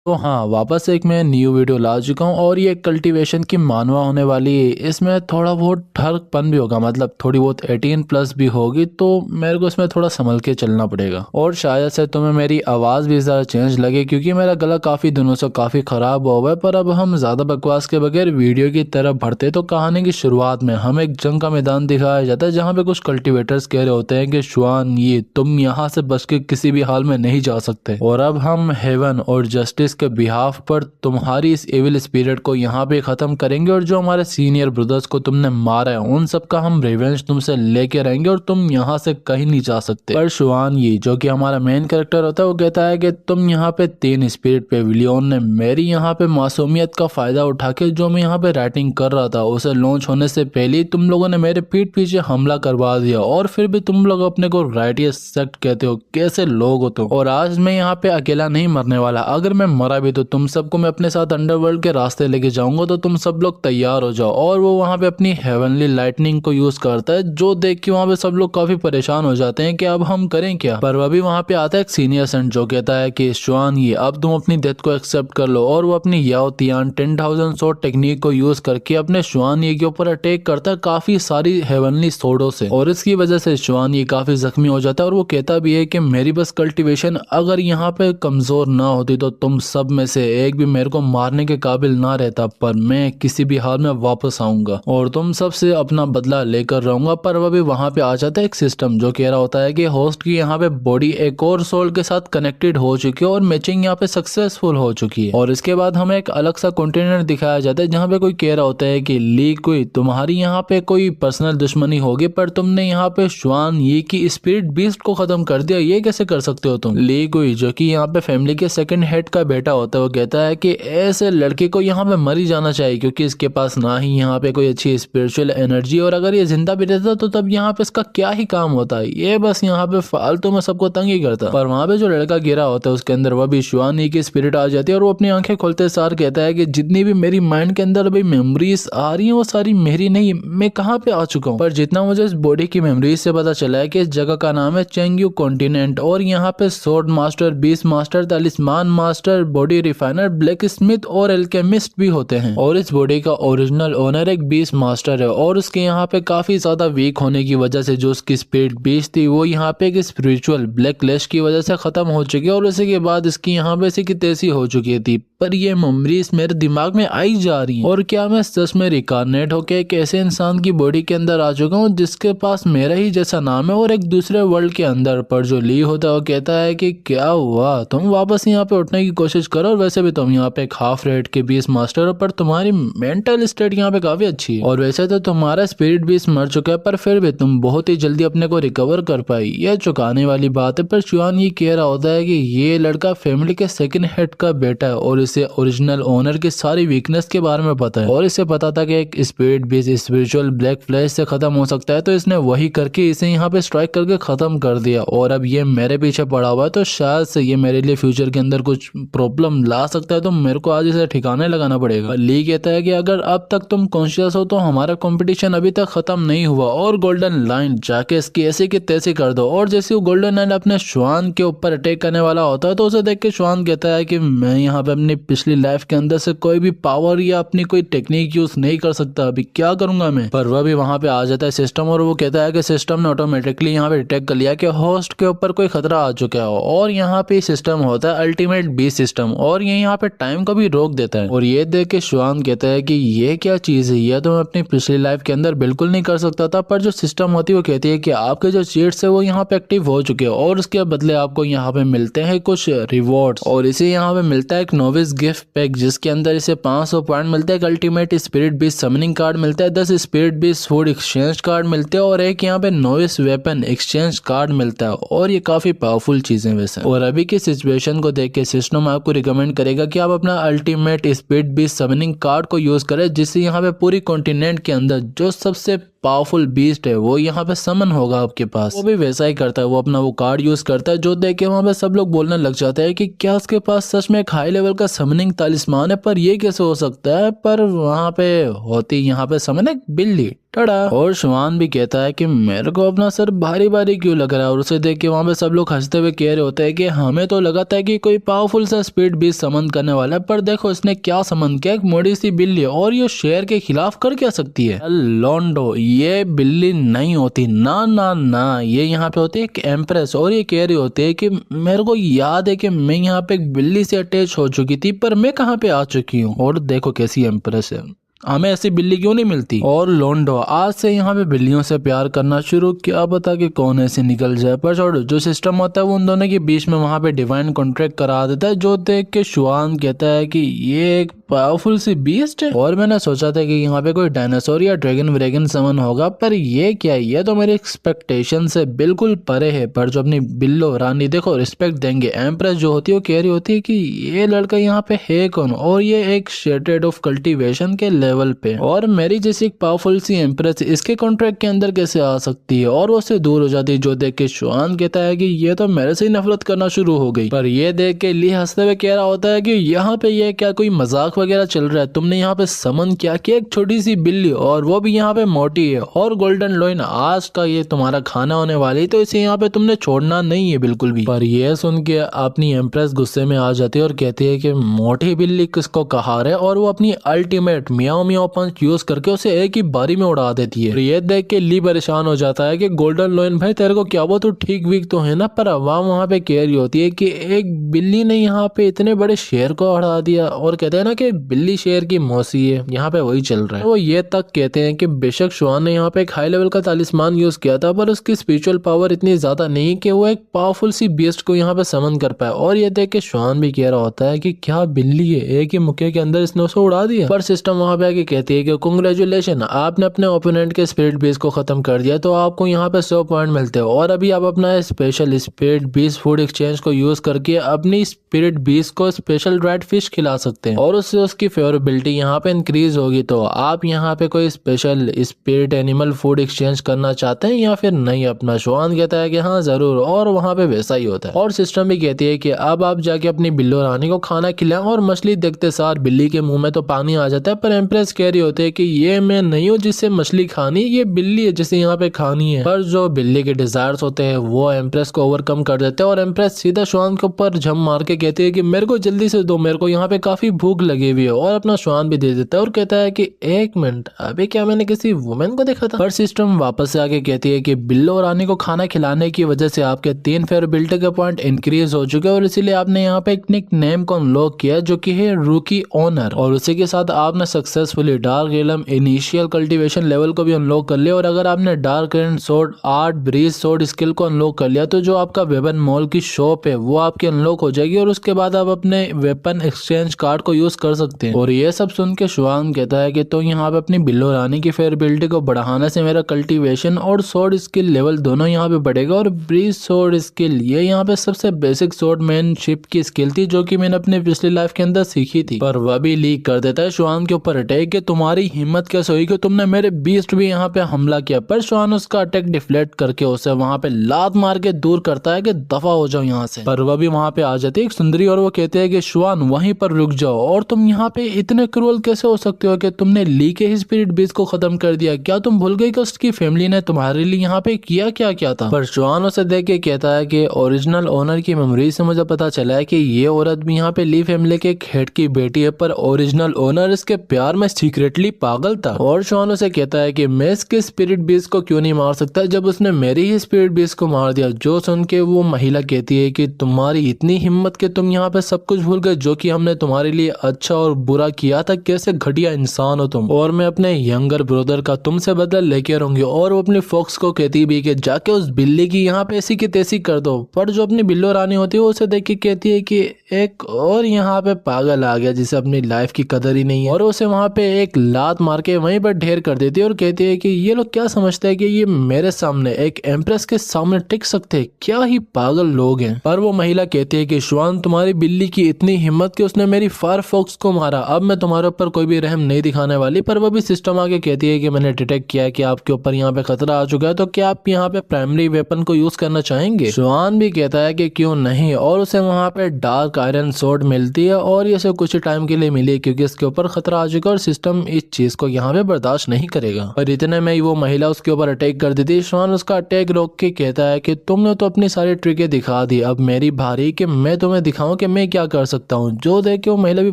तो हाँ, वापस एक मैं न्यू वीडियो ला चुका हूँ और ये कल्टीवेशन की मानवा होने वाली है। इसमें थोड़ा बहुत ठरकपन भी होगा, मतलब थोड़ी बहुत 18+ भी होगी, तो मेरे को इसमें थोड़ा संभल के चलना पड़ेगा। और शायद से तुम्हें मेरी आवाज़ भी ज़रा चेंज लगे क्योंकि मेरा गला काफ़ी दिनों से काफ़ी ख़राब हुआ है। पर अब हम ज़्यादा बकवास के बगैर वीडियो की तरफ बढ़ते तो कहानी की शुरुआत में हमें एक जंग का मैदान दिखाया जाता है जहाँ पे कुछ कल्टिवेटर्स कह रहे होते हैं कि शुआन, ये तुम यहाँ से बच के किसी भी हाल में नहीं जा सकते। और अब हम हेवन और जस्टिस के बिहाफ पर तुम्हारी इस एविल स्पिरिट को यहाँ पे खत्म करेंगे और जो हमारे सीनियर ब्रदर्स को तुमने मारा है उन सब का हम रिवेंज तुमसे लेके रहेंगे और तुम यहाँ से कहीं नहीं जा सकते। पर शुआन, ये जो कि हमारा मेन कैरेक्टर होता है, वो कहता है कि तुम यहाँ पे 3 स्पिरिट पेविलियन ने मेरी यहाँ पे मासूमियत का फायदा उठा के जो मैं यहाँ पे राइटिंग कर रहा था उसे लॉन्च होने से पहले ही तुम लोगों ने मेरे पीठ पीछे हमला करवा दिया और फिर भी तुम लोग अपने को राइटियस सेक्ट कहते हो। कैसे लोग हो तुम? और आज मैं यहाँ पे अकेला नहीं मरने वाला, अगर मैं मरा भी तो तुम सबको मैं अपने साथ अंडरवर्ल्ड के रास्ते लेके जाऊंगा, तो तुम सब लोग तैयार हो जाओ। और वो वहाँ पे अपनी हेवनली लाइटनिंग को यूज करता है जो देख के वहाँ पे सब लोग काफी परेशान हो जाते हैं कि अब हम करें क्या। पर अभी वहाँ पे आता है एक सीनियर सेंट जो कहता है कि शुआन, ये अब तुम अपनी डेथ को एक्सेप्ट कर लो। और वो अपनी याओ तियान 10,000 सोड टेक्निक को यूज करके अपने शुआन ये के ऊपर अटैक करता है काफी सारी हेवनली सोडों से, और इसकी वजह से शुआन ये काफी जख्मी हो जाता है। और वो कहता भी है कि मेरी बस कल्टीवेशन अगर यहाँ पे कमजोर ना होती तो तुम सब में से एक भी मेरे को मारने के काबिल ना रहता, पर मैं किसी भी हाल में वापस आऊंगा और तुम सबसे अपना बदला लेकर रहूंगा। पर अभी वहां पे आ जाता है एक सिस्टम जो कह रहा होता है कि होस्ट की यहाँ पे बॉडी एक और सोल के साथ कनेक्टेड हो चुकी है और मैचिंग यहाँ पे सक्सेसफुल हो चुकी है। और इसके बाद हमें एक अलग सा कंटेनर दिखाया जाता है जहाँ पे कोई कह रहा होता है कि ली, कोई तुम्हारी यहाँ पे कोई पर्सनल दुश्मनी होगी पर तुमने यहाँ पे शुआन ये की स्पिरिट बीस्ट को खत्म कर दिया, ये कैसे कर सकते हो तुम? ली कोई जो कि यहाँ पे फैमिली के सेकंड हेड का बेटा होता है, वो कहता है कि ऐसे लड़के को यहाँ पे मर ही जाना चाहिए क्योंकि इसके पास ना ही यहाँ पे कोई अच्छी स्पिरिचुअल एनर्जी, और अगर ये जिंदा भी रहता तो तब यहाँ पे इसका क्या ही काम होता है, ये बस यहाँ पे फालतू में सबको तंग ही करता। पर वहाँ पे जो लड़का गिरा होता है उसके अंदर वह भी शुआन ही की स्पिरिट आ जाती है और वो अपनी आंखें खोलते सार कहता है कि जितनी भी मेरी माइंड के अंदर अभी मेमोरीज आ रही है वो सारी मेरी नहीं, मैं कहाँ पे आ चुका हूँ। पर जितना मुझे इस बॉडी की मेमोरीज से पता चला है कि इस जगह का नाम है चेंग्यू कॉन्टिनेंट और यहाँ पे sword master, beast master, talisman master, body refiner, blacksmith और एल्केमिस्ट भी होते हैं। और इस बॉडी का ओरिजिनल ओनर एक बीस मास्टर है और उसके यहाँ पे काफी ज्यादा वीक होने की वजह से जो उसकी स्पिरिट बीस थी वो यहाँ पे एक स्पिरिचुअल ब्लैक लैश की वजह से खत्म हो चुकी है और उसी के बाद इसकी यहाँ पे ऐसी की तैसी हो चुकी थी। पर ये मेमोरीज मेरे दिमाग में आई जा रही हैं और क्या मैं सच में रिकारनेट होके एक ऐसे इंसान की बॉडी के अंदर आ चुका हूँ जिसके पास मेरा ही जैसा नाम है और एक दूसरे वर्ल्ड के अंदर। पर जो ली होता है वो कहता है कि क्या हुआ, तुम वापस यहाँ पे उठने की कोशिश करो और वैसे भी तुम यहाँ पे एक हाफ रेट के 20 मास्टर हो पर तुम्हारी मेंटल स्टेट यहाँ पे काफी अच्छी है और वैसे तो तुम्हारा स्पिरिट भी मर चुका है पर फिर भी तुम बहुत ही जल्दी अपने को रिकवर कर पाई, यह चुकाने वाली बात है। पर शुआन ये कह रहा होता है कि ये लड़का फैमिली के सेकंड हेड का बेटा है और इसे ओरिजिनल ओनर की सारी वीकनेस के बारे में पता है और इसे पता था कि एक spirit base spiritual black flash से खत्म हो सकता है, तो इसने वही करके इसे यहाँ पे स्ट्राइक करके खत्म कर दिया। और अब ये मेरे पीछे पड़ा हुआ है तो शायद से ये मेरे लिए फ्यूचर के अंदर कुछ प्रॉब्लम ला सकता है, तो मेरे को आज इसे ठिकाने लगाना पड़ेगा। ली कहता है कि अगर अब तक तुम कॉन्शियस हो तो हमारा कंपटीशन अभी तक खत्म नहीं हुआ और गोल्डन लाइन जाके इसकी ऐसी की तैसी कर दो। और जैसे वो गोल्डन लाइन अपने श्वान के ऊपर अटैक करने वाला होता है तो उसे देख के श्वान कहता है कि मैं यहाँ पे अपनी पिछली लाइफ के अंदर से कोई भी पावर या अपनी कोई टेक्निक यूज नहीं कर सकता, अभी क्या करूंगा मैं। पर वह भी वहां पे आ जाता है सिस्टम और वो कहता है कि सिस्टम ने ऑटोमेटिकली यहाँ पे डिटेक्ट कर लिया कि होस्ट के ऊपर कोई खतरा आ चुका है और यहाँ पे सिस्टम होता है अल्टीमेट बी सिस्टम और ये यहाँ पे टाइम को भी रोक देता है। और ये देख के श्वान कहता है कि ये क्या चीज है, यह तो मैं अपनी पिछली लाइफ के अंदर बिल्कुल नहीं कर सकता था। पर जो सिस्टम होती है वो कहती है कि आपके जो चीट्स है वो यहाँ पे एक्टिव हो चुके हैं और उसके बदले आपको यहाँ पे मिलते हैं कुछ रिवॉर्ड्स और इसे यहाँ पे मिलता है एक नोविस गिफ्ट पैक जिसके अंदर इसे 500 पॉइंट मिलते हैं, एक ultimate spirit beast summoning card मिलता है, 10 spirit beast food exchange card मिलते हैं और एक यहाँ पे नोविस वेपन एक्सचेंज कार्ड मिलता है और ये काफी पावरफुल चीजें वैसे। और अभी की सिचुएशन को देख के सिस्टम आपको रिकमेंड करेगा कि आप अपना ultimate spirit beast summoning card को यूज करें जिससे यहाँ पे पूरी कॉन्टिनेंट के अंदर जो सबसे पावरफुल बीस्ट है वो यहाँ पे समन होगा आपके पास। वो भी वैसा ही करता है, वो अपना वो कार्ड यूज करता है जो देख के वहाँ पे सब लोग बोलने लग जाते हैं कि क्या उसके पास सच में एक हाई लेवल का समनिंग तालिस्मान है, पर ये कैसे हो सकता है। पर वहाँ पे होती यहाँ पे समन एक बिल्ली टड़ा। और शुआन भी कहता है कि मेरे को अपना सर भारी भारी क्यों लग रहा है, और उसे देख के वहाँ पे सब लोग हंसते हुए कह रहे होते हैं कि हमें तो लगा था कि कोई पावरफुल सा स्पीड बीस्ट समन करने वाला है, पर देखो इसने क्या समन किया, एक मोटी सी बिल्ली, और ये शेर के खिलाफ कर क्या सकती है। लॉन्डो, ये बिल्ली नहीं होती, ना ना ना, ये यहाँ पे होती है एक एम्प्रेस। और ये कह रही होती है कि मेरे को याद है कि मैं यहाँ पे एक बिल्ली से अटैच हो चुकी थी, पर मैं कहाँ पे आ चुकी हूँ, और देखो कैसी एम्प्रेस है, हमें ऐसी बिल्ली क्यों नहीं मिलती। और लोंडो आज से यहाँ पे बिल्लियों से प्यार करना शुरू, क्या पता कि कौन ऐसे निकल जाए। पर छोड़ो, जो सिस्टम होता है वो उन दोनों के बीच में वहाँ पे डिवाइन कॉन्ट्रैक्ट करा देता है, जो देख के शुआन कहता है कि ये एक पावरफुल सी बीस्ट है। और मैंने सोचा था कि यहाँ पे कोई डायनासोर या ड्रैगन व्रैगन समन होगा, पर ये क्या, ये तो मेरी एक्सपेक्टेशन से बिल्कुल परे है। पर जो अपनी बिल्लो रानी देखो रिस्पेक्ट देंगे, एम्प्रेस जो होती है वो कह रही होती है कि ये लड़का यहाँ पे है कौन, और ये एक शेटेड ऑफ कल्टीवेशन के लेवल पे, और मेरी जैसी एक पावरफुल सी एम्प्रेस इसके कॉन्ट्रैक्ट के अंदर कैसे आ सकती है। और वो उससे दूर हो जाती है, जो देख के शुआन कहता है कि ये तो मेरे से ही नफरत करना शुरू हो गई। पर ये देख के ली हंसते हुए कह रहा होता है कि यहाँ पे ये क्या कोई मजाक वगैरह चल रहा है, तुमने यहाँ पे समन क्या किया, एक छोटी सी बिल्ली, और वो भी यहाँ पे मोटी है, और गोल्डन लोइन आज का ये तुम्हारा खाना होने वाली, तो इसे यहाँ पे तुमने छोड़ना नहीं है बिल्कुल भी। पर ये सुन के अपनी एम्प्रेस गुस्से में आ जाती है और कहती है कि मोटी बिल्ली किसको कहा रहे, और वो अपनी अल्टीमेट मियाओ मियाओ पंच यूज करके उसे एक ही बारी में उड़ा देती है। ये देख के ली परेशान हो जाता है कि गोल्डन लोइन भाई तेरे को क्या हुआ, तू ठीक वीक तो है ना। पर अवाम वहाँ पे कह रही होती है कि एक बिल्ली ने यहाँ पे इतने बड़े शेर को हरा दिया, और कहते हैं ना कि बिल्ली शेर की मौसी है, यहाँ पे वही चल रहा है। वो ये तक कहते हैं कि बेशक शुआन ने यहाँ पे एक हाई लेवल का तालिस्मान यूज किया था, पर उसकी स्पिरिचुअल पावर इतनी ज्यादा नहीं कि वो एक पावरफुल सी बीस्ट को यहाँ पे समन कर पाए। और ये देख के शुआन भी कह रहा होता है कि क्या बिल्ली है, एक ही मुक्के के अंदर इसने उसे उड़ा दिया। पर सिस्टम वहाँ पे आके कहती है कि कांग्रेचुलेशन, आपने अपने ओपोनेंट के स्पिरिट बीस्ट को खत्म कर दिया, तो आपको यहाँ पे 100 पॉइंट मिलते हैं, और अभी आप अपना special spirit beast food exchange को यूज करके अपनी स्पिरिट बीस्ट को स्पेशल रेड फिश खिला सकते हैं, और उससे उसकी फेवरेबिलिटी यहाँ पे इंक्रीज होगी। तो आप यहाँ पे कोई special spirit animal food exchange करना चाहते हैं या फिर नहीं। अपना शुआन कहता है कि हाँ जरूर, और वहाँ पे वैसा ही होता है। और सिस्टम भी कहती है कि अब आप जाके अपनी बिल्लो रानी को खाना खिलाएं, और मछली देखते सार बिल्ली के मुंह में तो पानी आ जाता है। पर एम्प्रेस कह रही होती है कि ये मैं नहीं हूँ जिससे मछली खानी, ये बिल्ली है जिसे यहाँ पे खानी है। पर जो बिल्ली के डिजायर्स होते हैं वो एम्प्रेस को ओवरकम कर देते हैं, और एम्प्रेस सीधा शुआन के ऊपर झम मार के कहती है कि मेरे को जल्दी से दो, मेरे को यहाँ पे काफी भूख लगी हुई है। और अपना शुआन भी दे देता है और कहता है कि एक मिनट, अभी क्या मैंने किसी वुमेन को देखा था। पर सिस्टम वापस से आके कहती है कि बिल्लो रानी को खाना खिलाने की वजह से आपके 3 फेवरेबिलिटी के पॉइंट इंक्रीज हो चुके हैं, और इसीलिए आपने यहाँ पे एक निक नेम को अनलॉक किया जो कि है रूकी ऑनर। और उसी के साथ आपने सक्सेसफुली डार्क एलम इनिशियल कल्टीवेशन लेवल को भी अनलॉक कर लिया। और अगर आपने dark and sword art breeze sword skill को अनलॉक कर लिया, तो जो आपका वेपन मॉल की शॉप है वो आपकी अनलॉक हो जाएगी, और उसके बाद आप अपने वेपन एक्सचेंज कार्ड को यूज कर सकते हैं। और ये सब सुन के शुआन कहता है कि तो यहाँ पे अपनी बिल्लो रानी की फेवरेबिलिटी को बढ़ाने से मेरा कल्टीवेशन और सोर्ड स्किल लेवल दोनों यहाँ पे बढ़ेगा। और ब्रीज सोर्ड स्किल ये यहाँ पे सबसे बेसिक सोर्ड मैनशिप की स्किल थी, जो कि मैंने अपने पिछली लाइफ के अंदर सीखी थी। पर वह भी लीक कर देता है शुआन के ऊपर अटैक कि तुम्हारी हिम्मत कैसे हुई कि तुमने मेरे बीस्ट भी यहाँ पे हमला किया। पर शुआन उसका अटैक डिफ्लेक्ट करके उसे वहाँ पे लात मार के दूर करता है कि दफा हो जाओ यहाँ से। पर वह भी वहाँ पे आ जाती है एक सुंदरी, और वो कहते हैं कि शुआन वहीं पर रुक जाओ, और तुम यहाँ पे इतने क्रूअल कैसे हो सकते हो कि तुमने ली के ही स्पिरिट बीस्ट को खत्म कर दिया। क्या तुम भूल गए कि उसकी फैमिली ने तुम्हारे लिए यहाँ पे किया क्या क्या था। पर शुआन उसे देख के कहता है कि ओरिजिनल ओनर की मेमोरी से मुझे पता चला है कि ये औरत भी यहाँ पे ली फैमिली के एक हेड की बेटी है, पर ओरिजिनल ओनर इसके प्यार में सीक्रेटली पागल था। और शुआन उसे कहता है कि मैं इसके स्पिरिट बीस्ट को क्यों नहीं मार सकता जब उसने मेरी ही स्पिरिट बीस्ट को मार दिया। जो सुन के वो महिला कहती है कि तुम्हारी इतनी हिम्मत कि तुम यहाँ पे सब कुछ भूल गए जो कि हमने तुम्हारे लिए अच्छा और बुरा किया था, कैसे घटिया इंसान हो तुम, और मैं अपने यंगर ब्रदर का तुमसे बदला लेके रहूंगी। और वो अपने फॉक्स को कहती भी कि जाके उस बिल्ली की यहाँ पे ऐसी की तैसी कर दो। पर जो अपनी बिल्लो रानी होती है उसे देख के कहती है कि एक और यहाँ पे पागल आ गया जिसे अपनी लाइफ की कदर ही नहीं है, और उसे वहाँ पे एक लात मार के वहीं पर ढेर कर देती है और कहती है कि ये लोग क्या समझते हैं कि ये मेरे सामने एक एम्प्रेस के सामने टिक सकते हैं, क्या ही पागल लोग हैं। पर वो महिला कहती है कि शुआन तुम्हारी बिल्ली की इतनी हिम्मत कि उसने मेरी फायरफॉक्स उसको मारा, अब मैं तुम्हारे ऊपर कोई भी रहम नहीं दिखाने वाली। पर वो भी सिस्टम आके कहती है कि मैंने डिटेक्ट किया है कि आपके ऊपर यहाँ पे खतरा आ चुका है, तो क्या आप यहाँ पे प्राइमरी वेपन को यूज करना चाहेंगे। स्वान भी कहता है कि क्यों नहीं, और उसे वहाँ पे डार्क आयरन सोर्ड मिलती है और ये उसे कुछ टाइम के लिए मिली क्योंकि इसके ऊपर खतरा आ चुका है और सिस्टम इस चीज को यहाँ पे बर्दाश्त नहीं करेगा। और इतने में ही वो महिला उसके ऊपर अटैक कर देती है। स्वान उसका अटैक रोक के कहता है कि तुमने तो अपनी सारी ट्रिकें दिखा दी, अब मेरी भारी कि मैं तुम्हें दिखाऊं कि मैं क्या कर सकता हूँ। जो देख के वो महिला भी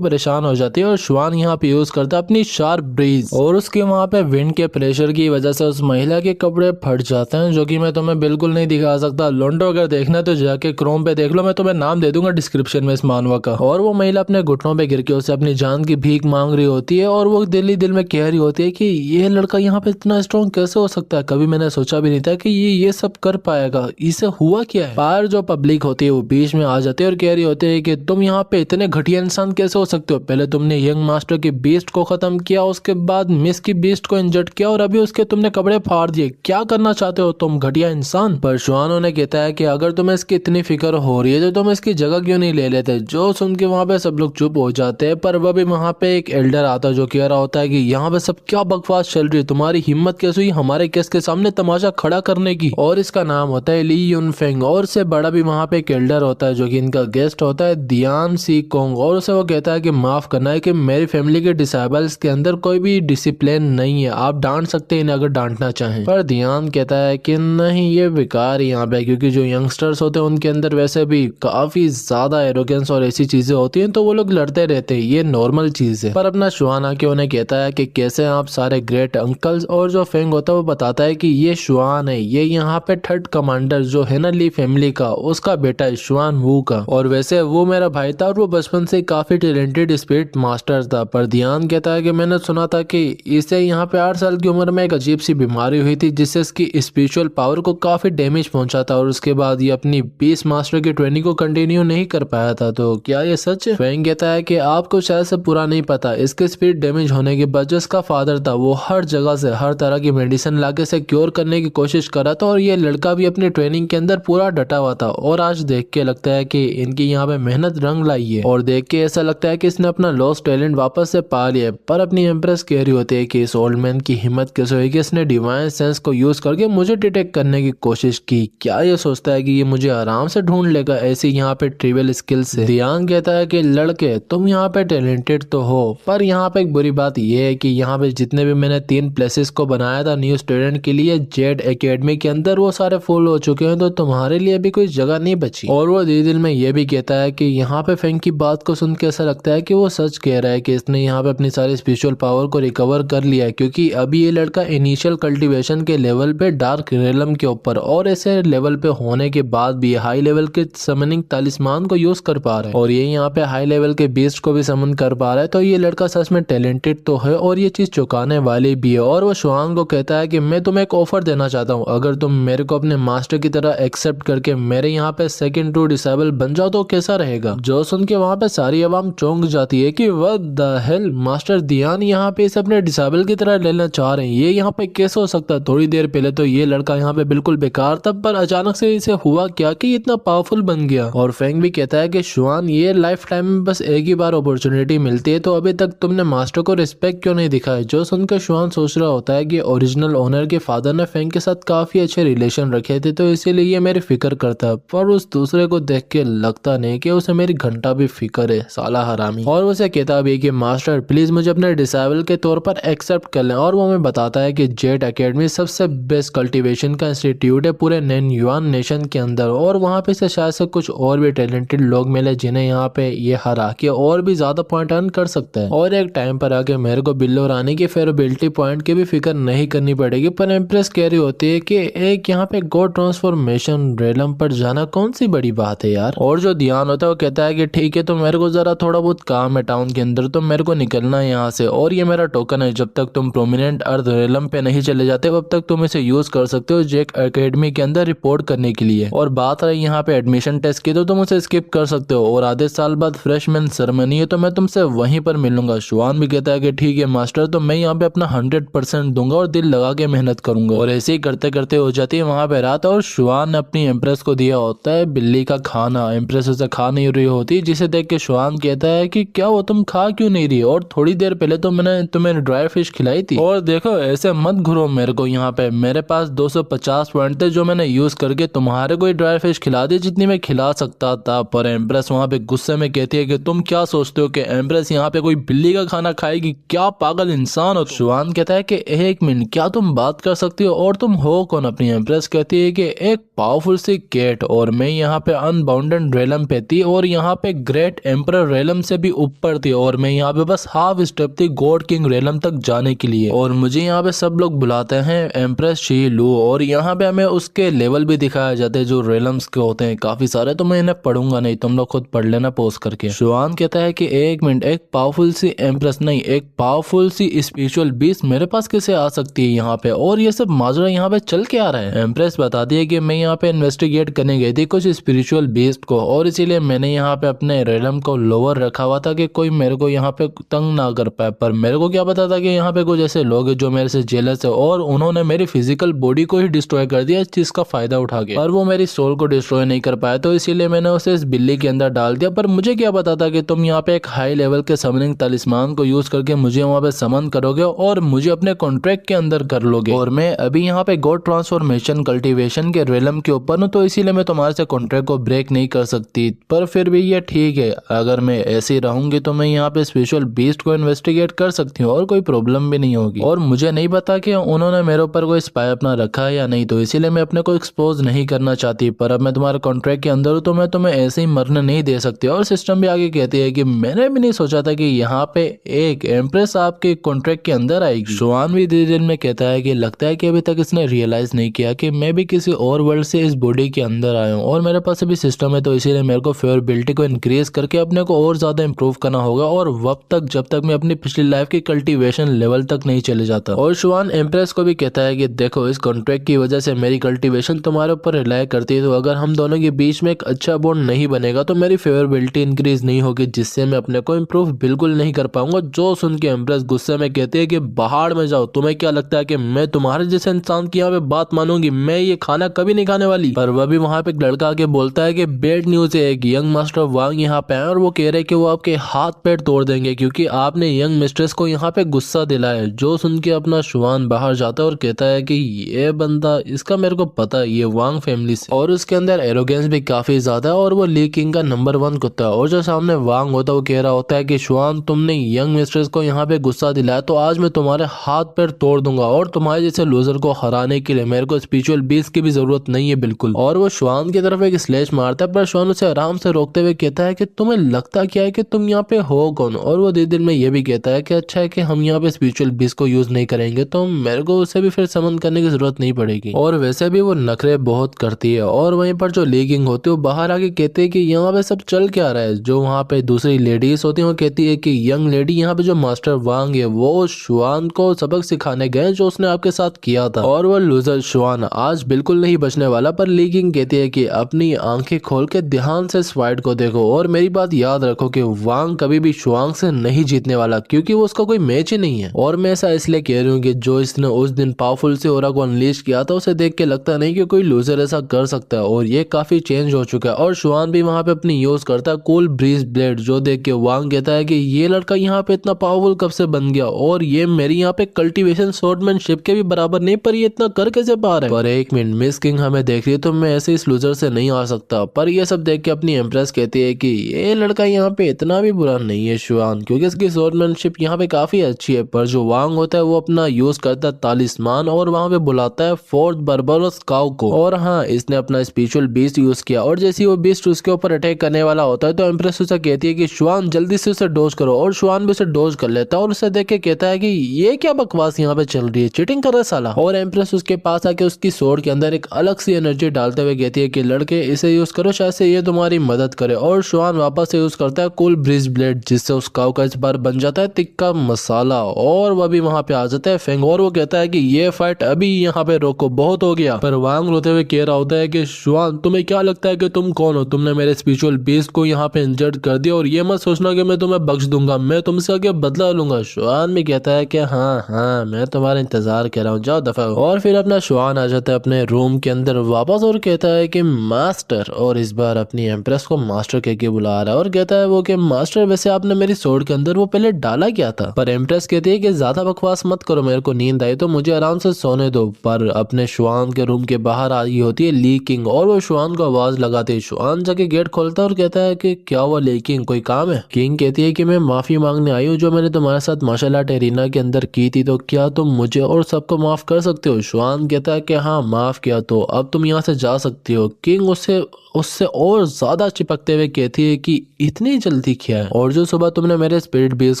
परेशान हो जाती है और स्वान यहाँ पे यूज करता है अपनी शार्प ब्रीज, और उसके वहाँ पे विंड के प्रेशर की वजह से उस महिला के कपड़े फट जाते हैं, जो कि मैं तुम्हें बिल्कुल नहीं दिखा सकता। लोंडो अगर देखना तो जाके क्रोम पे देख लो, मैं तुम्हें नाम दे दूंगा डिस्क्रिप्शन में इस मानवा का। और वो महिला अपने घुटनों पे गिर के उसे अपनी जान की भीख मांग रही होती है और वो दिल ही दिल में कह रही होती है कि ये लड़का यहाँ पे इतना स्ट्रॉन्ग कैसे हो सकता है, कभी मैंने सोचा भी नहीं था कि ये सब कर पाएगा, इसे हुआ क्या है। पर जो पब्लिक होती है वो बीच में आ जाती है और कह रही होती है कि तुम यहाँ पे इतने घटिया इंसान कैसे हो सकते हो, पहले तुमने यंग मास्टर की बीस्ट को खत्म किया, उसके बाद मिस की बीस्ट को इंजर्ड किया और अभी उसके तुमने कपड़े फाड़ दिए, क्या करना चाहते हो तुम घटिया इंसान। पर शुआन ने कहता है कि अगर तुम्हें इसकी इतनी फिक्र हो रही है तो तुम इसकी जगह क्यों नहीं ले लेते। जो सुन के वहाँ पे सब लोग चुप हो जाते हैं, पर वह भी वहाँ पे एक एल्डर आता है जो कह रहा होता है कि यहाँ पे सब क्या बकवास चल रही है, तुम्हारी हिम्मत कैसे हुई हमारे केस के सामने तमाशा खड़ा करने की। और इसका नाम होता है ली यूनफेंग, और से बड़ा भी वहाँ पे एक एल्डर होता है जो कि इनका गेस्ट होता है दियान सी कोंग, और उसे वो कहता है कि माफ करना है कि मेरी फैमिली के डिसेबल्स के अंदर कोई भी डिसिप्लिन नहीं है, आप डांट सकते हैं इन्हें अगर डांटना चाहें। पर दियान कहता है कि नहीं, ये बेकार है यहाँ पे, क्योंकि जो यंगस्टर्स होते हैं उनके अंदर वैसे भी काफी ज्यादा एरोगेंस और ऐसी चीजें होती हैं, तो वो लोग लड़ते रहते हैं, ये नॉर्मल चीज है। पर अपना शुआन आके उन्हें कहता है कि कैसे आप सारे ग्रेट अंकल्स, और जो फेंग होता है वो बताता है कि ये शुआन है, ये यहाँ पे थर्ड कमांडर जो है ना ली फैमिली का, उसका बेटा है शुआन वू का, और वैसे वो मेरा भाई था और वो बचपन से काफी टैलेंटेड स्पिरिट मास्टर था। पर ध्यान कहता है कि मैंने सुना था कि इसे यहाँ पे 8 साल की उम्र में एक अजीब सी बीमारी हुई थी जिससे इसकी स्पिरिचुअल पावर को काफी डैमेज पहुंचा था और उसके बाद ये अपनी बीस मास्टर की ट्रेनिंग को कंटिन्यू नहीं कर पाया था। तो क्या ये सच है? फेंग कहता है कि आपको शायद से पूरा नहीं पता, इसके स्पिरिट डैमेज होने के बाद जो इसका फादर था वो हर जगह से हर तरह की मेडिसिन लाके से क्योर करने की कोशिश कर रहा था और ये लड़का भी अपनी ट्रेनिंग के अंदर पूरा डटा हुआ था। और आज देख के लगता है कि इनकी यहाँ पे मेहनत रंग लाई है और देख के ऐसा लगता है कि इसने अपना लॉस्ट टैलेंट वापस से पा लिया। पर अपनी एम्प्रेस कह रही होती है कि इस ओल्ड मैन की हिम्मत कैसे हुई कि इसने डिवाइन सेंस को यूज करके मुझे डिटेक्ट करने की कोशिश की। क्या ये सोचता है कि ये मुझे आराम से ढूंढ लेगा ऐसी यहाँ पे ट्रिवियल स्किल से? ध्यान कहता है कि लड़के तुम यहाँ पे टैलेंटेड तो हो, पर यहाँ पे एक बुरी बात यह है कि यहाँ पे जितने भी मैंने 3 प्लेसेस को बनाया था न्यू स्टूडेंट के लिए जेड एकेडमी के अंदर, वो सारे फुल हो चुके हैं, तो तुम्हारे लिए भी कोई जगह नहीं बची। और वो दिल में ये भी कहता है कि यहाँ पे फेंग की बात को सुन के ऐसा लगता है कि वो सच कह रहा है कि इसने यहाँ पे अपनी सारी स्पिरिचुअल पावर को रिकवर कर लिया है, क्योंकि अभी ये लड़का इनिशियल कल्टीवेशन के लेवल पे डार्क रेलम के ऊपर और ऐसे लेवल पे होने के बाद भी हाई लेवल के समनिंग तालिस्मान को यूज कर पा रहा है और ये यहाँ पे हाई लेवल के बीस्ट को भी समन कर पा रहा है। तो ये लड़का सच में टैलेंटेड तो है और ये चीज चुकाने वाली भी है। और वो शुआन को कहता है कि मैं तुम्हें एक ऑफर देना चाहता हूँ, अगर तुम मेरे को अपने मास्टर की तरह एक्सेप्ट करके मेरे यहाँ पे सेकंड टू डिसेबल बन जाओ तो कैसा रहेगा। जो सुन के वहाँ पे सारी आवाम चौंक जाती है कि व्हाट द हेल, मास्टर दियान यहाँ पे इसे अपने डिसेबल की तरह लेना चाह रहे हैं, ये यहाँ पे कैसे हो सकता है। थोड़ी देर पहले तो ये लड़का यहाँ पे बिल्कुल बेकार था, पर अचानक से इसे हुआ क्या कि इतना पावरफुल बन गया। और फेंग भी कहता है कि शुआन, ये लाइफ टाइम में बस एक ही बार अपॉर्चुनिटी मिलती है, तो अभी तक तुमने मास्टर को रिस्पेक्ट क्यों नहीं दिखाया। जो सुनकर शुआन सोच रहा होता है कि ओरिजिनल ओनर के फादर ने फेंग के साथ काफी अच्छे रिलेशन रखे थे, तो इसीलिए ये मेरी फिक्र करता, पर उस दूसरे को देख के लगता नहीं कि उसे मेरी घंटा भी फिक्र है, साला हरामी। और उसे कहता भी है कि मास्टर प्लीज मुझे अपने डिसेबल के तौर पर एक्सेप्ट कर लें। और वो हमें बताता है कि जेड एकेडमी सबसे बेस्ट कल्टीवेशन का इंस्टीट्यूट है पूरे नैन युआन नेशन के अंदर, और वहाँ पे से शायद से कुछ और भी टैलेंटेड लोग मिले जिन्हें यहाँ पे ये हरा के और भी ज्यादा पॉइंट अर्न कर सकता है। और एक टाइम पर आके मेरे को बिल्लो रानी की फेयरबिलिटी पॉइंट की भी फिक्र नहीं करनी पड़ेगी। पर एम्प्रेस कह रही होती है कि एक यहाँ पे गॉड ट्रांसफॉर्मेशन रेलम पर जाना कौन सी बड़ी बात है यार। और जो ध्यान होता है वो कहता है कि ठीक है, तो मेरे को जरा थोड़ा बहुत काम है टाउन के अंदर, तो मेरे को निकलना है यहाँ से, और ये मेरा टोकन है, जब तक तुम प्रोमिनेंट अर्थ रेलम पे नहीं चले जाते तब तक तुम इसे यूज कर सकते हो जेक एकेडमी के अंदर रिपोर्ट करने के लिए। और बात रही यहाँ पे एडमिशन टेस्ट की, तो तुम उसे स्किप कर सकते हो, और आधे साल बाद फ्रेशमैन सेरेमनी है, तो मैं तुमसे वहीं पर मिलूंगा। शुआन भी कहता है कि ठीक है मास्टर, तो मैं यहाँ पे अपना 100% दूंगा और दिल लगा के मेहनत करूंगा। और ऐसे ही करते करते हो जाती है वहां पे रात, और शुआन ने अपनी एम्प्रेस को दिया होता है बिल्ली का खाना। एम्प्रेस उसे खा नहीं रही होती, जिसे देख के शुआन कहता है कि क्या वो तुम खा क्यों नहीं रही? और थोड़ी देर पहले तो मैंने तुम्हें ड्राई फिश खिलाई थी। और देखो ऐसे मत घुरो मेरे को यहाँ पे, मेरे पास 250 पॉइंट थे जो मैंने यूज करके तुम्हारे को ड्राई फिश खिला दी जितनी मैं खिला सकता था। पर एम्प्रेस वहाँ पे गुस्से में कहती है कि तुम क्या सोचते हो कि एम्प्रेस यहाँ पे कोई बिल्ली का खाना खाएगी? क्या पागल इंसान हो? शुआन कहता है कि एक मिनट, क्या तुम बात कर सकती हो और तुम हो कौन? अपनी एम्प्रेस कहती है कि एक पावरफुल सी कैट, और मैं यहाँ पे अनबाउंडेड रेलम पे थी और यहाँ पे ग्रेट एम्परर रेलम से भी ऊपर थी, और मैं यहाँ पे बस हाफ स्टेप थी गॉड किंग रेलम तक जाने के लिए। और मुझे यहाँ पे सब लोग बुलाते हैं एम्प्रेस शी लू, और यहाँ पे हमें उसके लेवल भी दिखाए जाते हैं जो रेलम्स के होते हैं काफी सारे। तो मैं इन्हें पढ़ूंगा नहीं, तुम लोग खुद पढ़ लेना पोस्ट करके। शुआन कहता है कि एक मिनट, एक पावरफुल सी एम्प्रेस नहीं, एक पावरफुल सी स्पिरिचुअल बीस्ट मेरे पास कैसे आ सकती है यहाँ पे? और ये सब माजरा यहाँ पे चल के आ रहा है? एम्प्रेस बताती है कि मैं यहाँ पे इन्वेस्टिगेट करने गई थी कुछ स्पिरिचुअल बीस्ट को, और इसीलिए मैंने यहाँ पे अपने रेलम को लोअर रखा हुआ था कि कोई मेरे को यहाँ पे तंग ना कर पाए। पर मेरे को क्या पता था कि यहाँ पे कुछ ऐसे लोग हैं जो मेरे से जेलस है, और उन्होंने मेरी फिजिकल बॉडी को ही डिस्ट्रॉय कर दिया इस चीज का फायदा उठा के, पर वो मेरी सोल को डिस्ट्रॉय नहीं कर पाया। तो इसीलिए मैंने उसे इस बिल्ली के अंदर डाल दिया। पर मुझे क्या पता था कि तुम यहाँ पे एक हाई लेवल के समनिंग तलिस्मान को यूज करके मुझे वहाँ पे समन करोगे और मुझे अपने कॉन्ट्रैक्ट के अंदर कर लोगे। और मैं अभी यहाँ पे गॉड ट्रांसफॉर्मेशन कल्टीवेशन के रेलम के ऊपर हूँ, तो इसीलिए मैं तुम्हारे से कॉन्ट्रैक्ट को ब्रेक नहीं कर सकती। पर फिर भी ये ठीक है, अगर मैं ऐसे ही रहूंगी तो मैं यहाँ पे स्पेशल बीस्ट को इन्वेस्टिगेट कर सकती हूँ और कोई प्रॉब्लम भी नहीं होगी। और मुझे नहीं पता कि उन्होंने मेरे ऊपर कोई स्पाई अपना रखा है या नहीं, तो इसीलिए मैं अपने को एक्सपोज नहीं करना चाहती। पर अब मैं तुम्हारे कॉन्ट्रैक्ट के अंदर हूँ तो मैं तुम्हें ऐसे ही मरने नहीं दे सकती। और सिस्टम भी आगे कहती है कि मैंने भी नहीं सोचा था कि यहाँ पे एक एम्प्रेस आपके कॉन्ट्रैक्ट के अंदर आएगी। शुआन भी धीरे धीरे में कहता है कि लगता है कि अभी तक इसने रियलाइज नहीं किया कि मैं भी किसी और वर्ल्ड से इस बॉडी के अंदर आया हूँ, और मेरे पास अभी सिस्टम है, तो इसीलिए मेरे को फेवरेबिलिटी को इंक्रीज करके अपने को और ज्यादा इंप्रूव करना होगा, और वक्त तक जब तक मैं अपनी पिछली लाइफ की कल्टीवेशन लेवल तक नहीं चले जाता। और शुआन एम्प्रेस को भी कहता है कि देखो इस कॉन्ट्रैक्ट की वजह से मेरी कल्टीवेशन तुम्हारे ऊपर रिलाई करती है, तो अगर हम दोनों के बीच में एक अच्छा बॉन्ड नहीं बनेगा तो मेरी फेवरेबिलिटी इंक्रीज नहीं होगी, जिससे मैं अपने को इम्प्रूव बिल्कुल नहीं कर पाऊंगा। जो सुन के एम्प्रेस गुस्से में कहती है कि बाहर में जाओ, तुम्हें क्या लगता है कि मैं तुम्हारे जैसे इंसान की यहाँ पे बात मानूंगी? मैं ये खाना कभी नहीं खाने वाली। पर वह भी वहाँ पे एक लड़का आके बोलता है कि बैड न्यूज है, एक यंग मास्टर वांग यहाँ पे है और वो कह रहे कि वो आपके हाथ पैर तोड़ देंगे क्योंकि आपने यंग मिस्ट्रेस को यहाँ पे गुस्सा दिलाया। जो सुन के अपना शुआन बाहर जाता है और कहता है कि ये बंदा, इसका मेरे को पता है, ये वांग फैमिली से, और उसके अंदर एरोगेंस भी काफी ज्यादा है और वो ली किंग का नंबर 1 कुत्ता है। और जो सामने वांग होता है वो कह रहा होता है कि शुआन तुमने यंग मिस्ट्रेस को यहाँ पे गुस्सा दिलाया तो आज मैं तुम्हारे हाथ पैर तोड़ दूंगा, और तुम्हारे जैसे लूजर को हराने के लिए मेरे को स्पिरिचुअल बीस्ट की भी जरूरत नहीं है बिल्कुल। और वो शुआन की तरफ एक स्लैश मारता है, पर शुआन उसे आराम से रोकते हुए कहता है कि तुम्हें लगता क्या है कि तुम यहाँ पे हो कौन? और वो धीरे धीरे में ये भी कहता है कि अच्छा है कि हम यहाँ पे स्पिरिचुअल बीस्ट को यूज नहीं करेंगे, तो मेरे को उसे भी फिर समन करने की जरूरत नहीं पड़ेगी। और वैसे भी वो नखरे बहुत करती है। और वहीं पर जो लीकिंग होती है वो बाहर आके कहते हैं कि यहाँ पे सब चल क्या रहा है। जो वहाँ पे दूसरी लेडीज होती है वो कहती है कि यंग लेडी, यहाँ पे जो मास्टर वांग है वो शुआन को सबक सिखाने गए जो उसने आपके साथ किया था, और वो लूजर शुआन आज बिल्कुल नहीं बचने वाला। पर लीकिंग कहती है कि अपनी आंखें खोल के ध्यान से इस फाइट को देखो, और मेरी बात याद रखो कि वांग कभी भी शुआंग से नहीं जीतने वाला क्योंकि वो उसका कोई मैच ही नहीं है। और मैं ऐसा इसलिए कह रही हूँ कि जो इसने उस दिन पावरफुल से ओरा को अनलीश किया था उसे देख के लगता नहीं कि कोई लूजर ऐसा कर सकता है, और ये काफी चेंज हो चुका है। और शुआन भी वहाँ पे अपनी यूज करता है कूल ब्रीज ब्लेड, जो देख के वांग कहता है कि ये लड़का यहाँ पे इतना पावरफुल कब से बन गया, और ये मेरी यहाँ पे कल्टीवेशन स्वॉर्डमैनशिप के भी बराबर नहीं, पर ये इतना कर कैसे पा रहा है? पर एक मिनट, मिस किंग हमें देख रही है तो मैं ऐसे इस लूजर से नहीं आ सकता। पर ये सब देख के अपनी एम्प्रेस कहती है कि ये लड़का यहाँ पे इतना भी बुरा नहीं है शुआन, क्योंकि इसकी स्वॉर्डमैनशिप यहाँ पे काफी अच्छी है। पर जो वांग होता है वो अपना यूज करता है तालिस्मान और वहाँ पे बुलाता है फोर्थ बर्बरस काउ को। और हाँ, इसने अपना स्पिरिचुअल बीस्ट यूज किया, और जैसे वो बीस्ट उसके ऊपर अटैक करने वाला होता है तो एम्प्रेस उसे कहती है कि शुआन जल्दी से उसे डोज करो, और शुआन भी उसे डोज कर लेता है और उसे देख के कहता है कि ये क्या बकवास यहाँ पे चल रही है, चीटिंग कर रहा है साला। और एम्प्रेस उसके पास आके उसकी सोर्ड के अंदर एक अलग सी एनर्जी डालते हुए कहती है कि लड़के इसे यूज करो, शायद से ये तुम्हारी मदद करे। और शुआन वापस से यूज करता है कूल ब्रिज ब्लेड, जिससे उस काऊ का इस बार बन जाता है तिक्का मसाला, और वह भी वहाँ पे आ जाता है फेंग, और वो कहता है कि ये फाइट अभी यहाँ पे रोको, बहुत हो गया। पर वांग रोते हुए कह रहा होता है कि शुआन तुम्हें क्या लगता है कि तुम कौन हो? तुमने मेरे स्पिरिचुअल बीस्ट को यहाँ पे इंजर्ड कर दिया, और ये मत सोचना कि मैं तुम्हें बख्श दूंगा, मैं तुमसे आगे बदला लूंगा। शुआन भी कहता है कि हाँ मैं तुम्हारा इंतजार कर रहा हूँ, जाओ दफा। और फिर अपना शुआन आ जाता है अपने रूम के अंदर वापस और कहता है कि मास्टर, और इस बार अपनी एम्प्रेस को मास्टर कह के बुला रहा है, और कहता है वो कि मास्टर वैसे आपने मेरी सोड के अंदर वो पहले डाला क्या था? पर एम्प्रेस कहती है कि ज्यादा बकवास मत करो, मेरे को नींद आई तो मुझे आराम से सोने दो। पर अपने शुआन के रूम के बाहर आई होती है ली किंग और वो शुआन को आवाज लगाती है। शुआन जाके गेट खोलता है और कहता है कि क्या हुआ ली किंग, कोई काम है? किंग कहती है कि मैं माफी मांगने आई हूँ जो मैंने तुम्हारे साथ मार्शल आर्ट एरिना के अंदर की थी, तो क्या तुम मुझे और सबको माफ कर सकते हो? शुआन कहता है कि हाँ माफ किया, तो अब तुम यहाँ से जा सकती हो। किंग उससे और ज्यादा चिपकते हुए कहती है कि इतनी जल्दी क्या है, और जो सुबह तुमने मेरे स्पिरिट बीस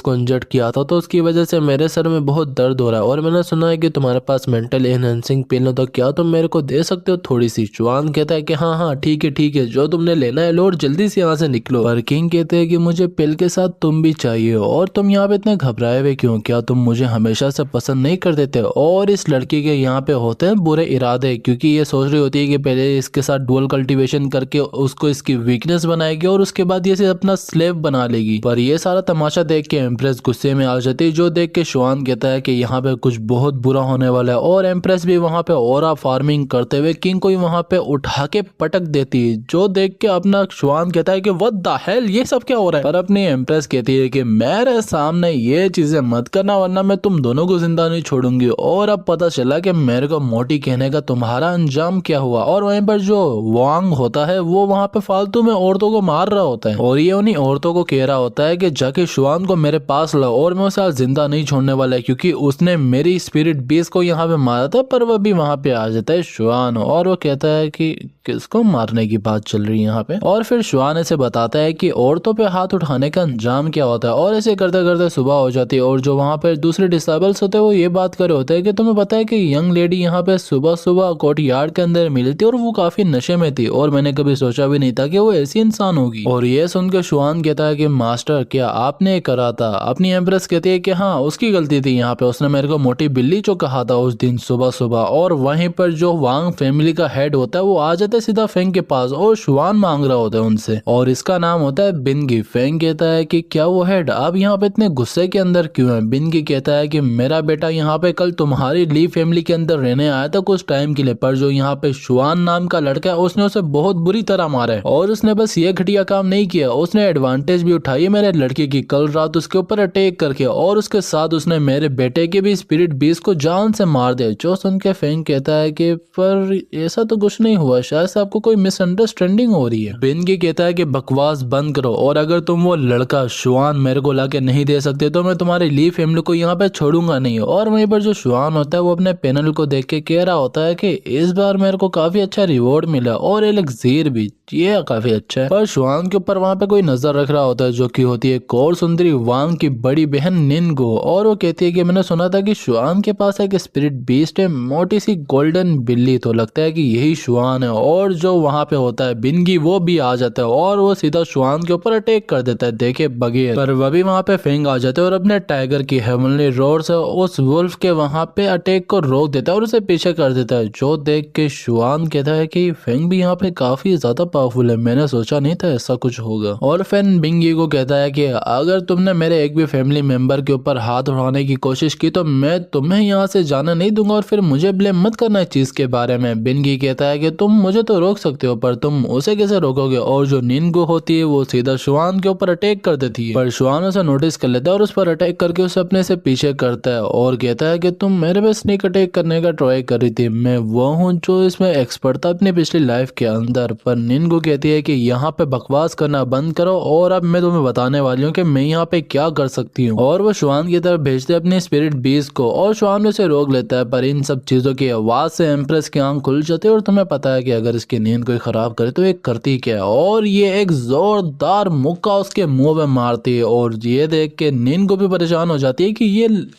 को इंजर्ड किया था तो उसकी वजह से मेरे सर में बहुत दर्द हो रहा है, और मैंने सुना है कि तुम्हारे पास मेंटल एनहेंसिंग पिल हो, तो क्या तुम मेरे को दे सकते हो थोड़ी सी? शुआन कहता है कि हाँ हाँ ठीक है, जो तुमने लेना है लो और जल्दी से यहाँ से निकलो। पर किंग कहते हैं कि मुझे पिल के साथ तुम भी चाहिए, और तुम यहाँ पे इतने घबराए हुए क्यों? क्या तुम मुझे हमेशा से पसंद नहीं कर देते? और इस लड़की के यहाँ पे होते हैं बुरे इरादे, क्योंकि ये सोच रही होती है कि पहले इसके साथ डुअल कल्टीवेशन करके उसको इसकी वीकनेस बनाएगी और उसके बाद ये अपना स्लेव बना लेगी। पर ये सारा तमाशा देख के एम्प्रेस गुस्से में आ जाती है, जो देख के शुआन कहता है कि यहाँ पे कुछ बहुत बुरा होने वाला है, और एम्प्रेस भी वहाँ पे ओरा फार्मिंग करते हुए किंग को ही वहाँ पे उठा के पटक देती है, जो देख के अपना शुआन कहता है कि व्हाट द हेल, ये सब क्या हो रहा है? पर अपनी एम्प्रेस कहती है कि मेरे सामने ये चीजें मत करना वरना मैं तुम दोनों को जिंदा नहीं छोड़ूंगी। और अब पता चला कि मेरे को मोटी कहने का तुम्हारा अंजाम क्या हुआ। और वहीं पर जो वांग होता है वो वहाँ पे फालतू में औरतों को मार रहा होता है, और ये उन्हीं औरतों को कह रहा होता है कि जाके शुआन को मेरे पास लाओ, और मैं उसे आज जिंदा नहीं छोड़ने वाला है, क्योंकि उसने मेरी स्पिरिट बीस को यहाँ पे मारा था। पर वह भी वहाँ पे आ जाता है शुआन, और वो कहता है कि किसको मारने की बात चल रही है यहाँ पे। और फिर शुआन ऐसे बताता है कि औरतों पे हाथ उठाने का अंजाम क्या होता है, और ऐसे करते करते सुबह हो जाती है। और जो वहाँ पे दूसरे डिसेबल्स होते हैं वो ये बात कर रहे होते हैं कि तुम्हें पता है कि यंग लेडी यहाँ पे सुबह सुबह कोर्ट यार्ड के अंदर मिली थी और वो काफी नशे में थी, और मैंने कभी सोचा भी नहीं था कि वो ऐसी इंसान होगी। और ये सुनकर शुआन कहता है कि मास्टर क्या आपने करा था? अपनी एम्प्रेस कहती है कि हाँ उसकी गलती थी, यहाँ पे उसने मेरे को मोटी बिल्ली जो कहा था उस दिन सुबह सुबह। और वहीं पर जो वांग फैमिली का हेड होता है वो आ जाता है सीधा फेंग के पास, और शुआन मांग रहा होता है उनसे, और इसका नाम होता है बिनगी। फेंग कहता है कि क्या वो हेड आप यहाँ पे इतने गुस्से के अंदर क्यों है? बिनगी कहता है कि मेरा बेटा यहाँ पे कल तुम्हारी ली फैमिली के अंदर रहने आया था कुछ टाइम के लिए, पर जो यहाँ पे शुआन नाम का लड़का है उसने उसे बहुत बुरी तरह मारा है, और उसने बस ये घटिया काम नहीं किया, उसने एडवांटेज भी उठाई है मेरे लड़के की कल रात उसके ऊपर अटैक करके, और उसके साथ उसने मेरे बेटे के भी स्पिरिट बीस को जान से मार दिया। जो सुन के फेंग कहता है कि पर ऐसा तो कुछ नहीं हुआ, शायद से आपको कोई मिसअंडरस्टैंडिंग हो रही है। बिनगी कहता है कि बकवास बंद करो, और अगर तुम वो लड़का शुआन मेरे को लाके नहीं दे सकते तो मैं तुम्हारी ली फैमिली को यहाँ पे छोड़ूंगा नहीं। और वहीं पर जो शुआन होता है वो अपने पैनल को देख के कह रहा होता है कि इस बार मेरे को काफी अच्छा रिवॉर्ड मिला और एलेक्सीर भी, ये काफी अच्छा है। पर शुआन के ऊपर वहाँ पे कोई नजर रख रहा होता है, जो कि होती है कौर सुंदरी वांग की बड़ी बहन निनगो, और वो कहती है कि मैंने सुना था कि शुआन के पास एक स्पिरिट बीस्ट है, मोटी सी गोल्डन बिल्ली, तो लगता है कि यही शुआन है। और जो वहाँ पे होता है बिनगी वो भी आ जाता है, और वो सीधा शुआन के ऊपर अटैक कर देता है देखे बगैर। पर वह भी वहाँ पे फेंग आ जाते हैं और अपने टाइगर की हेवनली रोर से उस वुल्फ के वहाँ पे अटैक को रोक देता है और उसे पीछे कर देता है, जो देख के शुआन कहता है कि फेंग भी यहाँ पे काफी ज्यादा पावरफुल है, मैंने सोचा नहीं था ऐसा कुछ होगा। और फिर बिंगी को कहता है कि अगर तुमने मेरे एक भी फैमिली मेंबर के ऊपर हाथ उठाने की कोशिश की तो मैं तुम्हें यहाँ से जाने नहीं दूंगा, और फिर मुझे ब्लेम मत करना इस चीज के बारे में। बिंगी कहता है कि तुम मुझे तो रोक सकते हो पर तुम उसे कैसे रोकोगे? और जो निनगो होती है वो सीधा शुआन के ऊपर अटैक कर देती है, पर शुआन उसे नोटिस कर लेता है और उस पर अटैक करके उसे अपने से पीछे करता है, और कहता है कि तुम मेरे पे स्नीक अटैक करने का ट्राई कर रही थी, मैं वो हूँ जो इसमें एक्सपर्ट था अपनी पिछली लाइफ के अंदर। पर निनगो कहती है कि यहाँ पे बकवास करना बंद करो, और अब मैं तुम्हें बताने वाली हूँ कि मैं यहाँ पे क्या कर सकती हूँ। और वो शुआन की तरफ भेजते अपने स्पिरिट बीस को, और शुआन उसे रोक लेता है। पर इन सब चीजों की आवाज से एम्प्रेस की आंख खुल जाती है, और तुम्हें पता है कि अगर इसकी नींद कोई खराब करे तो एक करती क्या है, और ये एक जोरदार मुक्का उसके मुंह में मारती है। और ये देख के नींद को भी परेशान हो जाती है कि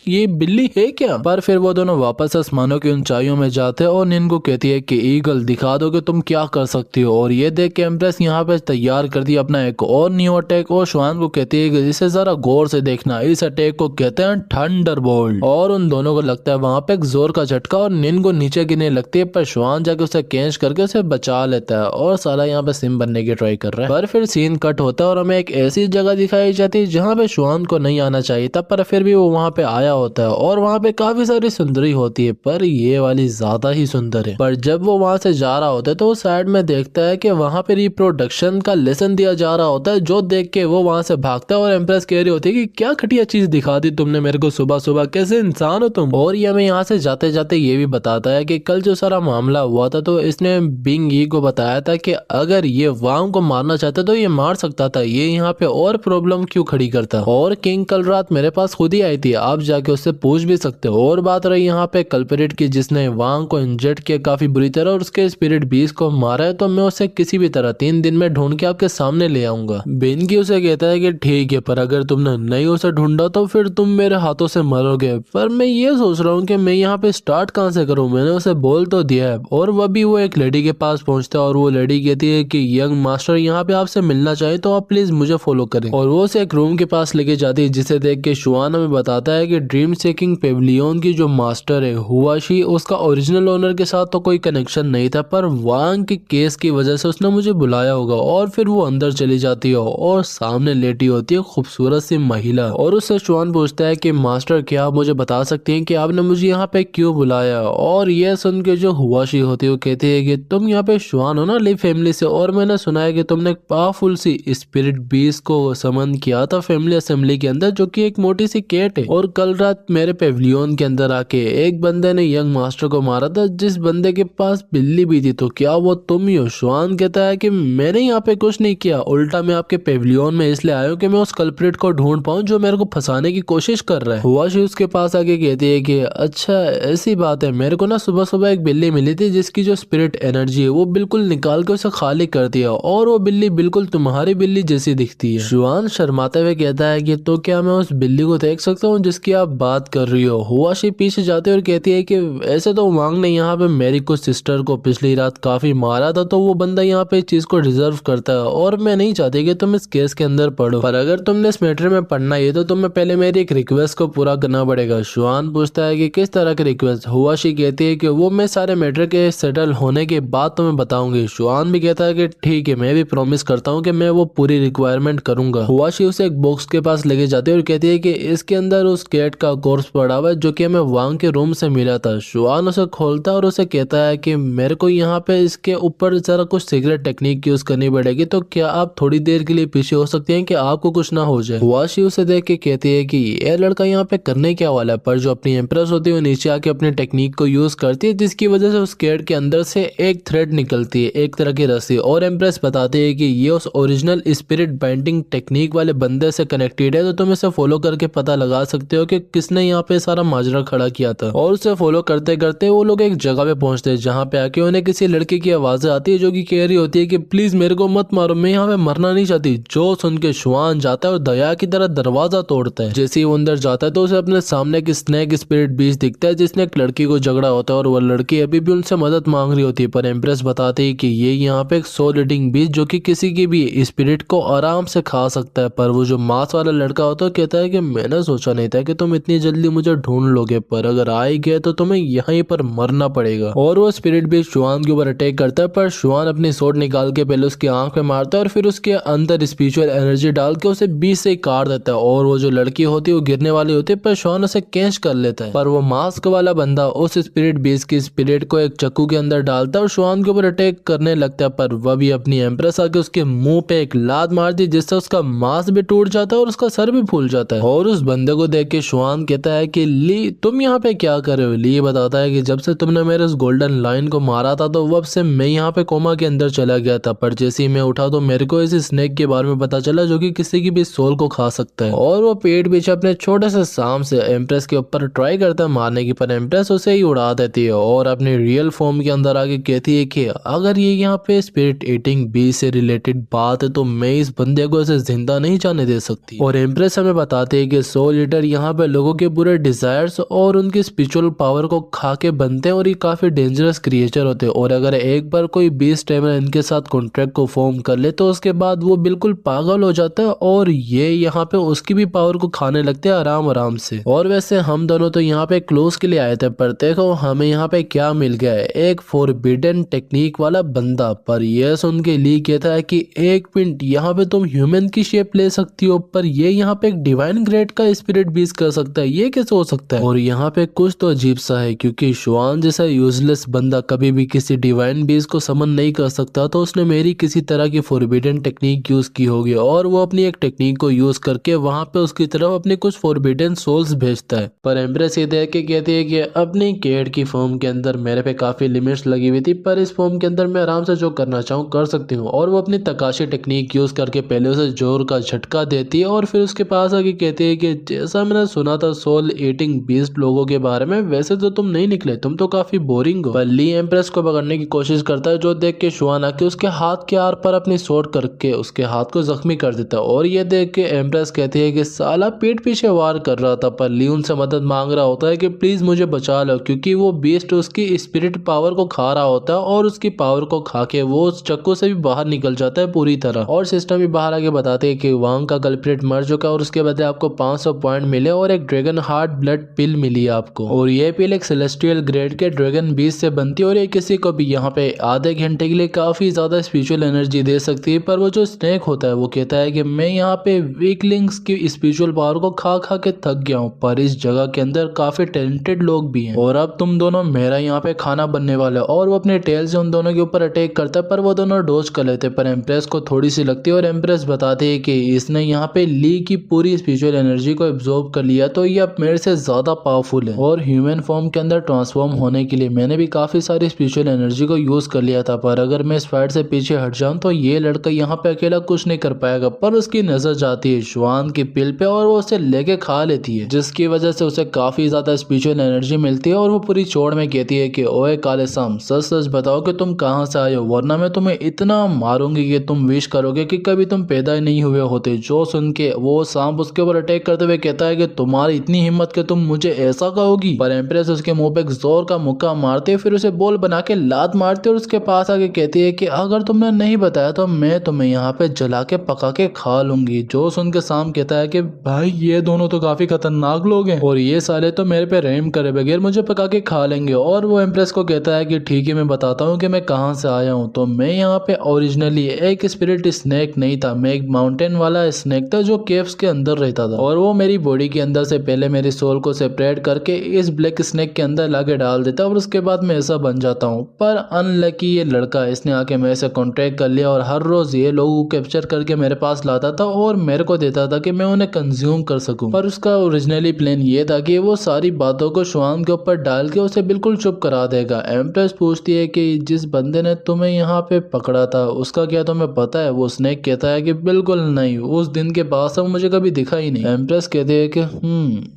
ये बिल्ली है क्या। पर फिर वो दोनों वापस आसमानों की ऊंचाइयों में जाते हैं, और नींद को कहती है कि ईगल दिखा दो कि तुम क्या कर सकती हो। और ये देख के एम्प्रेस यहाँ पे तैयार कर दी अपना एक और न्यू अटैक, और शुआन को कहती है कि इसे जरा गौर से देखना, इस अटैक को कहते हैं थंडरबोल्ट। और उन दोनों को लगता है वहां पे एक जोर का झटका, और नींद को नीचे गिरने लगती है, पर शुआन जाके उसे कैच करके उसे बचा लेता है, और सारा यहाँ पे सिम बनने की ट्राई कर रहा है। पर फिर सीन कट होता है और हमें एक ऐसी जगह दिखाई जाती है जहाँ पे शुआन को नहीं आना चाहिए था, पर फिर भी वो वहाँ पे आया होता है, और वहाँ पे काफी सारी सुंदरी होती है, पर ये वाली ज्यादा ही सुंदर है। पर जब वो वहाँ से जा रहा होता है तो वो साइड में देखता है कि वहाँ पे रिप्रोडक्शन का लेसन दिया जा रहा होता है, जो देख के वो वहाँ से भागता है और एम्प्रेस कह रही होती है कि क्या घटिया चीज दिखा दी तुमने मेरे को सुबह सुबह, कैसे इंसान हो तुम। और ये हमें यहाँ से जाते जाते ये भी बताता है कि कल जो सारा मामला हुआ था तो इसने बिंग ई को बताया था कि अगर ये वांग को मारना चाहता तो ये मार सकता था, ये यहाँ पे और प्रॉब्लम क्यों खड़ी करता। और किंग कल रात मेरे पास खुद ही आई थी, आप जाके उससे पूछ भी सकते हो। और बात रही यहाँ पे कल्परेट की जिसने वांग को इंजर्ड किया काफी बुरी तरह और उसके स्पिरिट बीस्ट को मारा है, तो मैं उसे किसी भी तरह 3 दिन में ढूंढ के आपके सामने ले आऊंगा। बिंगी उसे कहता है कि ठीक है, पर अगर तुमने नहीं उसे ढूंढा तो फिर तुम मेरे हाथों से मरोगे। पर मैं ये सोच रहा हूँ कि मैं यहाँ पे स्टार्ट कहाँ से करूँ, मैंने उसे बोल तो दिया है। और वह भी वो एक लेडी के पास पहुंचता है और वो लेडी कहती है कि यंग मास्टर यहाँ पे आपसे मिलना चाहे तो आप प्लीज मुझे फॉलो करें। और वो उसे एक रूम के पास लेके जाती है, जिसे देख के शुआन हमें बताता है कि ड्रीम सेकिंग पेविलियन की जो मास्टर है हुआशी, उसका ओरिजिनल ओनर के साथ तो कोई कनेक्शन नहीं था, पर वांग के केस की वजह से उसने मुझे बुलाया होगा। और फिर वो अंदर चली जाती है और सामने लेटी होती है खूबसूरत सी महिला। और उससे शुआन पूछता है कि मास्टर क्या आप मुझे बता सकते हैं कि आपने मुझे यहाँ पे क्यों बुलाया। और ये सुन के जो हुआशी होती है वो कहती है कि तुम यहाँ पे शुआन हो ना, ली फैमिली से, और मैंने सुना है कि तुमने एक पावरफुल सी स्पिरिट बीस्ट को समन किया था फैमिली असेंबली के अंदर, जो कि एक मोटी सी कैट है। और कल रात मेरे पेविलियन के अंदर आके एक बंदे ने यंग मास्टर को मारा था, जिस बंदे के पास बिल्ली भी थी, तो क्या वो तुम ही हो। शुआन कहता है कि मैंने यहाँ पे कुछ नहीं किया, उल्टा मैं आपके पेविलियन में इसलिए आया हूँ कि मैं उस कल्प्रिट को ढूंढ पाऊँ जो मेरे को फंसाने की कोशिश कर रहा है। हुआशी उसके पास आके कहती है कि अच्छा ऐसी बात है, मेरे को ना सुबह सुबह एक बिल्ली मिली थी जिसकी जो स्पिरिट एनर्जी है वो बिल्कुल निकाल के उसे खाली कर दिया, और वो बिल्ली बिल्कुल तुम्हारी बिल्ली जैसी दिखती है। शुआन शर्माते हुए कहता है कि तो क्या मैं उस बिल्ली को देख सकता हूँ जिसकी आप बात कर रही हो। हुआशी पीछे जाते और कहती है कि ऐसे तो वांग ने यहाँ पे मेरी कुछ सिस्टर को पिछली रात काफी मारा था, तो वो बंदा यहाँ पे इस चीज को डिजर्व करता है, और मैं नहीं चाहती कि तुम इस केस के अंदर पढ़ो, पर अगर तुमने इस मैटर में पढ़ना है तो तुम्हें पहले मेरी एक रिक्वेस्ट को पूरा करना पड़ेगा। शुआन पूछता है कि किस तरह की रिक्वेस्ट। हुआशी कहती है कि वो मैं सारे मैटर के सेटल होने के बाद तुम्हें बताऊंगी। शुआन भी कहता है कि ठीक है, मैं भी प्रॉमिस करता हूँ कि मैं वो पूरी रिक्वायरमेंट करूंगा। हुआशी उसे एक बॉक्स के पास लेके जाती है और कहती है कि इसके अंदर उस कैट का कोर्स पड़ा हुआ है जो कि हमें वांग के रूम से मिला था। शुआन उसे खोलता है और उसे कहता है कि मेरे को यहाँ पे इसके ऊपर जरा कुछ सीक्रेट टेक्निक यूज करनी पड़ेगी, तो क्या आप थोड़ी देर के लिए पीछे हो सकते हैं कि आपको कुछ ना हो जाए। हुआशी उसे देख के कहती है कि ये लड़का यहाँ पे करने क्या वाला है, पर जो अपनी एम्प्रेस होती है वो नीचे आके अपनी टेक्निक को यूज करती है, जिसकी वजह से उस कैट के अंदर से एक थ्रेड निकलती है, एक तरह की रस्सी। और एम्प्रेस बताती है कि ये उस ओरिजिनल स्पिरिट बाइंडिंग टेक्निक वाले बंदे से कनेक्टेड है, तो तुम इसे फॉलो करके पता लगा सकते हो कि किसने यहाँ पे सारा माजरा खड़ा किया था। और उसे फॉलो करते करते वो लोग एक जगह पे पहुंचते हैं जहाँ पे आके उन्हें किसी लड़के की आवाजें आती है जो कि कह रही होती है कि प्लीज मेरे को मत मारो, मैं यहाँ पे मरना नहीं चाहती। जो सुन के शुआन जाता है और दया की तरह दरवाजा तोड़ता है। जैसे ही वो अंदर जाता है तो उसे अपने सामने की स्नेक स्पिरिट बीस्ट दिखता है, जिसने एक लड़की को झगड़ा होता है और वो लड़की अभी भी उनसे मदद मांग रही होती है, पर एम्प्रेस बताती है कि ये यहाँ पे एक सोल ईटिंग बीस्ट जो कि किसी की भी स्पिरिट को आराम से खा सकता है। पर वो जो मांस वाला लड़का होता है कहता है कि मैंने सोचा नहीं था कि तुम इतनी जल्दी मुझे ढूंढ लोगे, पर अगर आ ही गए तो तुम्हें यहीं पर मरना पड़ेगा। और वो स्पिरिट बीस्ट शुआन के ऊपर अटैक करता है, पर शुआन अपनी सोट निकाल के पहले उसकी आंख पे मारता है और फिर उसके अंदर स्पिरिचुअल एनर्जी डाल के उसे बीच से काट देता है। और वो जो लड़की होती है वो गिरने वाली होती है, पर शुआन उसे कैच कर लेता है। पर वो मास्क वाला बंदा उस स्पिरिट बीस्ट की स्पिरिट को एक चाकू के अंदर डालता है और शुआन के ऊपर अटैक करने लगता है, पर वह भी अपनी एम्प्रेस आके उसके मुंह पे एक लात मार दी, जिससे उसका मांस भी टूट जाता है और उसका सर भी फूल जाता है। और उस बंदे को देख के शुआन कहता है कि ली तुम यहाँ पे क्या कर रहे हो। ली बताता है कि जब से तुमने मेरे उस गोल्डन लाइन को मारा था तो वब से मैं यहाँ पे कोमा के अंदर चला गया था, पर जैसे ही मैं उठा तो मेरे को इस स्नेक के बारे में पता चला जो कि किसी की भी सोल को खा सकता है। और वो पेट पीछे अपने छोटे से सांप से एम्प्रेस के ऊपर ट्राई करता है मारने की, पर एम्प्रेस उसे ही उड़ा देती है और अपनी रियल फॉर्म के अंदर आके कहती है कि अगर ये यहाँ पे स्पिरिट ईटिंग बीस्ट से रिलेटेड बात है तो मैं इस बंदे को इसे जिंदा नहीं जाने दे सकती। और एम्प्रेस हमें बताती है कि सोल ईटर यहाँ पे लोगों के बुरे डिजायर्स और उनकी स्पिरिचुअल पावर को खा के बनते हैं और ये काफी डेंजरस क्रिएचर होते हैं, और अगर एक बार कोई बीस्ट टाइमर इनके साथ कॉन्ट्रैक्ट को फॉर्म कर ले तो उसके बाद वो बिल्कुल पागल हो जाता है और ये यहाँ पे उसकी भी पावर को खाने लगते हैं आराम आराम से। और वैसे हम दोनों तो यहाँ पे क्लोज के लिए आए थे, पर देखो हमें यहाँ पे क्या मिल गया है, एक फॉरबिडन टेक्निक वाला बंदा। पर यह सुन के ली कहता है कि एक मिनट, यहाँ पे तुम ह्यूमन की शेप ले सकती हो, पर ये यहाँ पे एक डिवाइन ग्रेड का स्पिरिट बीस्ट कर सकता है, ये कैसे हो सकता है। और यहाँ पे कुछ तो अजीब सा है, क्योंकि शुआन जैसा यूजलेस बंदा कभी भी किसी डिवाइन बीस्ट को समन नहीं कर सकता। सकता तो उसने मेरी किसी तरह की फॉरबिडन टेक्निक यूज की होगी और वो अपनी एक टेक्निक को यूज करके वहां पे उसकी तरफ अपनी कुछ फॉरबिडन सोल्स भेजता है। पर एम्प्रेस ये देख के कहती है कि अपनी केड की फॉर्म के अंदर मेरे पे काफी लिमिट्स लगी हुई थी, पर इस फॉर्म के अंदर मैं आराम से जो करना चाहूँ कर सकती हूँ। और वो अपनी तकाशी टेक्निक यूज करके पहले उसे जोर का झटका देती है और फिर उसके पास आके कहती है कि जैसा मैंने सुना था सोल ईटिंग बीस्ट लोगों के बारे में, वैसे तो तुम नहीं निकले, तुम तो काफी बोरिंग हो। पर ली एम्प्रेस को पकड़ने की कोशिश करता है, जो देख के शुआन आके उसके हाथ के आर पर अपनी सोट करके उसके हाथ को जख्मी कर देता है। और ये देख के एम्प्रेस कहती है कि साला पीठ पीछे वार कर रहा था। पर ली उनसे मदद मांग रहा होता है कि प्लीज मुझे बचा लो, क्योंकि वो बीस्ट उसकी स्पिरिट पावर को खा रहा होता है और उसकी पावर को खा के वो उस चक्कू से भी बाहर निकल जाता है पूरी तरह। और सिस्टम भी बाहर आके बताते हैं कि वांग का कल्प्रिट मर चुका है और उसके बदले आपको 500 पॉइंट मिले और एक ड्रैगन हार्ट ब्लड पिल मिली आपको। और ये पिल एक सेलेस्टियल ग्रेड के ड्रैगन बीज से बनती है और ये किसी को भी यहाँ पे आधे घंटे के लिए काफी ज्यादा स्पिरिचुअल एनर्जी दे सकती है। पर वो जो स्नेक होता है वो कहता है कि मैं यहाँ पे वीकलिंग्स की स्पिरिचुअल पावर को खा खा के थक गया हूँ, पर इस जगह के अंदर काफी टैलेंटेड लोग भी हैं और अब तुम दोनों मेरा यहाँ पे खाना बनने वाले हो। और वो अपने टेल से उन दोनों के ऊपर अटैक करता है, पर वो दोनों डोज कर लेते हैं। पर एम्प्रेस को थोड़ी सी लगती है और एम्प्रेस बताती है कि इसने यहाँ पे ली की पूरी स्पिरिचुअल एनर्जी को एब्जॉर्ब कर लिया, तो ये अब मेरे से ज्यादा पावरफुल है। और ह्यूमन फॉर्म के अंदर ट्रांसफॉर्म होने के लिए मैंने भी काफी सारी स्पिरिचुअल एनर्जी को यूज कर लिया था, पर अगर मैं इस फाइट से पीछे हट जाऊं तो ये लड़का यहाँ पे अकेला कुछ नहीं कर पाएगा। पर उसकी नजर जाती है शुआन की पिल पे और वो उसे लेके खा लेती है, जिसकी वजह से उसे काफी ज्यादा स्पिरिचुअल एनर्जी मिलती है। और वो पूरी चौड़ में कहती है कि ओए काले साम, सच सच बताओ कि तुम कहाँ से आए हो, वरना मैं तुम्हें इतना मारूंगी कि तुम विश करोगे कि कभी तुम पैदा ही नहीं हुए होते। जो सुन के वो सांप उसके ऊपर अटैक करते हुए कहता है कि तुम्हारी इतनी हिम्मत कि तुम मुझे ऐसा कहोगी। पर एम्प्रेस उसके मुंह पे जोर का मुक्का मारते फिर उसे बोल बना के लात मारती और उसके पास आके कहती है कि अगर तुमने नहीं बताया तो मैं तुम्हें यहाँ पे जला के पका के खा लूंगी। जो सुन के सांप कहता है कि भाई ये दोनों तो काफी खतरनाक लोग हैं और ये साले तो मेरे पे रहम करे बगैर मुझे पका के खा लेंगे। और वो एम्प्रेस को कहता है कि ठीक है मैं बताता हूँ कि मैं कहाँ से आया हूँ। तो मैं यहाँ पे ओरिजिनली एक स्पिरिट स्नेक नहीं था, मैं एक माउंटेन वाला स्नेक था जो केव्स के अंदर रहता था और वो मेरी बॉडी के अंदर से पहले मेरी सोल को सेपरेट करके इस ब्लैक स्नेक के अंदर लाके डाल देता और उसके बाद मैं ऐसा बन जाता हूँ। पर अनलकी ये लड़का, इसने आके मेरे से कॉन्ट्रैक्ट कर लिया और हर रोज ये लोगों को कैप्चर करके मेरे पास लाता था और मेरे को देता था कि मैं उन्हें कंज्यूम कर सकूं। पर उसका ओरिजिनली प्लान ये था कि वो सारी बातों को शुआन के ऊपर डाल के उसे बिल्कुल चुप करा देगा। एम्प्रेस पूछती है कि जिस बंदे ने तुम्हें यहाँ पे पकड़ा था उसका क्या तुम्हें पता है? वो स्नेक कहता है कि बिल्कुल नहीं, उस दिन के बाद से मुझे कभी दिखा ही नहीं। एम्प्रेस कहती है कि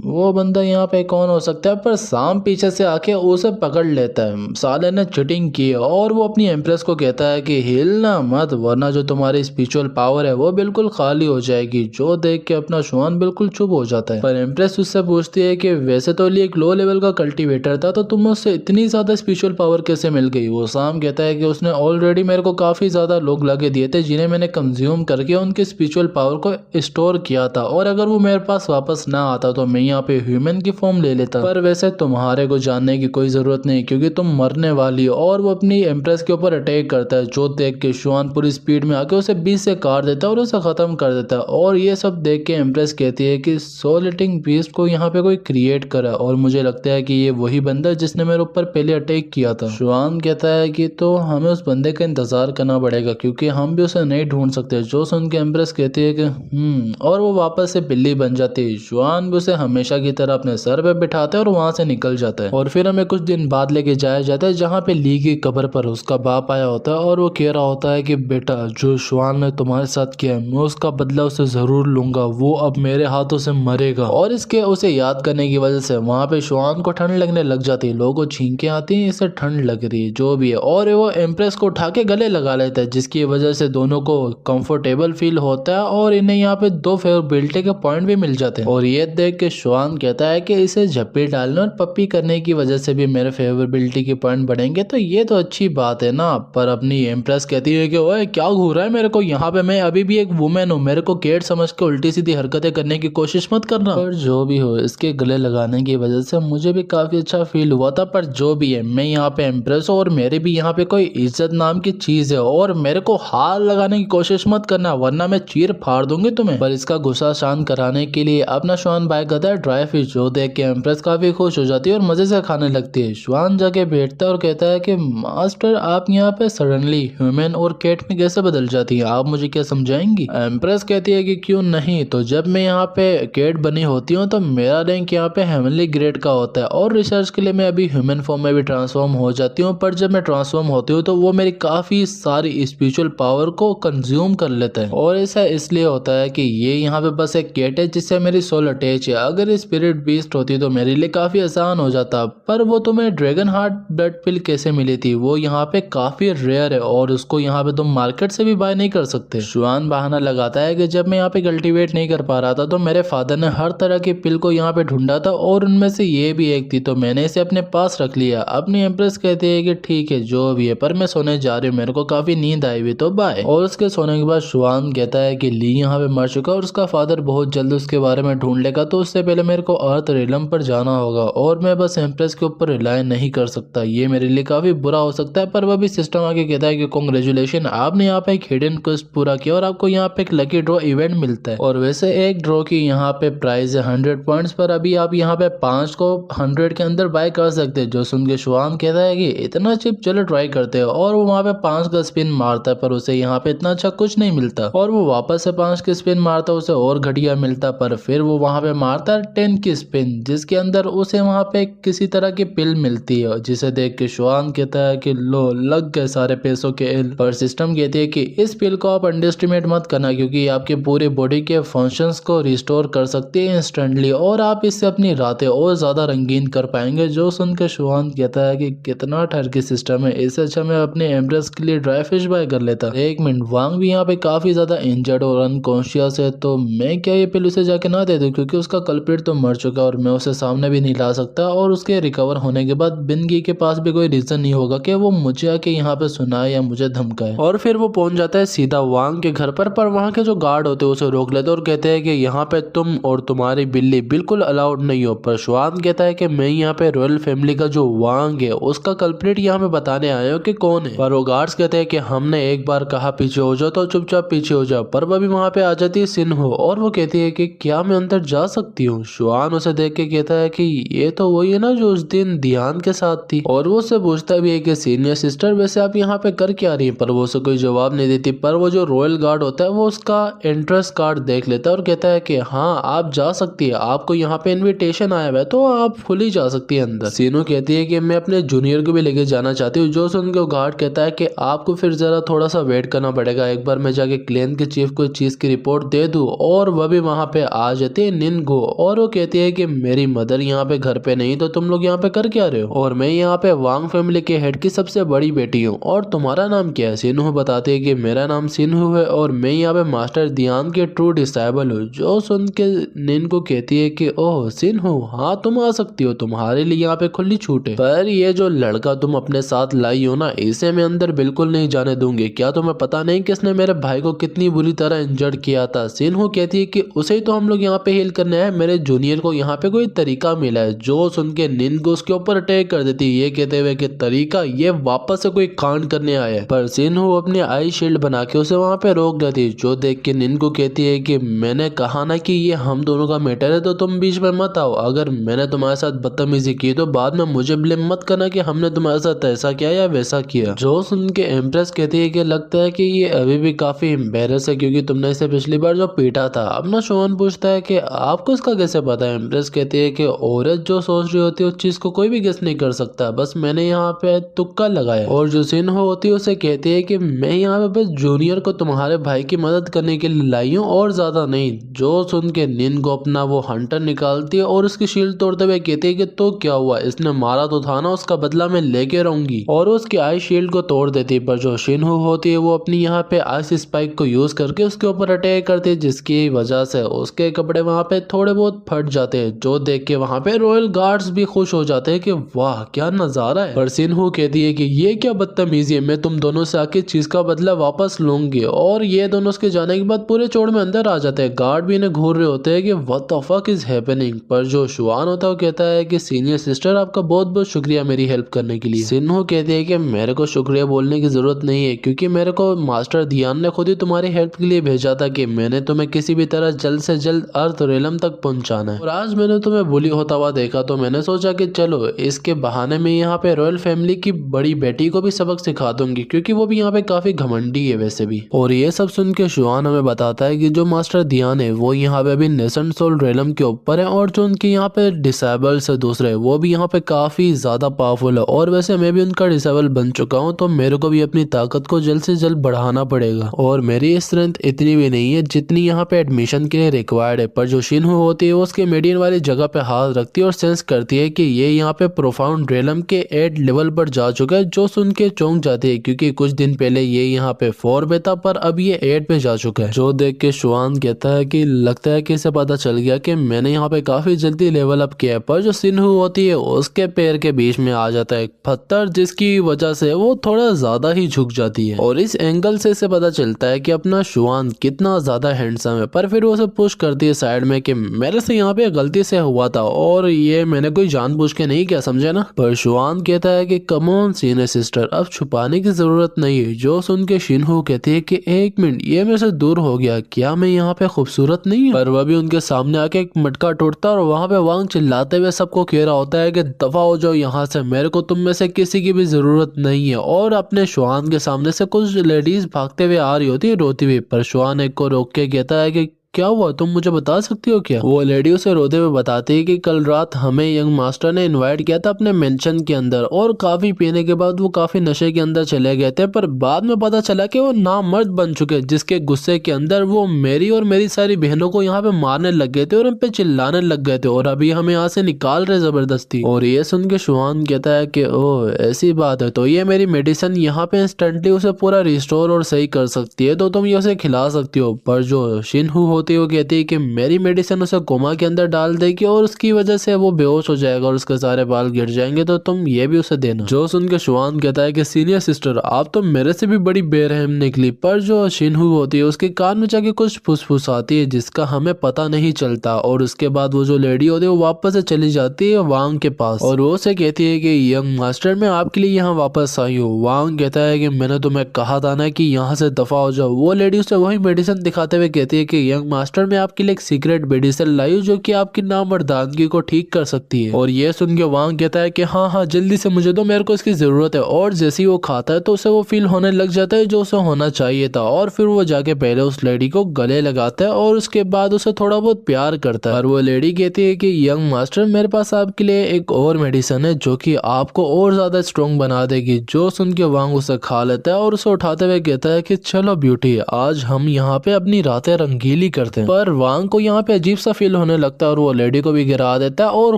वो बंदा यहाँ पे कौन हो सकता है? पर सांप पीछे से आके उसे पकड़ लेता है, साले ने चीटिंग की। और वो अपनी एम्प्रेस को कहता है कि हिलना मत, वरना जो तुम्हारी स्पिरिचुअल पावर है वो बिल्कुल खाली हो जाएगी। जो देख के अपना शुआन बिल्कुल चुप हो जाता है। पर एम्प्रेस उससे पूछती है कि वैसे तो लिए एक लो लेवल का कल्टीवेटर था, तो तुम्हें उससे इतनी ज्यादा स्पिरिचुअल पावर कैसे मिल गई? वो सांप कहता है कि उसने ऑलरेडी मेरे को काफी ज्यादा लोग लगे दिए थे जिन्हें मैंने कंज्यूम करके उनकी स्पिरिचुअल पावर को स्टोर किया था, और अगर वो मेरे पास वापस ना आता तो मैं यहाँ पे ह्यूमन की फॉर्म ले लेता। पर वैसे तुम्हारे को जानने की कोई जरूरत नहीं क्योंकि तुम मरने वाली हो। और वो अपनी एम्प्रेस के ऊपर अटैक करता है, जो देख के शुआन पूरी स्पीड में आके उसे बीच से काट देता है और उसे खत्म कर देता है। और ये सब देख के एम्प्रेस कहती है कि सोल ईटिंग बीस्ट को यहाँ पे कोई क्रिएट करा और मुझे लगता है कि ये वही बंदा जिसने मेरे ऊपर पहले अटैक किया था। शुआन कहता है कि तो हमें उस बंदे का इंतजार करना पड़ेगा क्योंकि हम भी उसे नहीं ढूंढ सकते। जो सुन के एम्प्रेस कहती है कि और वो वापस से बिल्ली बन जाती है। शुआन भी उसे हमेशा की तरह अपने सर पे बिठाता है और वहां से निकल जाता है। और फिर हमें कुछ दिन बाद लेके जाया जाता है जहाँ पे ली की कब्र पर उसका बाप आया होता है और वो कह रहा होता है कि बेटा जो शुआन ने तुम्हारे साथ किया है मैं उसका बदला उसे जरूर लूंगा, वो अब मेरे हाथों से मरेगा। और इसके उसे याद करने की वजह से वहां पे शुआन को ठंड लगने लग जाती है, लोगों को छींके आती है, इसे ठंड लग रही है जो भी है। और वो एम्प्रेस को उठा के गले लगा लेता है जिसकी वजह से दोनों को कंफर्टेबल फील होता है और इन्हें यहाँ पे 2 फेवरेबिलिटी के पॉइंट भी मिल जाते हैं। और ये देख के शुआन कहता है कि इसे झप्पी डालने और पप्पी करने की वजह से भी मेरे फेवरेबिलिटी के पॉइंट बढ़ेंगे, तो ये तो अच्छी बात है ना। पर अपनी एम्प्रेस कहती है कि ओए क्या घूर रहा है मेरे को, यहाँ पे मैं अभी भी एक वुमेन हूँ, मेरे को केट समझ के उल्टी सीधी हरकतें करने की कोशिश मत करना। पर जो भी हो इसके गले लगाने की वजह से मुझे भी काफी अच्छा फील हुआ था। पर जो भी है मैं यहाँ पे एम्प्रेस हूँ और मेरे भी यहाँ पे कोई इज्जत नाम की चीज है और मेरे को हार लगाने की कोशिश मत करना वरना मैं चीर फाड़ दूंगी तुम्हें। पर इसका गुस्सा शांत कराने के लिए अपना शुआन बाय करता है ड्राई फिश, जो देख के एम्प्रेस काफी खुश हो जाती है और मजे से खाने लगती है। शुआन जाके बैठता है और कहता है कि मास्टर आप यहाँ पे सडनली ह्यूमन और कैट में कैसे बदल जाती है, आप मुझे क्या समझाएंगी। एम्प्रेस कहती है कि क्यों नहीं, तो जब मैं यहाँ पे कैट बनी होती हूँ तो मेरा रैंक यहाँ पे हेवनली ग्रेड का होता है और रिसर्च के लिए मैं अभी ह्यूमन फॉर्म में भी ट्रांसफॉर्म हो जाती हूँ। पर जब मैं ट्रांसफॉर्म होती हूँ तो वो मेरी काफी सारी स्पिरिचुअल पावर को कंज्यूम कर लेता है और ऐसा इसलिए होता है कि ये यहाँ पे बस एक कैट है जिससे मेरी सोल अटैच है। अगर स्पिरिट बीस्ट होती तो मेरे लिए काफी आसान हो जाता। पर वो तुम्हें ड्रैगन हार्ट ब्लड पिल कैसे मिली थी, वो यहाँ पे काफी रेयर है और उसको यहाँ पे तुम मार्केट से भी बाय नहीं कर सकते। शुआन बहाना लगाता है कि जब मैं यहाँ पे कल्टीवेट नहीं कर पा रहा था तो मेरे फादर ने हर तरह की पिल को यहाँ पे ढूंढा था और उनमें से ये भी एक थी, तो मैंने इसे अपने पास रख लिया। अपनी एम्प्रेस कहती है कि ठीक है जो भी है, पर मैं सोने जा रही हूँ, मेरे को काफी नींद आई हुई, तो बाय। और उसके सोने के बाद शुआन कहता है कि ली यहाँ पे मर चुका और उसका फादर बहुत जल्द उसके बारे में ढूंढ लेगा, तो उससे पहले मेरे को अर्थ रेलम पर जाना होगा और मैं बस एम्प्रेस के ऊपर रिलाय नहीं कर सकता, ये मेरे लिए काफी बुरा हो सकता है। पर वह भी सिस्टम आके कहता है कि कांग्रेचुलेशन, आपने यहाँ पे एक हिडन क्वेस्ट पूरा किया और आपको यहाँ पे एक लकी ड्रॉ इवेंट मिलता है। और वैसे एक ड्रॉ की यहाँ पे प्राइस है 100 पॉइंट्स, पर अभी आप यहाँ पे 5 को 100 के अंदर बाय कर सकते हैं। जो सुन के शुआन कहता है कि इतना चिप, चलो ट्राई करते हैं। और वो वहाँ पे 5 का स्पिन मारता है पर उसे यहाँ पे इतना अच्छा कुछ नहीं मिलता और वो वापस से 5 के स्पिन मारता है, उसे और घटिया मिलता। पर फिर वो वहाँ पे मारता है 10 की स्पिन जिसके अंदर उसे वहाँ पे किसी तरह की पिल मिलती है, जिसे देख के शुआन कहता है कि लो लग गए सारे पैसों के इल। पर सिस्टम कहती है कि इस पिल को आप अंडरएस्टिमेट मत करना क्योंकि ये आपके पूरे बॉडी के फंक्शंस को रिस्टोर कर सकती है इंस्टेंटली और आप इससे अपनी रातें और ज्यादा रंगीन कर पाएंगे। जो सुन के शुआन कहता है कि कितना ठरकी सिस्टम है, इससे अच्छा मैं अपने एम्प्रेस के लिए ड्राई फिश बाय कर लेता। एक मिनट, वांग भी यहाँ पे काफी ज्यादा इंजर्ड और अनकॉन्शियस है, तो मैं क्या ये पिल उसे जाके ना दे दूं क्योंकि उसका कल्प्रिट तो मर चुका और मैं उसे सामने भी नहीं ला सकता और उसके रिकवर होने के बाद बिनगी के पास भी कोई रीजन नहीं होगा कि वो मुझे आके यहाँ पे सुनाए या मुझे धमकाए। और फिर वो पहुंच जाता है सीधा वांग के घर पर वहाँ के जो गार्ड होते हैं उसे रोक लेते और कहते हैं कि यहाँ पे तुम और तुम्हारी बिल्ली बिल्कुल अलाउड नहीं हो। पर शुआन कहता है कि मैं यहाँ पे रॉयल फैमिली का जो वांग है उसका कल्प्रिट यहाँ पे बताने आया हूँ कि कौन है। पर वो गार्ड्स कहते हैं कि हमने एक बार कहा पीछे हो जाओ तो चुपचाप पीछे हो जाओ। पर वह भी वहाँ पे आ जाती है सिन्हो और वो कहती है कि क्या मैं अंदर जा सकती हूँ। शुआन उसे देख के कहता है कि ये तो वही है ना जो उस दिन ध्यान के साथ थी और वो उससे पूछता भी है कि सीनियर सिस्टर वैसे आप यहाँ पे कर क्या रही है, पर वो उसे कोई जवाब नहीं देती। पर वो जो रॉयल गार्ड होता है वो उसका एंट्रेंस कार्ड देख लेता है और कहता है कि हाँ आप जा सकती है, आपको यहाँ पे इनविटेशन आया हुआ है तो आप खुली जा सकती है अंदर। सीनो कहती है कि मैं अपने जूनियर को भी लेके जाना चाहती हूँ। जो सुन के गार्ड कहता है कि आपको फिर जरा थोड़ा सा वेट करना पड़ेगा, एक बार मैं जाके क्लैन के चीफ को चीज की रिपोर्ट दे दूं। और वह भी वहाँ पे आ जाती है निन्गो और वो कहती है कि मेरी मदर यहाँ पे घर पे नहीं तो तुम लोग यहाँ पे कर क्या रहे हो और मैं यहाँ पे वांग फैमिली के हेड की सबसे बड़ी बेटी हूँ और तुम्हारा नाम क्या है। सिन्हू बताती है कि मेरा नाम सिन्हू है और मैं यहाँ पे मास्टर ध्यान के ट्रू डिसाइबल हूँ। जो सुन के निन्गो कहती है कि ओह सिन्हू, हाँ तुम आ सकती हो, तुम्हारे लिए यहाँ पे खुली छूट है, पर ये जो लड़का तुम अपने साथ लाई हो ना इसे मैं अंदर बिल्कुल नहीं जाने दूंगी। क्या तुम्हें पता नहीं किसने मेरे भाई को कितनी बुरी तरह इंजर्ड किया था। सिन्हू कहती है कि उसे ही तो हम लोग यहाँ पे हील करने आए, मेरे जूनियर को यहाँ पे कोई तरीका मिला है। जो सुन के निन्गो उसके ऊपर अटैक कर देती है, ये कहते हुए कि तरीका, ये वापस से कोई कांड करने आया है। पर सिन्हू अपनी आई शील्ड बना के उसे वहाँ पे रोक देती, जो देख के निन्गो कहती है कि मैंने कहा ना कि ये हम दोनों का मैटर है तो तुम बीच में मत आओ। अगर मैंने तुम्हारे साथ बदतमीजी की तो बाद में मुझे ब्लेम मत करना कि हमने तुम्हारे साथ ऐसा किया या वैसा किया। जो सुन के एम्प्रेस कहती है कि लगता है कि ये अभी भी काफी एम्बेरस है क्योंकि तुमने इसे पिछली बार जो पीटा था। अपना शोन पूछता है कि आपको इसका कैसे पता है। एम्प्रेस कहती है कि औरत जो सोच रही होती है उस चीज को कोई भी गेस नहीं कर सकता, बस मैंने यहाँ पे तुक्का लगाया। और जो सिन्हो होती है उसे कहती है कि मैं यहाँ पे बस जूनियर को तुम्हारे भाई की मदद करने के लिए लाई हूँ और ज्यादा नहीं। जो सुन के निन्गो अपना वो हंटर निकालती है और उसकी शील्ड तोड़ते हुए कहती है कि तो क्या हुआ, इसने मारा तो था ना, उसका बदला मैं लेके रहूंगी। और उसकी आई शील्ड को तोड़ देती है। पर जो सिन्हो होती है वो अपनी यहाँ पे आइस स्पाइक को यूज करके उसके ऊपर अटैक करती है, जिसकी वजह से उसके कपड़े वहाँ पे थोड़े बहुत फट जाते हैं। जो देख के वहाँ पे रॉयल गार्ड्स भी खुश हो जाते हैं कि वाह क्या नजारा है। पर सिन्हो कहती है कि ये क्या बदतमीजी है, मैं तुम दोनों से आके चीज का बदला वापस लूंगी। और ये दोनों उसके जाने के बाद पूरे चोड़ में अंदर आ जाते हैं। गार्ड भी इन्हें घूर रहे होते हैं कि what the fuck is happening. पर जो शुआन होता है वो कहता है कि सीनियर सिस्टर आपका बहुत बहुत शुक्रिया मेरी हेल्प करने के लिए। सिन्हो कहती है कि मेरे को शुक्रिया बोलने की जरूरत नहीं है क्योंकि मेरे को मास्टर ध्यान ने खुद ही तुम्हारी हेल्प के लिए भेजा था कि मैंने तुम्हें किसी भी तरह जल्द से जल्द अर्थ रेलम तक पहुंचाना है। और आज मैंने तुम्हें बुली होता हुआ देखा तो मैंने सोचा कि चलो इसके बहाने में यहाँ पे रॉयल फैमिली की बड़ी बेटी को भी सबक सिखा दूंगी, क्योंकि वो भी यहाँ पे काफी घमंडी है वैसे भी। और ये सब सुन के शुआन हमें बताता है कि जो मास्टर दियान है वो यहाँ पे अभी नेसेंट सोल रेलम के ऊपर है, और जो उनके यहाँ पे डिसेबल्स है दूसरे, वो भी यहाँ पे काफी ज्यादा पावरफुल है। और वैसे मैं भी उनका डिसेबल बन चुका हूँ, तो मेरे को भी अपनी ताकत को जल्द से जल्द बढ़ाना पड़ेगा। और मेरी स्ट्रेंथ इतनी भी नहीं है जितनी यहाँ पे एडमिशन के लिए रिक्वायर्ड है। पर जो शिनहू होती है वो उसके मीडियन वाली जगह पे हाथ रखती है और सेंस करती है कि ये यहाँ पे प्रोफाउंड रेलम के 8 लेवल पर जा चुका है, जो सुन के चौंक जाती है, क्योंकि कुछ दिन पहले ये यहाँ पे 4 पे था, पर अब ये 8 पे जा चुका है। जो देख के शुआन कहता है कि लगता है कि इसे पता चल गया कि मैंने यहाँ पे काफी जल्दी लेवल अप किया है। पर जो शिनहू होती है उसके पैर के बीच में आ जाता है एक पत्थर, जिसकी वजह से वो थोड़ा ज्यादा ही झुक जाती है। और इस एंगल से इसे पता चलता है कि अपना शुआन कितना ज्यादा हैंडसम है। पर फिर वो उसे पुश करती है साइड में कि मेरे से यहाँ पे गलती से हुआ था और ये मैंने कोई जानबूझ के नहीं किया, समझे ना। पर शुआन कहता है कि कम ऑन सीनियर सिस्टर, अब छुपाने की जरूरत नहीं है। जो सुन के शिनहू कहती है कि एक मिनट, ये मेरे से दूर हो गया, क्या मैं यहाँ पे खूबसूरत नहीं है? पर वह भी उनके सामने आके एक मटका तोड़ता है और वहां पे वांग चिल्लाते हुए सबको कह रहा होता है कि दफा हो जाओ यहाँ से, मेरे को तुम में से किसी की भी जरूरत नहीं है। और अपने शुआन के सामने से कुछ लेडीज भागते हुए आ रही होती है रोती हुई, पर शुआन एक को रोक के कहता है कि क्या हुआ, तुम मुझे बता सकती हो क्या? वो लेडी उसे रोते हुए बताती है कि कल रात हमें यंग मास्टर ने इनवाइट किया था अपने मेंशन के अंदर, और काफी पीने के बाद वो काफी नशे के अंदर चले गए थे। पर बाद में पता चला कि वो नामर्द बन चुके, जिसके गुस्से के अंदर वो मेरी और मेरी सारी बहनों को यहाँ पे मारने लग गए थे और हम पे चिल्लाने लग गए थे, और अभी हमें यहाँ से निकाल रहे जबरदस्ती। और ये सुन के शुआन कहता है कि ओह ऐसी बात है, तो ये मेरी मेडिसिन यहाँ पे इंस्टेंटली उसे पूरा रिस्टोर और सही कर सकती है, तो तुम ये उसे खिला सकती हो। पर जो शिनहू वो कहती है कि मेरी मेडिसिन उसे कोमा के अंदर डाल देगी और उसकी वजह से वो बेहोश हो जाएगा और उसके सारे बाल गिर जाएंगे, तो तुम ये भी उसे देना। जो सुन के शुआन कहता है कि सीनियर सिस्टर, आप तो मेरे से भी बड़ी बेरहम निकली। पर जो शिनहू होती है उसके कान में जाके कुछ फुसफुस आती है जिसका हमें पता नहीं चलता, और उसके बाद वो जो लेडी होती है वो वापस से चली जाती है वांग के पास, और वो उसे कहती है कि यंग मास्टर मैं आपके लिए यहाँ वापस आई हूँ। वांग कहता है कि मैंने तुम्हें कहा था ना कि यहाँ से दफा हो जाओ। वो लेडी उसे वही मेडिसिन दिखाते हुए कहती है कि यंग मास्टर मैं आपके लिए एक सीक्रेट मेडिसिन लाई हूं जो कि आपकी नामर्दानगी को ठीक कर सकती है। और ये सुन के वांग कहता है कि हाँ हाँ जल्दी से मुझे दो, मेरे को इसकी जरूरत है। और जैसे ही वो खाता है तो उसे वो फील होने लग जाता है जो उसे होना चाहिए था, और फिर वो जाके पहले उस लेडी को गले लगाता है और उसके बाद उसे थोड़ा बहुत प्यार करता है। और वो लेडी कहती है कि यंग मास्टर मेरे पास आपके लिए एक और मेडिसिन है जो कि आपको और ज्यादा स्ट्रॉन्ग बना देगी। जो सुन के वांग उसे खा लेता है और उसे उठाते हुए कहता है कि चलो ब्यूटी, आज हम यहाँ पे अपनी रातें रंगीली करते हैं। पर वांग को यहाँ पे अजीब सा फील होने लगता है और वो लेडी को भी गिरा देता है और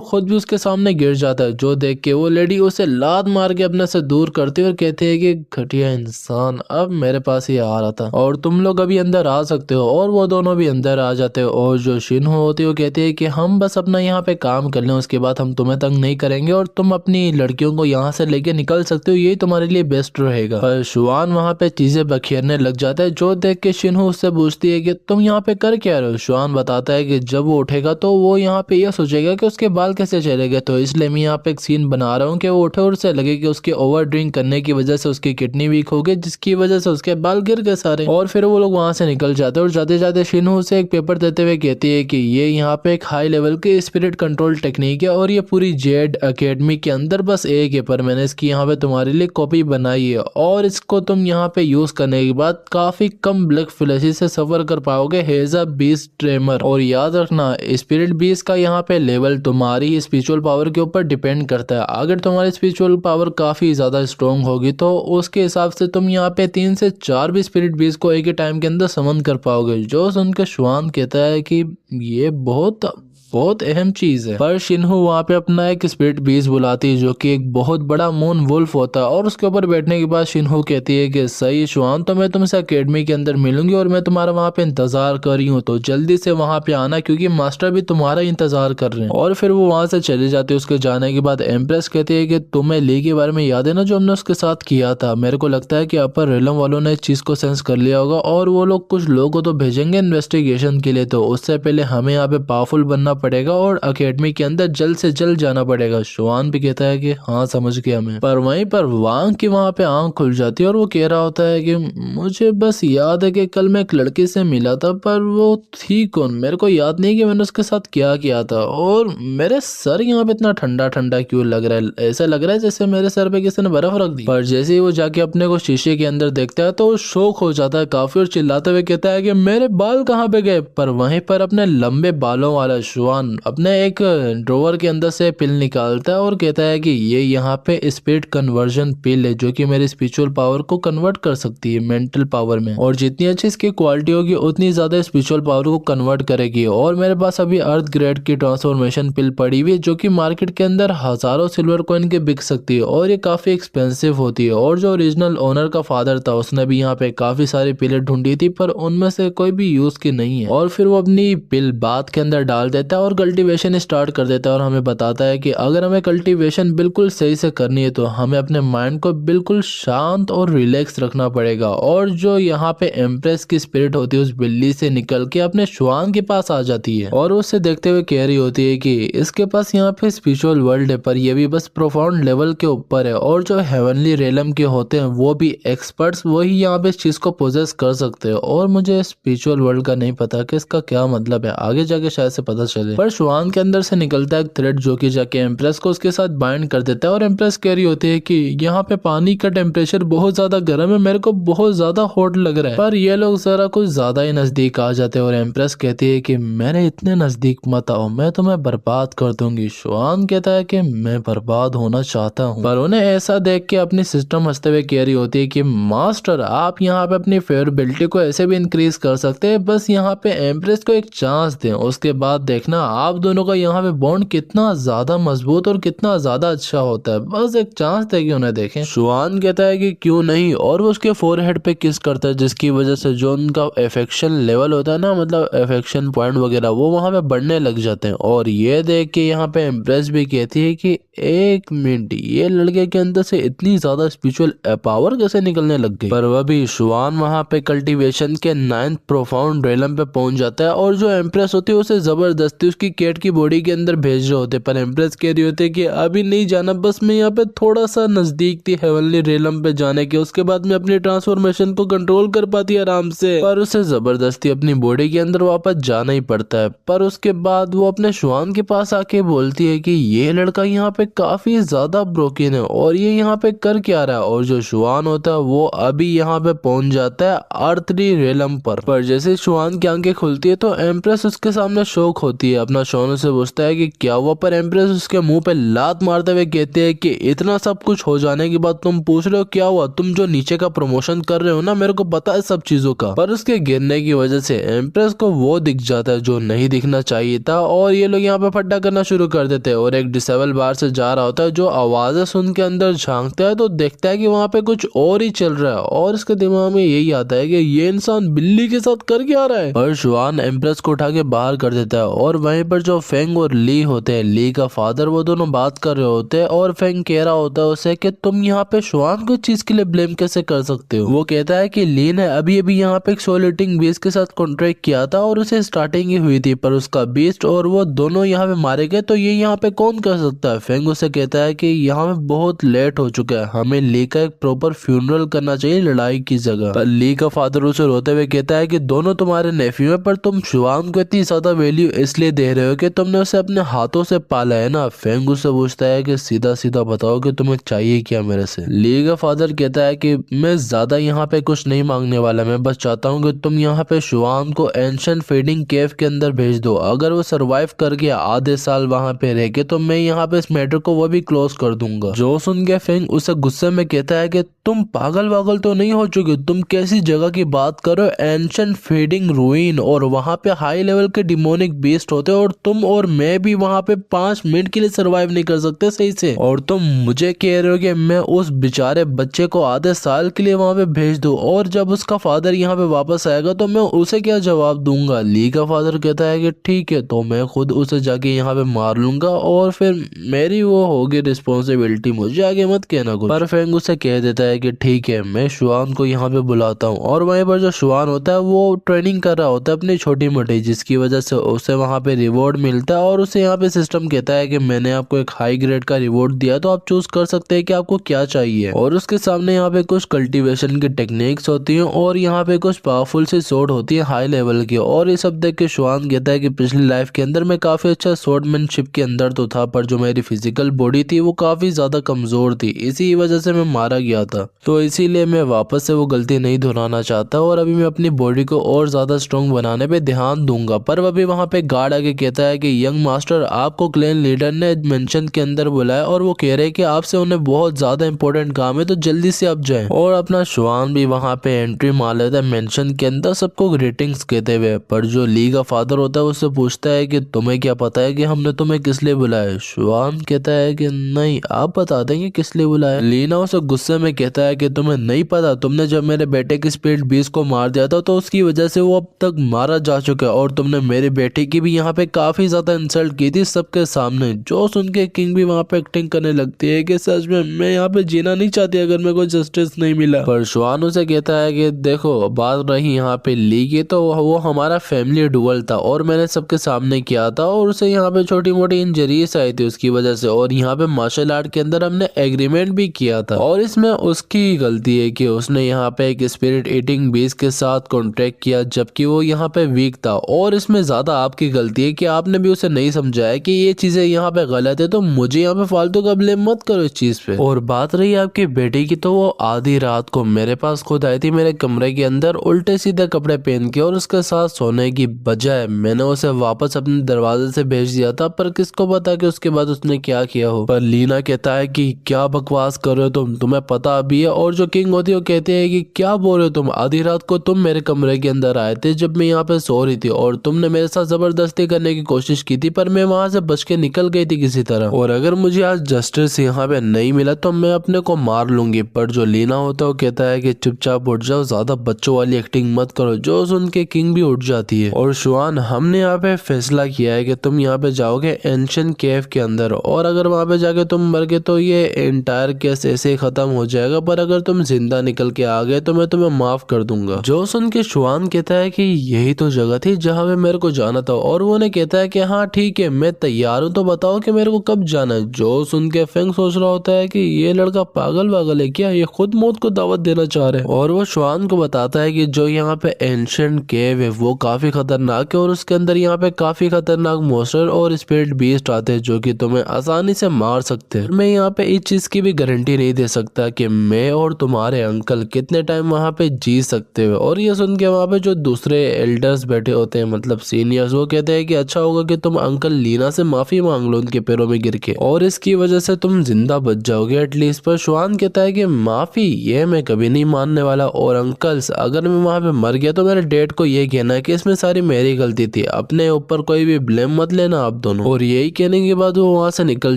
खुद भी उसके सामने गिर जाता है, जो देख के वो लेडी उसे लात मार के अपने से दूर करती है और कहती है कि घटिया इंसान, अब मेरे पास ही आ रहा था और तुम लोग अभी अंदर आ सकते हो। और वो दोनों भी अंदर आ जाते हो, और जो शिनहू होती है वो कहती है कि हम बस अपना यहाँ पे काम कर लें, उसके बाद हम तुम्हें तंग नहीं करेंगे और तुम अपनी लड़कियों को यहाँ से लेके निकल सकते हो, यही तुम्हारे लिए बेस्ट रहेगा। पर शुआन वहाँ पे चीजें बखेरने लग जाता है, जो देख के शिनहू उससे पूछती है कि तुम यहाँ पे कर क्या रहे हो। शुआन बताता है कि जब वो उठेगा तो वो यहाँ पे ये सोचेगा कि उसके बाल कैसे चले गए, तो इसलिए मैं यहाँ पे एक सीन बना रहा हूँ कि वो उठे और उसे लगे कि उसके ओवर ड्रिंक करने की वजह से उसकी किडनी वीक हो गई, जिसकी वजह से उसके बाल गिर गए सारे। और फिर वो लोग वहां से निकल जाते हैं और जाते जाते शिनहू उसे एक पेपर देते हुए कहती है कि ये यहाँ पे एक हाई लेवल की स्पिरिट कंट्रोल टेक्निक है और ये पूरी जेड एकेडमी के अंदर बस एक है, पर मैंने इसकी यहाँ पे तुम्हारे लिए कॉपी बनाई है और इसको तुम यहाँ पे यूज करने के बाद काफी कम ब्लैक फ्लैशी से सफर कर पाओगे हेजा बीस्ट ट्रेमर। और याद रखना स्पिरिट बीस्ट का यहाँ पे लेवल तुम्हारी स्पिरिचुअल पावर के ऊपर डिपेंड करता है। अगर तुम्हारी स्पिरिचुअल पावर काफी ज्यादा स्ट्रॉन्ग होगी तो उसके हिसाब से तुम यहाँ पे 3 से 4 भी स्पिरिट बीस्ट को एक ही टाइम के अंदर समन कर पाओगे। जो सुनकर शुआन कहता है कि ये बहुत अहम चीज है। पर शिनहू वहाँ पे अपना एक स्पिरिट बीस्ट बुलाती है जो कि एक बहुत बड़ा मून वुल्फ होता है, और उसके ऊपर बैठने के बाद शिनहू कहती है कि सही शुआन, तो मैं तुमसे एकेडमी के अंदर मिलूंगी और मैं तुम्हारा वहाँ पे इंतजार कर रही हूँ, तो जल्दी से वहाँ पे आना क्योंकि मास्टर भी तुम्हारा इंतजार कर रहे हैं। और फिर वो वहाँ से चले जाते हैं। उसके जाने के बाद एम्प्रेस कहती है कि तुम्हें ली के बारे में याद है ना जो हमने उसके साथ किया था। मेरे को लगता है कि अपर रेलम वालों ने इस चीज को सेंस कर लिया होगा और वो लोग कुछ लोगों को तो भेजेंगे इन्वेस्टिगेशन के लिए, तो उससे पहले हमें यहाँ पे पावरफुल बनना पड़ेगा और अकेडमी के अंदर जल्द से जल्द जाना पड़ेगा। शुआन भी कहता है कि हाँ समझ गया मैं। पर वहीं पर वांग की वहाँ पे आंख खुल जाती है और वो कह रहा होता है कि मुझे बस याद है कि कल मैं एक लड़के से मिला था, पर वो थी कौन मेरे को याद नहीं कि मैंने उसके साथ क्या किया था। और मेरे सर यहाँ पे इतना ठंडा ठंडा क्यों लग रहा है, ऐसा लग रहा है जैसे मेरे सर पे किसी ने बर्फ रख दी। पर जैसे ही वो जाके अपने को शीशे के अंदर देखता है तो वो शौक हो जाता है काफी और चिल्लाते हुए कहता है कि मेरे बाल कहाँ पे गए। पर वहीं पर अपने लंबे बालों वाला शुआन अपने एक ड्रॉवर के अंदर से पिल निकालता है और कहता है कि ये यहाँ पे स्पीड कन्वर्जन पिल है जो कि मेरी स्पिरिचुअल पावर को कन्वर्ट कर सकती है मेंटल पावर में, और जितनी अच्छी इसकी क्वालिटी होगी उतनी ज्यादा स्पिरिचुअल पावर को कन्वर्ट करेगी। और मेरे पास अभी अर्थ ग्रेड की ट्रांसफॉर्मेशन पिल पड़ी हुई है जो कि मार्केट के अंदर हजारों सिल्वर कॉइन के बिक सकती है और ये काफी एक्सपेंसिव होती है। और जो ओरिजिनल ओनर का फादर था उसने भी यहाँ पे काफी सारी पिलें ढूंढी थी पर उनमें से कोई भी यूज की नहीं है। और फिर वो अपनी पिल बाथ के अंदर डाल देता है और कल्टीवेशन स्टार्ट कर देता है और हमें बताता है कि अगर हमें कल्टीवेशन बिल्कुल सही से करनी है तो हमें अपने माइंड को बिल्कुल शांत और रिलैक्स रखना पड़ेगा। और जो यहाँ पे एम्प्रेस की स्पिरिट होती है उस बिल्ली से निकल के अपने शुआन के पास आ जाती है और उससे देखते हुए कह रही होती है कि इसके पास यहाँ पे स्पिरिचुअल वर्ल्ड है पर ये भी बस प्रोफाउंड लेवल के ऊपर है, और जो हेवनली रेलम के होते हैं वो भी एक्सपर्ट्स वही यहाँ पे इस चीज को पोजेस कर सकते हैं। और मुझे स्पिरिचुअल वर्ल्ड का नहीं पता कि इसका क्या मतलब है, आगे जाके शायद से पता चले। पर शुआन के अंदर से निकलता है एक थ्रेड जो कि जाके एम्प्रेस को उसके साथ बाइंड कर देता है और एम्प्रेस कह रही होती है कि यहाँ पे पानी का टेम्परेचर बहुत ज्यादा गर्म है, मेरे को बहुत ज्यादा हॉट लग रहा है। पर ये लोग जरा कुछ ज्यादा ही नजदीक आ जाते हैं और एम्प्रेस कहती है कि मेरे इतने नजदीक मत आओ, मैं तुम्हें बर्बाद कर दूंगी। शुआन कहता है कि मैं बर्बाद होना चाहता हूँ। पर उन्हें ऐसा देख के अपनी सिस्टम हंसते हुए कह रही होती है कि मास्टर आप यहाँ पे अपनी फेवरेबिलिटी को ऐसे भी इंक्रीज कर सकते हैं, बस यहाँ पे एम्प्रेस को एक चांस दें, उसके बाद देखना आप दोनों का यहाँ पे बॉन्ड कितना ज्यादा मजबूत और कितना ज्यादा अच्छा होता है, बस एक चांस देके उन्हें देखें। शुआन कहता है कि क्यों नहीं, और वो उसके फोरहेड पे किस करता है जिसकी वजह से जो उनका अफेक्शन लेवल होता है ना, मतलब अफेक्शन पॉइंट वगैरह वो वहां पे बढ़ने लग जाते हैं। और ये देख के यहाँ पे एम्प्रेस भी कहती है कि एक मिनट, ये लड़के के अंदर से इतनी ज्यादा स्पिरिचुअल पावर कैसे निकलने लग गई। पर वह भी शुआन वहां पे कल्टीवेशन के 9th प्रोफाउंड रेलम पे पहुंच जाता है और जो एम्प्रेस होती है उसे जबरदस्ती उसकी कैट की बॉडी के अंदर भेज रहे होते, पर एम्प्रेस कह रही होती है कि अभी नहीं जाना, बस मैं यहाँ पे थोड़ा सा नजदीक थी हेवनली रेलम पे जाने के, उसके बाद मैं अपनी ट्रांसफॉर्मेशन को कंट्रोल कर पाती आराम से। पर उसे जबरदस्ती अपनी बॉडी के अंदर वापस जाना ही पड़ता है। पर उसके बाद वो अपने शुआन के पास आके बोलती है कि ये लड़का यहाँ पे काफी ज्यादा ब्रोकन है और ये यहाँ पे कर क्या रहा है। और जो शुआन होता है वो अभी यहाँ पे पहुंच जाता है आर्थरी रेलम पर जैसे शुआन की आंखें खुलती है तो एम्प्रेस उसके सामने शौक होती है, अपना शोनू से पूछता है कि क्या हुआ। पर एम्प्रेस उसके मुंह पे लात मारते हुए कहते हैं कि इतना सब कुछ हो जाने के बाद तुम पूछ रहे हो क्या हुआ, तुम जो नीचे का प्रमोशन कर रहे हो ना, मेरे को पता है सब चीजों का। पर उसके गिरने की वजह से एम्प्रेस को वो दिख जाता है जो नहीं दिखना चाहिए था और ये लोग यहाँ पे फड्डा करना शुरू कर देते हैं। और एक डिसेबल बार से जा रहा होता है जो आवाजें सुन के अंदर झांकता है तो देखता है कि वहाँ पे कुछ और ही चल रहा है और इसके दिमाग में यही आता है कि ये इंसान बिल्ली के साथ कर क्या रहा है। और शुआन एम्प्रेस को उठा के बाहर कर देता है और वहीं पर जो फेंग और ली होते हैं, ली का फादर, वो दोनों बात कर रहे होते हैं और फेंग कह रहा होता है उसे कि तुम यहाँ पे शुआन को चीज के लिए ब्लेम कैसे कर सकते हो। वो कहता है कि ली ने अभी अभी यहाँ पे एक सोलिटिंग बीस्ट के साथ कॉन्ट्रैक्ट किया था और उसे स्टार्टिंग ही हुई थी, पर उसका बीस्ट और वो दोनों यहाँ पे मारे गए, तो ये यहाँ पे कौन कर सकता है। फेंग उसे कहता है कि यहाँ पे बहुत लेट हो चुका है, हमें ली का एक प्रॉपर फ्यूनरल करना चाहिए लड़ाई की जगह। पर ली का फादर उसे रोते हुए कहता है कि दोनों तुम्हारे नेफ्यू है, पर तुम शुआन को इतनी ज्यादा वैल्यू इसलिए दे रहे हो कि तुमने उसे अपने हाथों से पाला है ना। फेंग उससे पूछता है कि सीधा सीधा बताओ कि तुम्हें चाहिए क्या मेरे से। ली का फादर कहता है कि मैं ज्यादा यहाँ पे कुछ नहीं मांगने वाला, मैं बस चाहता हूँ कि तुम यहाँ पे शुआन को एंशिएंट फीडिंग केव के अंदर भेज दो, अगर वो सरवाइव कर गया आधे साल वहाँ पे रह के तो मैं यहाँ पे इस मैटर को वो भी क्लोज कर दूंगा। जो सुन के फेंग उसे गुस्से में कहता है कि तुम पागल वागल तो नहीं हो चुके, तुम कैसी जगह की बात करो, एंशिएंट फीडिंग रूइन, और वहाँ पे हाई लेवल के डिमोनिक बीस्ट होते और तुम और मैं भी वहाँ पे 5 मिनट के लिए सरवाइव नहीं कर सकते सही से, और तुम मुझे कह रहे हो कि मैं उस बेचारे बच्चे को आधे साल के लिए वहाँ पे भेज दूं और जब उसका फादर यहाँ पे वापस आएगा तो मैं उसे क्या जवाब दूंगा। ली का फादर कहता है कि ठीक है, तो मैं खुद उसे जाके यहाँ पे मार लूंगा और फिर मेरी वो होगी रिस्पॉन्सिबिलिटी, मुझे आगे मत कहना कुछ। पर फेंग उसे कह देता है कि ठीक है, मैं शुआन को यहाँ पे बुलाता हूँ। और वहीं पर जो शुआन होता है वो ट्रेनिंग कर रहा होता है अपनी छोटी मोटी, जिसकी वजह से उसे वहाँ पे रिवॉर्ड मिलता है और उसे यहाँ पे सिस्टम कहता है कि मैंने आपको एक हाई ग्रेड का रिवॉर्ड दिया, तो आप चूज कर सकते हैं कि आपको क्या चाहिए। और उसके सामने यहाँ पे कुछ कल्टीवेशन की टेक्निक्स होती हैं और यहाँ पे कुछ पावरफुल सी स्वॉर्ड होती है हाई लेवल की। और ये सब देख के श्वान कहता है कि पिछली लाइफ के अंदर मैं काफी अच्छा स्वॉर्डमैनशिप के अंदर तो था, पर जो मेरी फिजिकल बॉडी थी वो काफी ज्यादा कमजोर थी, इसी वजह से मैं मारा गया था। तो इसीलिए मैं वापस से वो गलती नहीं दोहराना चाहता और अभी मैं अपनी बॉडी को और ज्यादा स्ट्रॉन्ग बनाने पे ध्यान दूंगा। पर अभी वहाँ पे गार्ड आके कहता है कि यंग मास्टर, आपको क्लैन लीडर ने मेंशन के अंदर बुलाया और वो कह रहे हैं कि आपसे उन्हें बहुत ज्यादा इंपॉर्टेंट काम है, तो जल्दी से आप जाएं। और अपना श्वान भी वहाँ पे एंट्री मार लेता है मेंशन के अंदर सबको ग्रीटिंग्स कहते हुए। पर जो ली का फादर होता है उससे पूछता है कि तुम्हें क्या पता है कि हमने तुम्हें किस लिए बुलाया। श्वान कहता है कि नहीं, आप बता देंगे किस लिए बुलाया। लीना उसे गुस्से में कहता है कि तुम्हें नहीं पता, तुमने जब मेरे बेटे की स्पीड 20 को मार दिया था तो उसकी वजह से वो अब तक मारा जा चुका है, और तुमने मेरी बेटी की भी यहाँ पे काफी ज्यादा इंसल्ट की थी सबके सामने। जो सुन के किंग भी वहाँ पे एक्टिंग करने लगती है कि सच में मैं यहाँ पे जीना नहीं चाहती अगर मेरे को जस्टिस नहीं मिला। पर श्वान उसे कहता है कि देखो, बात रही यहाँ पे ली की, तो वो हमारा फैमिली डुअल था और मैंने सबके सामने किया था और उसे यहाँ पे छोटी मोटी इंजरीज आई थी उसकी वजह से, और यहाँ पे मार्शल आर्ट के अंदर हमने एग्रीमेंट भी किया था और इसमें उसकी गलती है कि उसने यहाँ पे एक स्पिरिट ईटिंग बीस्ट के साथ कॉन्ट्रैक्ट किया जबकि वो यहाँ पे वीक था। और इसमें ज्यादा आपकी गलती है कि आपने भी उसे नहीं समझाया कि ये चीजें यहाँ पे गलत है, तो मुझे यहाँ पे फालतू का ब्लेम मत करो इस चीज पे। और बात रही आपकी बेटी की, तो वो आधी रात को मेरे पास खुद आई थी मेरे कमरे के अंदर उल्टे सीधे कपड़े पहन के, और उसके साथ सोने की बजाय मैंने उसे वापस अपने दरवाजे से भेज दिया था। पर किसको पता कि उसके बाद उसने क्या किया हो। पर लीना कहता है कि क्या बकवास कर रहे हो तुम, तुम्हें पता भी है। और जो किंग होती है वो कहते हैं कि क्या बोल रहे हो तुम, आधी रात को तुम मेरे कमरे के अंदर आए थे जब मैं यहाँ पे सो रही थी और तुमने मेरे साथ जबरदस्ती करने की कोशिश की थी, पर मैं वहां से बच के निकल गई थी किसी तरह, और अगर मुझे आज जस्टिस यहाँ पे नहीं मिला तो मैं अपने को मार लूंगी। पर जो लीना होता है वो कहता है कि चुपचाप उठ जाओ, ज्यादा बच्चों वाली एक्टिंग मत करो। जो सुन के किंग भी उठ जाती है। और श्वान, हमने यहाँ पे फैसला किया है कि तुम यहाँ पे जाओगे एंशिएंट केव के अंदर, और अगर वहां पे जाके तुम मर गए तो ये एंटायर केस ऐसे ही खत्म हो जाएगा, पर अगर तुम जिंदा निकल के आ गए तो मैं तुम्हें माफ कर दूंगा। जो सुन के श्वान कहता है कि यही तो जगह थी जहाँ पे मेरे को जाना था, और वो ने कहता है कि हाँ ठीक है मैं तैयार हूँ, तो बताओ कि मेरे को कब जाना है। जो सुन के फेंग सोच रहा होता है कि ये लड़का पागल वागल है क्या, ये खुद मौत को दावत देना चाह रहे हैं। और वो श्वान को बताता है कि जो यहाँ पे एंशिएंट केव है वो काफी खतरनाक है और उसके अंदर यहाँ पे काफी खतरनाक मॉन्स्टर और स्पिरिट बीस्ट आते हैं जो कि तुम्हें आसानी से मार सकते हैं। मैं यहाँ पे इस चीज की भी गारंटी नहीं दे सकता कि मैं और तुम्हारे अंकल कितने टाइम वहाँ पे जी सकते हो। और ये सुन के वहाँ पे जो दूसरे एल्डर्स बैठे होते हैं, मतलब सीनियर्स, वो कहते हैं कि अच्छा होगा कि तुम अंकल लीना से माफी मांग लो उनके पैरों में गिर के, और इसकी वजह से तुम जिंदा बच जाओगे एटलीस्ट। पर श्वान कहता है कि माफी ये मैं कभी नहीं मानने वाला, और अंकल्स अगर मैं वहाँ पे मर गया तो मेरे डैड को ये कहना है कि इसमें सारी मेरी गलती थी, अपने ऊपर कोई भी ब्लेम मत लेना आप दोनों। और यही कहने के बाद वो वहाँ से निकल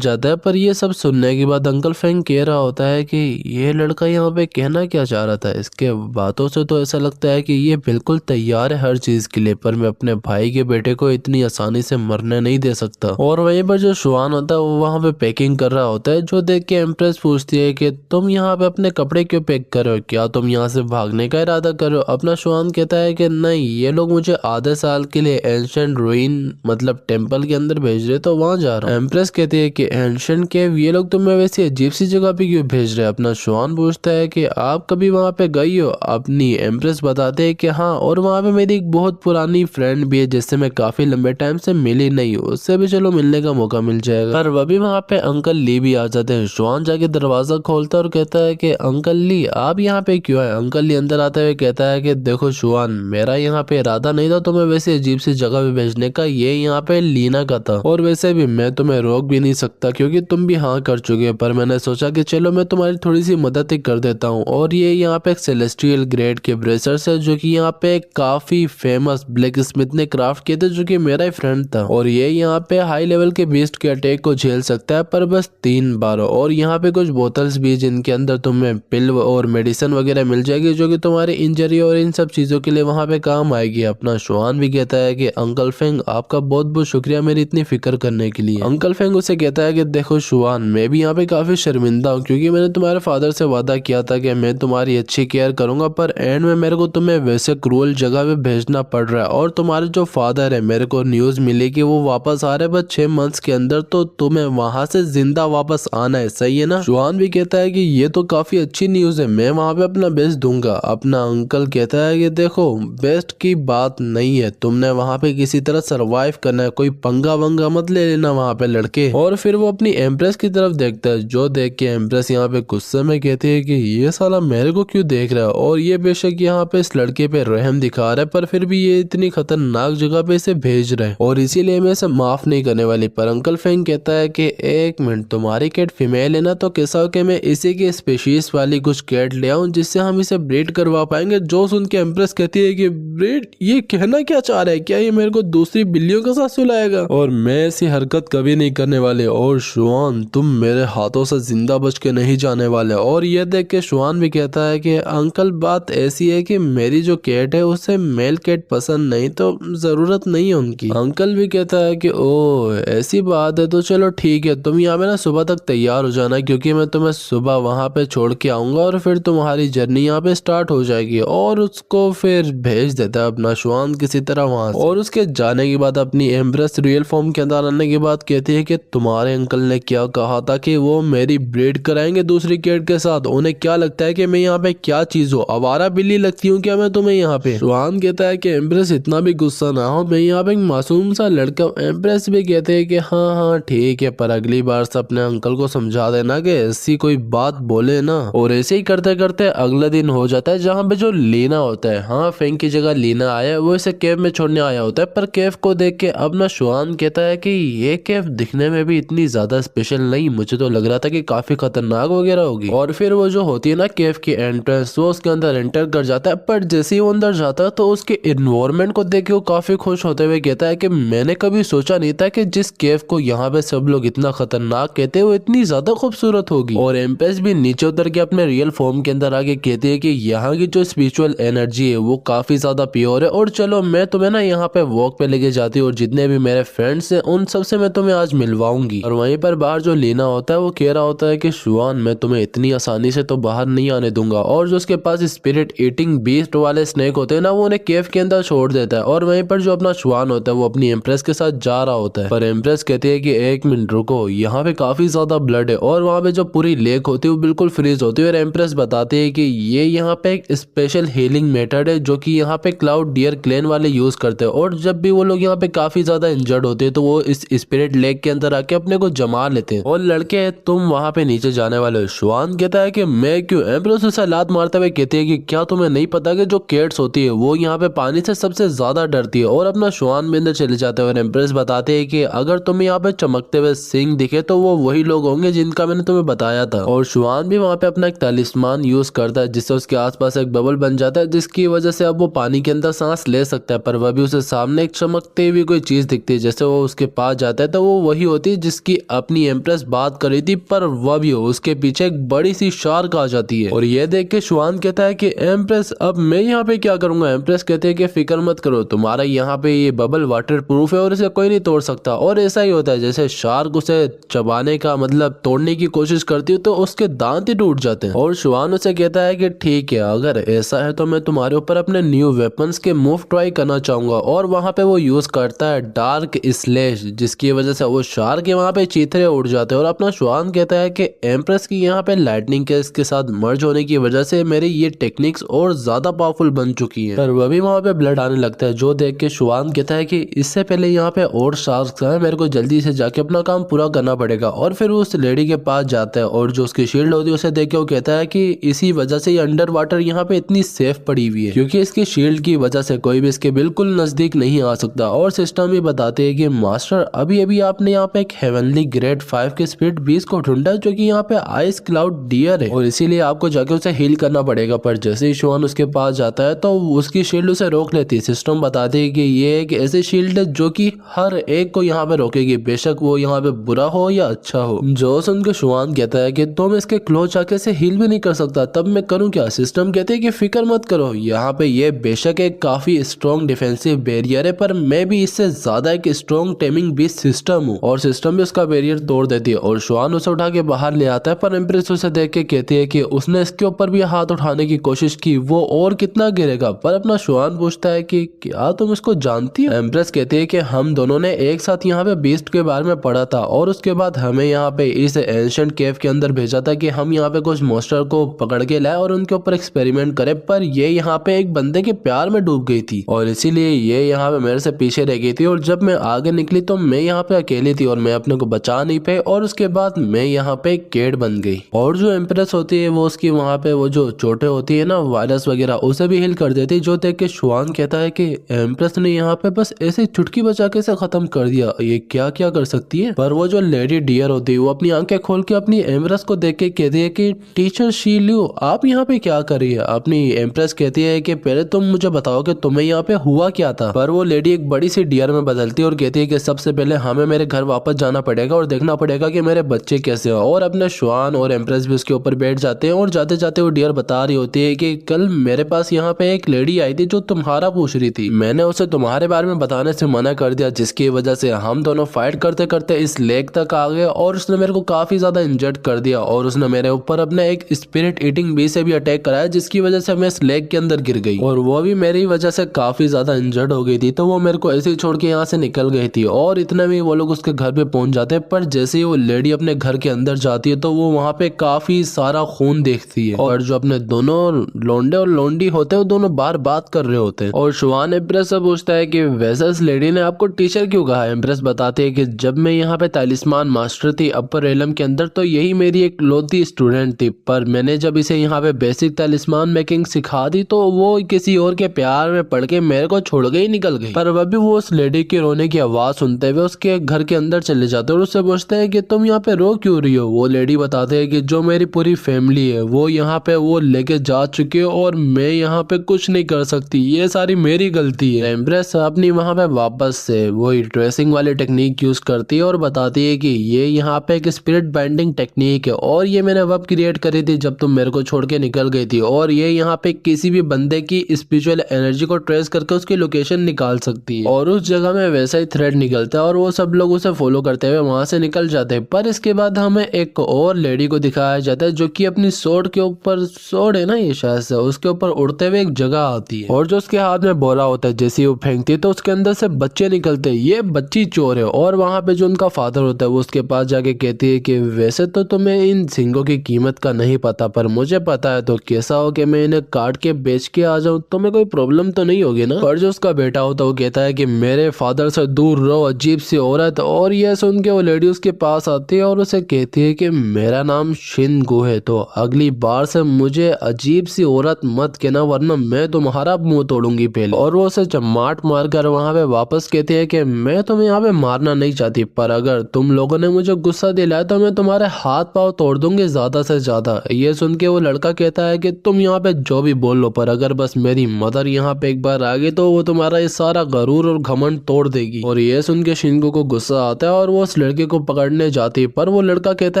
जाता है। पर ये सब सुनने के बाद अंकल फेंग कह रहा होता है कि ये लड़का यहाँ पे कहना क्या चाह रहा था। इसके बातों से तो ऐसा लगता है कि ये बिल्कुल तैयार है हर चीज के लिए, पर मैं अपने भाई के बेटे को इतनी आसानी से मरने नहीं दे सकता। और वहीं पर जो श्वान होता है वो वहाँ पे पैकिंग कर रहा होता है, जो देख के एम्प्रेस पूछती है कि तुम यहाँ पे अपने कपड़े क्यों पैक कर रहे हो, क्या तुम यहाँ से भागने का इरादा कर रहे हो। अपना श्वान कहता है कि नहीं, ये लोग मुझे आधे साल के लिए एंशिएंट रूइन मतलब टेम्पल के अंदर भेज रहे, तो वहाँ जा रहा हूँ। एम्प्रेस कहती है कि एंशिएंट केव, ये लोग तुम्हें वैसी अजीब सी जगह पे क्यों भेज रहे हैं। अपना श्वान पूछता है कि आप कभी वहाँ पे गई हो। अपनी एम्प्रेस बताते है कि हाँ, और वहाँ पे मेरी एक बहुत पुरानी फ्रेंड भी है जिससे मैं काफी लंबे टाइम से मिली नहीं हूँ, उससे भी चलो मिलने का मौका मिल जाएगा। पर वही वहाँ पे अंकल ली भी आ जाते हैं। श्वान जाके दरवाजा खोलता है और कहता है कि अंकल ली आप यहाँ पे क्यों है। अंकल ली अंदर आते हुए कहता है कि देखो श्वान, मेरा यहाँ पे इरादा नहीं था तुम्हें वैसे अजीब सी जगह पे भेजने का, ये यहाँ पे लीना का था, और वैसे भी मैं तुम्हें रोक भी नहीं सकता क्योंकि तुम भी हाँ कर चुके, पर मैंने सोचा कि चलो मैं तुम्हारी थोड़ी सी मदद ही कर देता हूँ। और ये यहाँ पे एक सेलेस्टियल ग्रेड के ब्रेसर्स है जो कि यहाँ पे काफी फेमस ब्लैक स्मिथ ने क्राफ्ट किए थे, जो कि मेरा ही फ्रेंड था, और ये यहाँ पे हाई लेवल के बीस्ट के अटैक को झेल सकता है पर बस 3 बार। और यहाँ पे कुछ बोतल्स भी जिनके अंदर तुम्हें पिल और मेडिसिन वगैरह मिल जाएगी जो कि तुम्हारी इंजरी और इन सब चीजों के लिए वहाँ पे काम आएगी। अपना श्वान भी कहता है कि अंकल फेंग आपका बहुत बहुत शुक्रिया मेरी इतनी फिक्र करने के लिए। अंकल फेंग उसे कहता है कि देखो श्वान, मैं भी यहाँ पे काफी शर्मिंदा हूँ क्योंकि मैंने तुम्हारे फादर से वादा किया था कि मैं तुम्हारी अच्छी केयर करूंगा, पर एंड में मेरे को तुम्हें वैसे क्रूअल जगह पे भेजना पड़ रहा है, और तुम्हारे जो फादर है मेरे को को न्यूज मिली कि वो वापस आ रहे बस 6 मंथ्स के अंदर, तो तुम्हें वहां से जिंदा वापस आना है, सही है ना। शुआन भी कहता है कि ये तो काफी अच्छी न्यूज है, मैं वहां पे अपना बेस्ट दूंगा। अपना अंकल कहता है कि देखो बेस्ट की बात नहीं है, तुमने वहां पे किसी तरह सरवाइव करना है, कोई पंगा वंगा मत ले लेना वहां पे लड़के। और फिर वो अपनी एम्प्रेस की तरफ देखता है, जो देख के एम्प्रेस यहाँ पे गुस्से में कहती है कि ये साला मेरे को क्यों देख रहा है, और ये बेशक यहाँ पे इस लड़के पे रहम दिखा रहा है, पर फिर भी ये इतनी खतरनाक जगह पे इसे भेज रहा है और इसीलिए मैं इसे माफ नहीं करने वाली। पर अंकल फेंग कहता है कि एक मिनट, तुम्हारी कैट फीमेल है ना, तो कैसा हो कि मैं इसी की स्पेशीज वाली कुछ कैट ले आऊं जिससे हम इसे ब्रीड करवा पाएंगे। जो सुन के एम्प्रेस कहती है कि ब्रीड, ये कहना क्या चाह रहा है, क्या ये मेरे को दूसरी बिल्लियों के साथ सुलाएगा, और मैं ऐसी हरकत कभी नहीं करने वाले। और शुआन तुम मेरे हाथों से जिंदा बच के नहीं जाने वाले। और ये देख के शुआन भी कहता है कि अंकल बात ऐसी है कि मेरी जो कैट है उसे मेल कैट पसंद नहीं, तो जरूरत नहीं है उनकी। अंकल भी कहता है कि ओ ऐसी बात है, तो चलो ठीक है, तुम यहाँ पे ना सुबह तक तैयार हो जाना, क्योंकि मैं तुम्हें सुबह वहां पे छोड़ के आऊंगा और फिर तुम्हारी जर्नी यहाँ पे स्टार्ट हो जाएगी। और उसको फिर भेज देता है अपना शुआन किसी तरह वहां से। और उसके जाने के बाद अपनी एम्प्रेस रियल फॉर्म के अंदर आने के बाद कहती है कि तुम्हारे अंकल ने क्या कहा था कि वो मेरी ब्रीड कराएंगे दूसरी कैट के साथ, उन्हें क्या लगता है कि मैं यहाँ पे क्या चीज हूँ, आवारा बिल्ली लगती हूँ क्या मैं तुम्हें यहाँ पे। शुआन कहता है कि एम्प्रेस इतना भी गुस्सा ना हो, मैं यहाँ पे एक मासूम सा लड़का हूँ। एम्प्रेस भी कहते हैं कि हाँ हाँ ठीक है, पर अगली बार से अपने अंकल को समझा देना कि ऐसी कोई बात बोले ना। और ऐसे ही करते करते अगला दिन हो जाता है, जहाँ पे जो लीना होता है, हाँ फेंग की जगह लीना आया, वो इसे केव में छोड़ने आया होता है। पर केव को देख के अपना शुआन कहता है कि ये केव दिखने में भी इतनी ज्यादा स्पेशल नहीं, मुझे तो लग रहा था कि काफी खतरनाक वगैरह होगी। और फिर वो जो होती है ना केव की एंट्रेंस, वो उसके अंदर एंटर कर जाता है। पर जैसे ही वो अंदर जाता है तो उसके इन्वायरमेंट को देख के वो काफी खुश होते हुए कहता है कि मैंने कभी सोचा नहीं था कि जिस केव को यहाँ पे सब लोग इतना खतरनाक कहते हैं वो इतनी ज्यादा खूबसूरत होगी। और एम्प्रेस भी नीचे उतर के अपने रियल फॉर्म के अंदर आके कहती है कि यहाँ की जो स्पिरिचुअल एनर्जी है वो काफी ज्यादा प्योर है, और चलो मैं तुम्हें ना यहाँ पे वॉक पे लेके जाती हूँ, और जितने भी मेरे फ्रेंड्स हैं उन सबसे मैं तुम्हें आज मिलवाऊंगी। और वहीं पर बाहर जो लीना होता है वो कह रहा होता है कि शुआन मैं तुम्हें इतनी आसानी से तो बाहर नहीं आने दूंगा। और जो उसके पास स्पिरिट ईटिंग बीस्ट वाले स्नेक होते हैं ना, वो उन्हें केव के अंदर छोड़ देता है। और वहीं पर जो अपना शुआन होता है वो अपनी एम्प्रेस के साथ जा रहा होता है। पर एम्प्रेस कहती है कि एक मिनट रुको, यहाँ पे काफी ज्यादा ब्लड है, और वहाँ पे जो पूरी लेक होती है वो बिल्कुल फ्रीज होती है। और एम्प्रेस बताती है कि ये यहाँ पे एक स्पेशल हीलिंग मेथड है जो कि यहाँ पे क्लाउड डियर क्लेन वाले यूज करते हैं, और जब भी वो लोग यहाँ पे काफी ज्यादा इंजर्ड होते हैं तो वो इस स्पिरिट लेक के अंदर आके अपने को जमा लेते हैं। और लड़के तुम वहाँ पे नीचे जाने वाले हो। शुआन कहता है कि मैं क्यों। एम्प्रेस उसे लात मारते हुए कहती है कि क्या तुम्हें नहीं पता कि जो कैट्स होती है वो यहाँ पे पानी से सबसे ज्यादा डरती है। और अपना शुआन भी अंदर चले जाते हैं। और एम्प्रेस बताते हैं कि अगर तुम्हें यहाँ पे चमकते हुए सिंह दिखे तो वो वही लोग होंगे जिनका मैंने तुम्हें बताया था। और शुआन भी वहाँ पे अपना एक तालिस्मान यूज करता है, जिससे उसके आसपास एक बबल बन जाता है, जिसकी वजह से अब वो पानी के अंदर सांस ले सकता है। पर वह भी उसे सामने एक चमकती हुई कोई चीज दिखती है, जैसे वो उसके पास जाता है तो वो वही होती है जिसकी अपनी एम्प्रेस बात कर रही थी। पर वह भी हो उसके पीछे एक बड़ी सी शार्क आ जाती है। और ये देख के शुआन कहता है कि एम्प्रेस अब मैं यहाँ पे क्या करूंगा। एम्प्रेस कहते हैं कि फिक्र मत करो, तुम्हारा यहाँ पे ये बबल वाटर प्रूफ है और इसे कोई नहीं तोड़ सकता। और ऐसा ही होता है, जैसे शार्क उसे चबाने का मतलब तोड़ने की कोशिश करती है तो उसके दांत ही टूट जाते हैं। और शुआन उसे कहता है कि ठीक है, अगर ऐसा है तो मैं तुम्हारे ऊपर अपने न्यू वेपन्स के मूव ट्राई करना चाहूंगा। और वहां पे वो यूज करता है डार्क स्लैश, जिसकी वजह से वो शार्क के वहां पे चीथड़े उड़ जाते हैं। और अपना शुआन कहता है कि एम्प्रेस की यहाँ पे लाइटनिंग के इसके साथ मर्ज होने की वजह से मेरी ये टेक्निक्स और ज्यादा पावरफुल बन चुकी है। पर वह भी वहां पे ब्लड आने लगता है, जो देख के शुआन कहता है कि इससे पहले यहाँ पे और शार्क्स हैं, मेरे को जल्दी से जाके अपना काम पूरा करना पड़ेगा। और फिर वो उस लेडी के पास जाता है, और जो उसकी शील्ड होती है उसे देख के वो कहता है कि इसी वजह से ये अंडर वाटर यहाँ पे इतनी सेफ पड़ी हुई है, क्योंकि इसकी शील्ड की वजह से कोई भी इसके बिल्कुल नजदीक नहीं आ सकता। और सिस्टम भी बताते हैं कि मास्टर अभी अभी आपने यहाँ पे एक हेवनली ग्रेड 5 के स्पिरिट बीस्ट को ढूंढा जो कि यहाँ पे आइस क्लाउड डियर है, और इसीलिए आपको जाके उसे हील करना पड़ेगा। पर जैसे ही शुआन उसके पास जाता है तो उसकी शील्ड उसे रोक लेती है। सिस्टम बताते हैं कि ये एक ऐसी शील्ड है जो कि हर एक को यहाँ पे रोकेगी, बेशक वो यहाँ पे बुरा हो या अच्छा हो। जो सुनकर शुआन कहता है कि तुम इसके क्लोज आके से हील भी नहीं कर सकता, तब मैं करूँ क्या। सिस्टम कहते हैं कि फिक्र मत करो, यहाँ पे ये बेशक एक काफी स्ट्रॉन्ग डिफेंसिव बैरियर है, पर मैं भी इससे ज्यादा एक स्ट्रॉन्ग टेमिंग बेस्ड सिस्टम हूँ। और सिस्टम भी उसका बैरियर तोड़ देती है, और शुआन उसे उठा के बाहर ले आता है। पर एम्प्रेस उसे देख के कहती है कि उसने इसके ऊपर भी हाथ उठाने की कोशिश की, वो और कितना गिरेगा। पर अपना शुआन पूछता है कि क्या तुम इसको जानती हो। एम्प्रेस कहती है कि हम दोनों ने एक साथ यहाँ पे बीस्ट के बारे में पढ़ा था और उसके बाद हमें यहाँ पे इस एंशिएंट केव के अंदर भेजा था कि हम यहाँ पे कुछ मॉन्स्टर को पकड़ के लाए और उनके ऊपर एक्सपेरिमेंट करें, पर ये यहाँ पे एक बंदे के प्यार में डूब गई थी और इसीलिए ये यहाँ पे मेरे से पीछे रह गई थी। और जब मैं आगे निकली तो मैं यहाँ पे अकेली थी और मैं अपने को बचा नहीं पाई और उसके बाद मैं यहाँ पे केड बन गई। और जो एम्प्रेस होती है वो उसकी वहाँ पे वो जो चोटें होती है ना वायरस वगैरह उसे भी हिल कर देती, जो देख के शुआन कहता है कि एम्प्रेस ने यहाँ पे बस ऐसे चुटकी बचा के से खत्म कर दिया, ये क्या क्या कर सकती है। पर वो जो लेडी डियर होती है वो अपनी आंखें खोल के अपनी एम्प्रेस को देख के कहती है कि टीचर शीलू आप यहाँ पे क्या कर रही है। अपनी एम्प्रेस कहती है कि पहले तुम मुझे बताओ कि तुम्हें यहाँ पे हुआ क्या था। पर वो लेडी एक बड़ी सी डियर में बदलती है और कहती है कि सबसे पहले हमें मेरे घर वापस जाना पड़ेगा और देखना पड़ेगा कि मेरे बच्चे कैसे हो। और अपने शुआन और एम्प्रेस भी उसके ऊपर बैठ जाते हैं और जाते जाते वो डियर बता रही होती है कि कल मेरे पास यहाँ पे एक लेडी आई थी जो तुम्हारा पूछ रही थी, मैंने उसे तुम्हारे बारे में बताने से मना कर दिया, जिसकी वजह से हम दोनों फाइट करते करते इस लेक तक आ गए और उसने मेरे को काफी ज्यादा इंजर्ड कर दिया और उसने मेरे ऊपर अपने एक स्पिरिट ईटिंग बी से भी अटैक कराया, जिसकी वजह से मैं इस लेक के अंदर गिर गई और वो भी मेरी वजह से काफी ज्यादा इंजर्ड हो गई थी। तो वो मेरे को ऐसे ही छोड़ के यहाँ से निकल गई थी और इतने में वो लोग उसके घर पे पहुंच जाते हैं। पर जैसे ही वो लेडी अपने घर के अंदर जाती है तो वो वहाँ पे काफी सारा खून देखती है और जो अपने दोनों लोंडे और लोंडी होते हैं वो दोनों बार बात कर रहे होते हैं। और शुआन एम्प्रेस से पूछता है कि वैसे इस लेडी ने आपको टीचर क्यों कहा। एम्प्रेस बताती है कि जब मैं यहाँ पे तालिस्मान मास्टर थी अपर एलम के अंदर तो यही मेरी एक लौती स्टूडेंट थी, पर मैंने जब इसे यहाँ पे बेसिक तालिस्मान मेकिंग सिखा दी तो वो किसी और के प्यार में पड़ के मेरे को छोड़ के ही निकल गई। पर वह भी वो उस लेडी के रोने की आवाज सुनते हुए उसके घर के अंदर चले जाते और उससे पूछते हैं कि तुम यहाँ पे रो क्यों रही हो। वो लेडी बताते हैं कि जो मेरी पूरी फैमिली है वो यहाँ पे वो लेके जा चुकी है और मैं यहाँ पे कुछ नहीं कर सकती, ये सारी मेरी गलती है। एम्प्रेस अपनी वहाँ पे वापस से वही ट्रेसिंग वाली टेक्निक यूज करती है और बताती है कि ये यहाँ पे एक स्पिरिट बाइंडिंग टेक्निक है और ये मैंने वब क्रिएट करी थी जब तुम मेरे को छोड़ के निकल गई थी और ये यहाँ पे किसी भी बंदे की स्पिरिचुअल एनर्जी को ट्रेस करके उसकी लोकेशन निकाल सकती है। और उस जगह में वैसा ही थ्रेड निकलता है और वो सब लोग उसे फॉलो करते हुए वहां से निकल जाते हैं। पर इसके बाद हमें एक और लेडी को दिखाया जाता है जो कि अपनी सोड के ऊपर, सोड है ना ये शायद से, उसके ऊपर उड़ते हुए एक जगह आती है और जो उसके हाथ में बोरा होता है जैसे वो फेंकती है तो उसके अंदर से बच्चे निकलते हैं, ये बच्ची चोर है। और वहां पे जो उनका फादर होता है वो उसके पास जाके कहती है कि वैसे तो तुम्हें इन सिंगों की कीमत का नहीं पता पर मुझे पता है, तो कैसा हो कि मैं इन्हें काट के बेच के आ जाऊं, तुम्हें कोई प्रॉब्लम तो नहीं होगी ना। पर जो उसका बेटा होता है वो कहता है कि मेरे फादर से दूर रहो अजीब सी औरत। और यह सुन के वो लेडी उसके पास आती है और उसे कहती है कि मेरा नाम शिनगु है, तो अगली बार से मुझे अजीब सी औरत मत कहना वरना मैं तुम्हारा मुंह तोड़ूंगी पहले। और वो उसे चमाट मार कर वहाँ पे वापस कहती है कि मैं तुम्हें यहाँ पे मारना नहीं चाहती, पर अगर तुम लोगों ने मुझे गुस्सा दिलाया तो मैं तुम्हारे हाथ पाँव तोड़ दूंगी ज्यादा से ज्यादा। ये सुन के वो लड़का कहता है कि तुम यहाँ पे जो भी बोल लो, पर अगर बस मेरी मदर यहाँ पे एक बार आ गई तो वो तुम्हारा ये सारा गरूर और घमंड तोड़ देगी। और ये सुन के शिनगु को गुस्सा आता है और वो उस लड़के को पकड़ने जाती है, पर वो लड़का कहता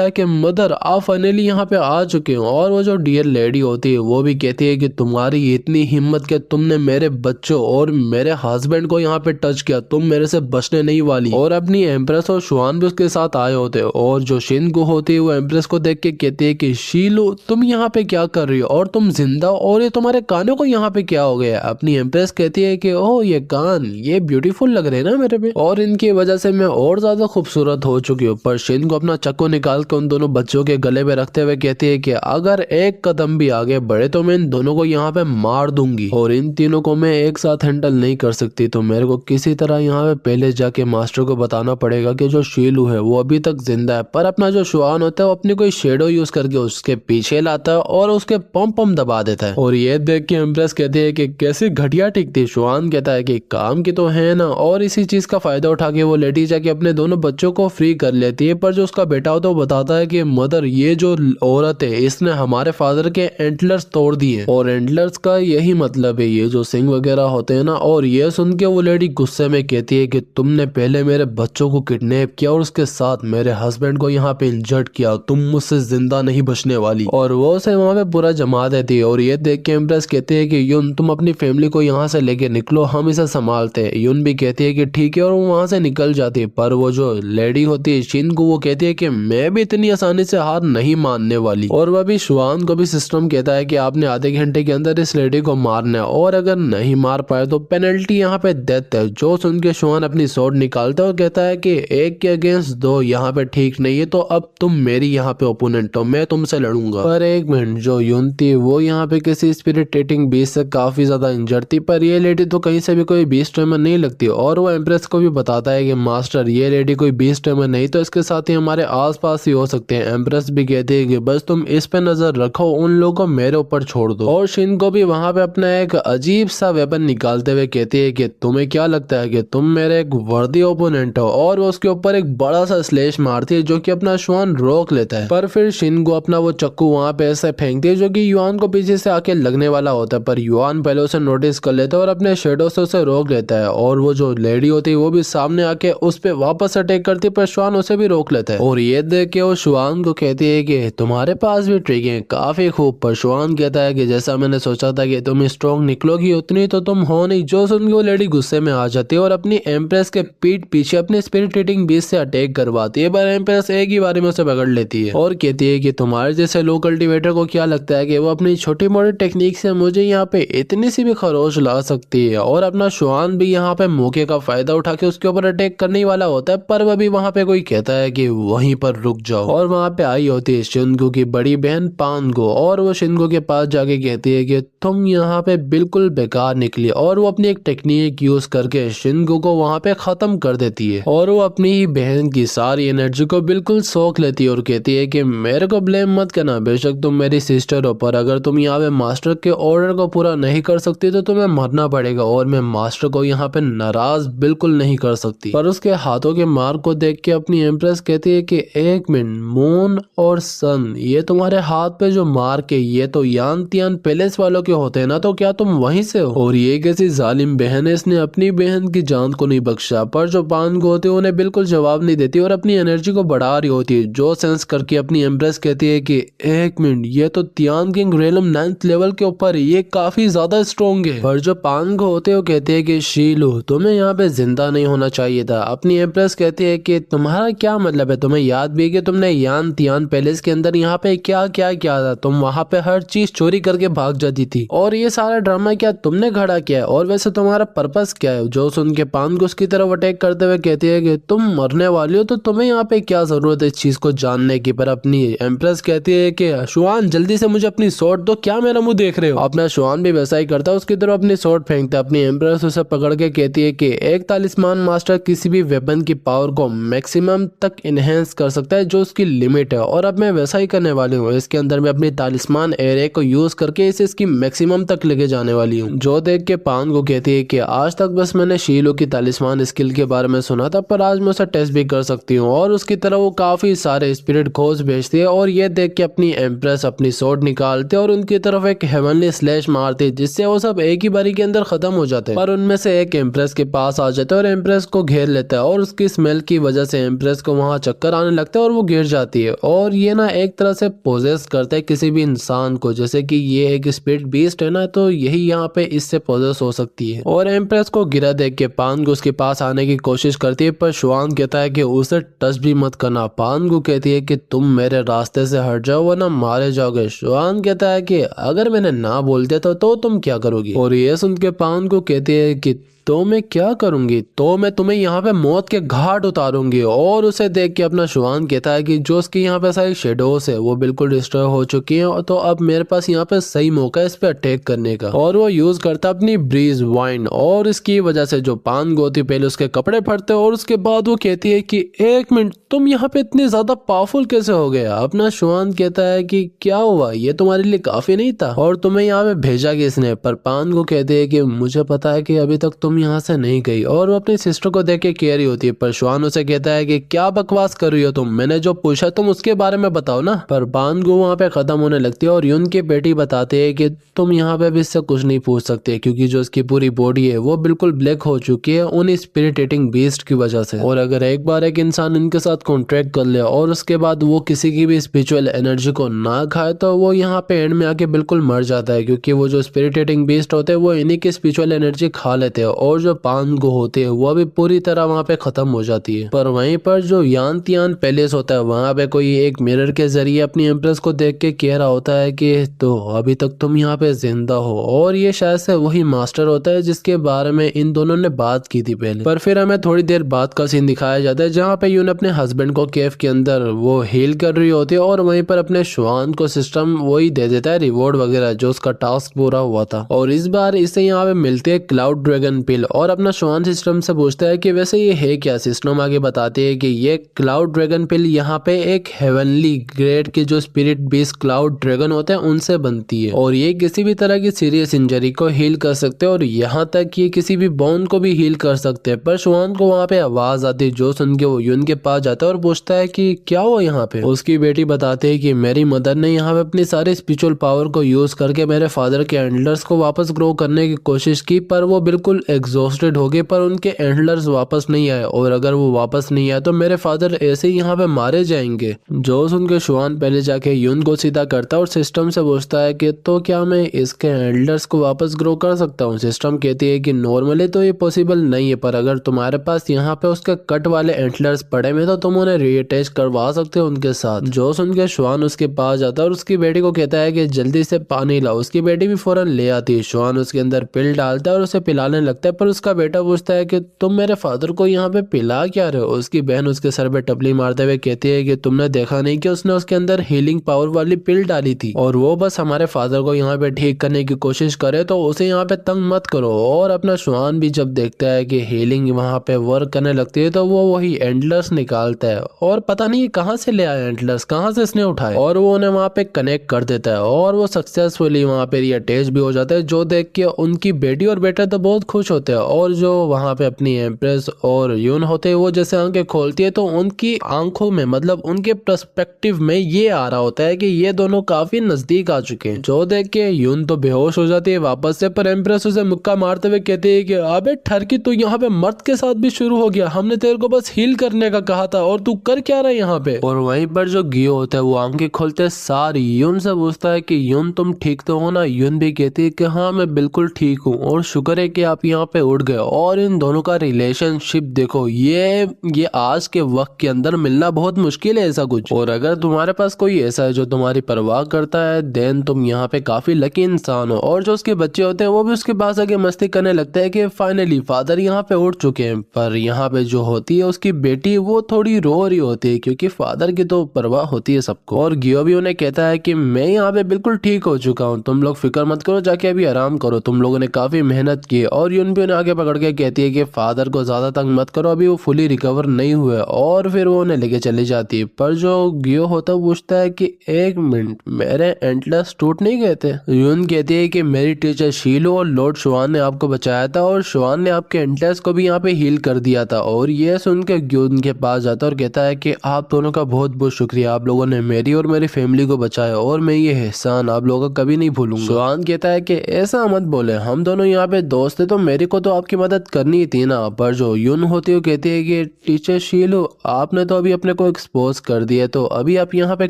है कि मदर आप फाइनली यहाँ पे आ चुके हो। और वो जो डियर लेडी होती है वो भी कहती है कि तुम्हारी इतनी हिम्मत कि तुमने मेरे बच्चों और मेरे हस्बैंड को यहाँ पे टच किया, तुम मेरे से बचने नहीं वाली। और अपनी एम्प्रेस और शुआन भी उसके साथ आए होते हैं और जो शिनगु होती है वो एम्प्रेस को देख के कहती है कि शीलू तुम यहाँ पे क्या कर रही हो और तुम जिंदा हो और ये तुम्हारे कानों को यहाँ पे क्या हो गया। अपनी एम्प्रेस कहती है कि ओह ये कान ये ब्यूटीफुल लग रहे हैं ना मेरे पे और इनकी वजह से मैं और ज्यादा खूबसूरत हो चुकी हूँ। पर शिनगु अपना चक्कू निकाल के उन दोनों बच्चों के गले में रखते हुए कहती है कि अगर एक कदम भी आगे बढ़े तो मैं इन दोनों को यहाँ पे मार दूंगी और इन तीनों को मैं एक साथ हैंडल नहीं कर सकती, तो मेरे को किसी तरह यहाँ पे पहले जाके मास्टर को बताना पड़ेगा कि जो शीलू है वो अभी तक जिंदा है। पर अपना जो शुआन होता है वो अपनी कोई शेडो यूज करके उसके पीछे लाता है और उसके पम पम दबा देता है। और ये देख के एम्प्रेस कहती है कि कैसी घटिया टिक थी। शुआन कहता है कि काम की तो है ना, और इसी चीज का फायदा उठा के वो लेडी जाके अपने दोनों बच्चों को फ्री कर लेती है। पर जो उसका बेटा होता है वो बताता है कि मदर ये जो औरत है इसने हमारे फादर के एंटलर्स तोड़ दिए और एंटलर्स का यही मतलब है ये जो सिंग वगैरह होते हैं ना। और ये सुन के वो लेडी गुस्से में कहती है कि तुमने पहले मेरे बच्चों को किडनैप किया और उसके साथ मेरे हस्बैंड को यहाँ पे इंजर्ड किया, तुम मुझसे जिंदा नहीं बचने वाली। और वो उसे वहाँ पे पूरा जमा देती है। और ये देख के एम्प्रेस कहती है कि यून तुम अपनी फैमिली को यहाँ से लेके निकलो, हम इसे संभालते हैं। यून भी कहती है कि ठीक है और वो वहाँ से निकल जाती है। पर वो जो लेडी होती है शिनगु वो कहती है कि मैं भी इतनी आसानी से हार नहीं मानने वाली। और वह भी शुआन को भी सिस्टम कहता है कि आपने आधे घंटे के अंदर इस लेडी को मारना है और अगर नहीं मार पाए तो पेनल्टी यहाँ पे डेथ है। जो सुन के शुआन अपनी स्वॉर्ड निकालता है और कहता है कि एक के अगेंस्ट दो यहाँ पे ठीक नहीं है, तो अब तुम मेरी यहाँ पे ओपोनेंट हो, मैं तुमसे लड़ूंगा। पर एक मिनट, जो यून थी वो यहाँ पे किसी स्पिरिट टेटिंग बीस्ट से काफी ज्यादा इंजर्ड थी, पर ये लेडी तो कहीं से भी कोई बीस्ट ट्रेमर नहीं लगती। और वो एम्प्रेस को भी बताता है कि मास्टर ये लेडी कोई बीस्ट ट्रेमर नहीं, तो इसके साथ ही हमारे आसपास ही हो सकते हैं। एम्प्रेस भी कहती है कि बस तुम इस पे नजर रखो, उन लोगों को मेरे ऊपर छोड़ दो। और शिन को भी वहां पे अपना एक अजीब सा वेपन निकालते हुए कहती है कि तुम्हें क्या लगता है कि तुम मेरे एक वर्दी ओपोनेंट हो, और वो उसके ऊपर एक बड़ा सा स्लेश मारती है जो कि अपना शुआन रोक लेता है। पर फिर शिन को अपना वो चक्कू वहां पे ऐसे फेंकती है जो कि युआन को पीछे से आके लगने वाला होता है, पर युआन पहले उसे नोटिस कर लेता है और अपने शेडो से उसे रोक लेता है। और वो जो लेडी होती है वो भी सामने आके उस पे वापस अटैक करती है, पर शुआन उसे भी रोक लेता है। और ये देख के वो शुआन को कहती है कि तुम्हारे पास भी ट्रिक है, काफी खूब। पर शुआन कहता है कि जैसा मैंने सोचा था कि तुम स्ट्रॉन्ग निकलोगी, उतनी तो तुम हो नहीं। जो सुन के वो लेडी गुस्से में आ जाती है और अपनी एम्प्रेस के पीठ पीछे अपने स्पिरिट ईटिंग बीस्ट से अटैक करवाती है, पर एम्प्रेस एक ही बारी में उसे पकड़ लेती है और कहती है कि तुम्हारे जैसे लो कल्टिवेटर को क्या लगता है कि वो अपनी छोटी मोटी टेक्निक से मुझे यहाँ पे इतनी सी भी खरोच ला सकती है। और अपना शुआन भी यहाँ पे मौके का फायदा उठा के उसके ऊपर अटैक करने वाला होता है, पर वह भी वहाँ पे कोई कहता है कि वहीं पर रुक जाओ। और वहाँ पे आई होती है शिनगो की बड़ी बहन पानगो, और वो शिनगो के पास जाके कहती है कि तुम यहाँ पे बिल्कुल बेकार निकली। और वो अपनी एक टेक्निक यूज करके शिनगो को वहाँ पे खत्म कर देती है, और वो अपनी ही बहन की सारी एनर्जी को बिल्कुल सोख लेती है और कहती है कि मेरे को ब्लेम मत करना, बेशक तुम मेरी सिस्टर हो, पर अगर तुम यहाँ पे मास्टर के ऑर्डर को पूरा नहीं कर सकती तो तुम्हें मरना पड़ेगा। और मैं मास्टर को यहाँ पे नाराज बिल्कुल नहीं कर सकती। पर उसके हाथों के मार्क को देख के अपनी एम्प्रेस कहती है कि एक मिनट, मून और सन, ये तुम्हारे हाथ पे जो मार्क है ये तो यान तियान पैलेस वालों के होते हैं ना, तो क्या तुम वहीं से हो? और ये कैसी जालिम बहन है, इसने अपनी बहन की जान को नहीं बख्शा। पर जो पानगो होती है उन्हें बिल्कुल जवाब नहीं देती और अपनी एनर्जी को बढ़ा रही होती है। जो सेंस करके अपनी एम्प्रेस कहती है कि एक मिनट, ये तो तियान किंग रेलम 9th लेवल के ऊपर है, ये काफी ज्यादा स्ट्रॉन्ग है। पर जो पानगो होते हो कहते हैं कि शीलू, तुम्हें यहाँ पे जिंदा नहीं होना चाहिए था। अपनी एम्प्रेस कहती है कि तुम्हारा क्या मतलब है, तुम्हें याद भी है कि तुमने यान तियान पैलेस के अंदर यहाँ पे क्या क्या किया था? तुम वहाँ पे हर चीज चोरी करके भाग जाती थी, और ये सारा ड्रामा क्या तुमने खड़ा किया है? और वैसे तुम्हारा पर्पस क्या है? जो सुन के पानगो उसकी तरफ अटैक करते हुए कहती है कि तुम मरने वाली हो, तो तुम्हें यहाँ पे क्या जरूरत है इस चीज को जानने की? पर अपनी एम्प्रेस कहती है कि शुआन जल्दी से मुझे अपनी स्वॉर्ड दो, क्या मेरा मुंह देख रहे हो? अपना शुआन भी वैसा ही करता है, उसकी तरफ अपनी स्वॉर्ड फेंकता है। अपनी एम्प्रेस उसे पकड़ के कहती है कि एक तालिस्मान मास्टर किसी भी वेपन की पावर को मैक्सिमम तक इनहेंस कर सकता है जो उसकी लिमिट है, और अब मैं वैसा ही करने वाली हूँ। इसके अंदर मैं अपनी तालिस्मान एरे को यूज करके इसे इसकी मैक्सिमम तक लेके जाने वाली हूँ। जो देख के पान को कहती है कि आज तक बस मैंने शीलो की तालिस्मान स्किल के बारे में सुना था, पर आज मैं उसे टेस्ट भी कर सकती हूँ। और उसकी तरफ वो काफी सारे स्पिरिट खोज भेजती है, और ये देख के अपनी एम्प्रेस अपनी स्वॉर्ड निकालते और उनकी तरफ एक हेवनली स्लैश मारती है, जिससे वो सब एक ही बारी के अंदर खत्म हो जाते हैं। पर उनमें से एक एम्प्रेस के पास आ जाता है और एम्प्रेस को घेर लेता है, और उसकी स्मेल की वजह से एम्प्रेस को वहां चक्कर आने लगता है और वो गिर जाती है। और ये ना एक तरह से पोजेस करता है किसी भी इंसान को, जैसे कि ये एक स्पिरिट बीस्ट है ना, तो यही यहाँ पे इससे पोजेस हो सकती है। और एम्प्रेस को गिरा देख के पानगो उसके पास आने की कोशिश करती है, पर शुआन कहता है कि उसे टच भी मत करना। पानगो कहती है कि तुम मेरे रास्ते से हट जाओ वरना मारे जाओगे। शुआन कहता है कि अगर मैंने ना बोल दिया तो तुम क्या करोगी? और ये सुन के पानगो कहती है कि तो मैं क्या करूंगी, तो मैं तुम्हें यहाँ पे मौत के घाट उतारूंगी। और उसे देख के अपना शुआन कहता है कि जो उसकी यहाँ पे सारी शेडोस है वो बिल्कुल डिस्ट्रॉय हो चुकी हैं, तो अब मेरे पास यहाँ पे सही मौका है इस पे अटैक करने का। और वो यूज करता अपनी ब्रीज वाइन, और इसकी वजह से जो पानगो थी पहले उसके कपड़े फटते, और उसके बाद वो कहती है कि एक मिनट, तुम यहाँ पे इतनी ज्यादा पावरफुल कैसे हो गया? अपना शुआन कहता है कि क्या हुआ, ये तुम्हारे लिए काफी नहीं था और तुम्हें यहाँ पे भेजा किसने? पर पानगो कहते है कि मुझे पता है कि अभी तक तुम यहाँ से नहीं गई, और वो अपनी सिस्टर को देख के कह रही होती है। पर शुआन उसे कहता है कि क्या बकवास कर रही हो तुम, मैंने जो पूछा तुम उसके बारे में बताओ ना। पर पानगो वहाँ पे खत्म होने लगती है, और यून की बेटी बताते है कि तुम यहाँ पे भी इससे कुछ नहीं पूछ सकते, क्योंकि जो उसकी पूरी बॉडी है वो बिल्कुल ब्लैक हो चुकी है उन स्पिरिटेटिंग बीस्ट की वजह से। और अगर एक बार एक इंसान इनके साथ कॉन्ट्रैक्ट कर ले और उसके बाद वो किसी की भी स्पिरिचुअल एनर्जी को ना खाए, तो वो यहाँ पे एंड में आके बिल्कुल मर जाता है, क्योंकि वो जो स्पिरिटेटिंग बीस्ट होते हैं वो इन्हीं की स्पिरिचुअल एनर्जी खा लेते हैं। और जो पान गो होते हैं वो भी पूरी तरह वहाँ पे खत्म हो जाती है। पर वहीं पर जो यान तियान पैलेस होता है वहाँ पे कोई एक मिरर के जरिए अपनी एम्प्रेस को देख के कह रहा होता है कि तो अभी तक तुम यहाँ पे जिंदा हो, और ये शायद से वही मास्टर होता है जिसके बारे में इन दोनों ने बात की थी पहले। पर फिर हमें थोड़ी देर बाद का सीन दिखाया जाता है जहाँ पे यून अपने हस्बैंड को केव के अंदर वो हील कर रही होती है और वहीं पर अपने श्वान को सिस्टम वही दे देता है रिवॉर्ड वगैरह जो उसका टास्क पूरा हुआ था। और इस बार इसे यहाँ पे मिलते है क्लाउड ड्रैगन पिल और अपना श्वान सिस्टम से पूछता है कि वैसे ये है क्या। सिस्टम आगे बताते हैं कि ये क्लाउड ड्रैगन पिल यहाँ पे एक हेवनली ग्रेड के जो स्पिरिट बीस क्लाउड ड्रैगन होते हैं उनसे बनती है और ये किसी भी तरह की सीरियस इंजरी को हील कर सकते हैं और यहाँ तक ये किसी भी बोन को भी हील कर सकते हैं। पर श्वान को वहाँ पे आवाज आती है जो सुन के वो यून के पास जाता है और पूछता है कि क्या हुआ यहाँ पे। उसकी बेटी बताते है कि मेरी मदर ने यहाँ पे अपनी सारी स्पिरिचुअल पावर को यूज करके मेरे फादर के एंडलर्स को वापस ग्रो करने की कोशिश की, पर वो बिल्कुल एग्जॉस्टेड हो गए, पर उनके एंडलर्स वापस नहीं आए और अगर वो वापस नहीं आए तो मेरे फादर ऐसे ही यहाँ पे मारे जाएंगे। जो सुन के श्वान पहले जाके यून को सीधा करता है और सिस्टम से पूछता है कि तो क्या मैं इसके एंडलर्स को वापस ग्रो कर सकता हूँ। सिस्टम कहती है कि नॉर्मली तो ये पॉसिबल नहीं है, पर अगर तुम्हारे पास यहाँ पे उसके कट वाले एंटलर्स पड़े में तो तुम उन्हें रीअटैच करवा सकते हो उनके साथ। जो सुन के श्वान उसके पास जाता है और उसकी बेटी को कहता है कि जल्दी से पानी लाओ। उसकी बेटी भी फौरन ले आती है। श्वान उसके अंदर पिल डालता है और उसे पिलाने लगता है, पर उसका बेटा पूछता है कि तुम मेरे फादर को यहाँ पे पिला क्या रहे हो। उसकी बहन उसके सर पे टपली मारते हुए कहती है कि तुमने देखा नहीं कि उसने उसके अंदर हीलिंग पावर वाली पिल डाली थी और वो बस हमारे फादर को यहाँ पे ठीक करने की कोशिश करे, तो उसे यहाँ पे तंग मत करो। और अपना श्वान भी जब देखता है कि हीलिंग वहाँ पे वर्क करने लगती है तो वो वही एंडलर्स निकालता है और पता नहीं कहाँ से ले आया एंटलर्स, कहाँ से इसने उठाए, और वो उन्हें वहाँ पे कनेक्ट कर देता है और वो सक्सेसफुली वहाँ पे अटैच भी हो जाता है। जो देख के उनकी बेटी और बेटा तो बहुत खुश होते हैं और जो वहाँ पे अपनी एम्प्रेस और यून होते हैं वो जैसे आंखें खोलती है तो उनकी आंखों में मतलब उनके पर्सपेक्टिव में ये आ रहा होता है कि ये दोनों काफी नजदीक आ चुके हैं। जो देख के यून तो बेहोश हो जाती है वापस से, पर एम्प्रेस उसे मुक्का मारते हुए कहती है कि अबे ठरकी तू यहाँ पे मर्द के साथ भी शुरू हो गया, हमने तेरे को बस हील करने का कहा था और तू कर क्या रहा है यहाँ पे। और वहीं पर जो गियो होता है वो आंखें खोलते सारी यून से पूछता है कि यून तुम ठीक तो हो ना। यून भी कहती है कि हाँ मैं बिल्कुल ठीक हूँ और शुक्र है कि आप यहाँ पे उठ गए। और इन दोनों का रिलेशनशिप देखो, ये आज के वक्त के अंदर मिलना बहुत मुश्किल है ऐसा कुछ, और अगर तुम्हारे पास कोई ऐसा है जो तुम्हारी परवाह करता है देन तुम यहाँ पे काफी लकी इंसान हो। और जो उसके बच्चे होते हैं वो भी उसके पास आके मस्ती करने लगता है कि फाइनली फादर यहाँ पे उठ चुके हैं। पर यहाँ पे जो होती है उसकी बेटी वो थोड़ी रो रही होती है क्योंकि फादर की तो परवाह होती है सबको। और गियो भी उन्हें कहता है कि मैं यहाँ पे बिल्कुल ठीक हो चुका हूँ, तुम लोग फिक्र मत करो, जाके अभी आराम करो, तुम लोगों ने काफी मेहनत की। और यून भी उन्हें आगे पकड़ के कहती है कि फादर को ज्यादा तंग मत करो, अभी वो फुली रिकवर नहीं हुए, और फिर वो उन्हें लेके चली जाती है। पर जो गियो होता है पूछता है कि एक मिनट, मेरे एंटलर्स टूट नहीं गए थे। यून कहती है कि मेरी टीचर शीलो और लॉर्ड श्वान ने आपको बचाया था और श्वान ने आपके एंटलर्स को भी यहाँ पे हील कर दिया था। और ये सुन के गियो उनके पास जाता है और कहता है कि आप दोनों का बहुत बहुत शुक्रिया, आप लोगों ने मेरी और मेरी फैमिली को बचाया और मैं ये एहसान आप लोगों का कभी नहीं भूलूंगा। श्वान कहता है कि ऐसा मत बोले, हम दोनों यहाँ पे दोस्त है तो मेरे को तो आपकी मदद करनी थी ना। पर जो यून होती है कहती है कि टीचर शीलो आपने तो अभी अपने को एक्सपोज कर दिया, तो अभी आप यहाँ पे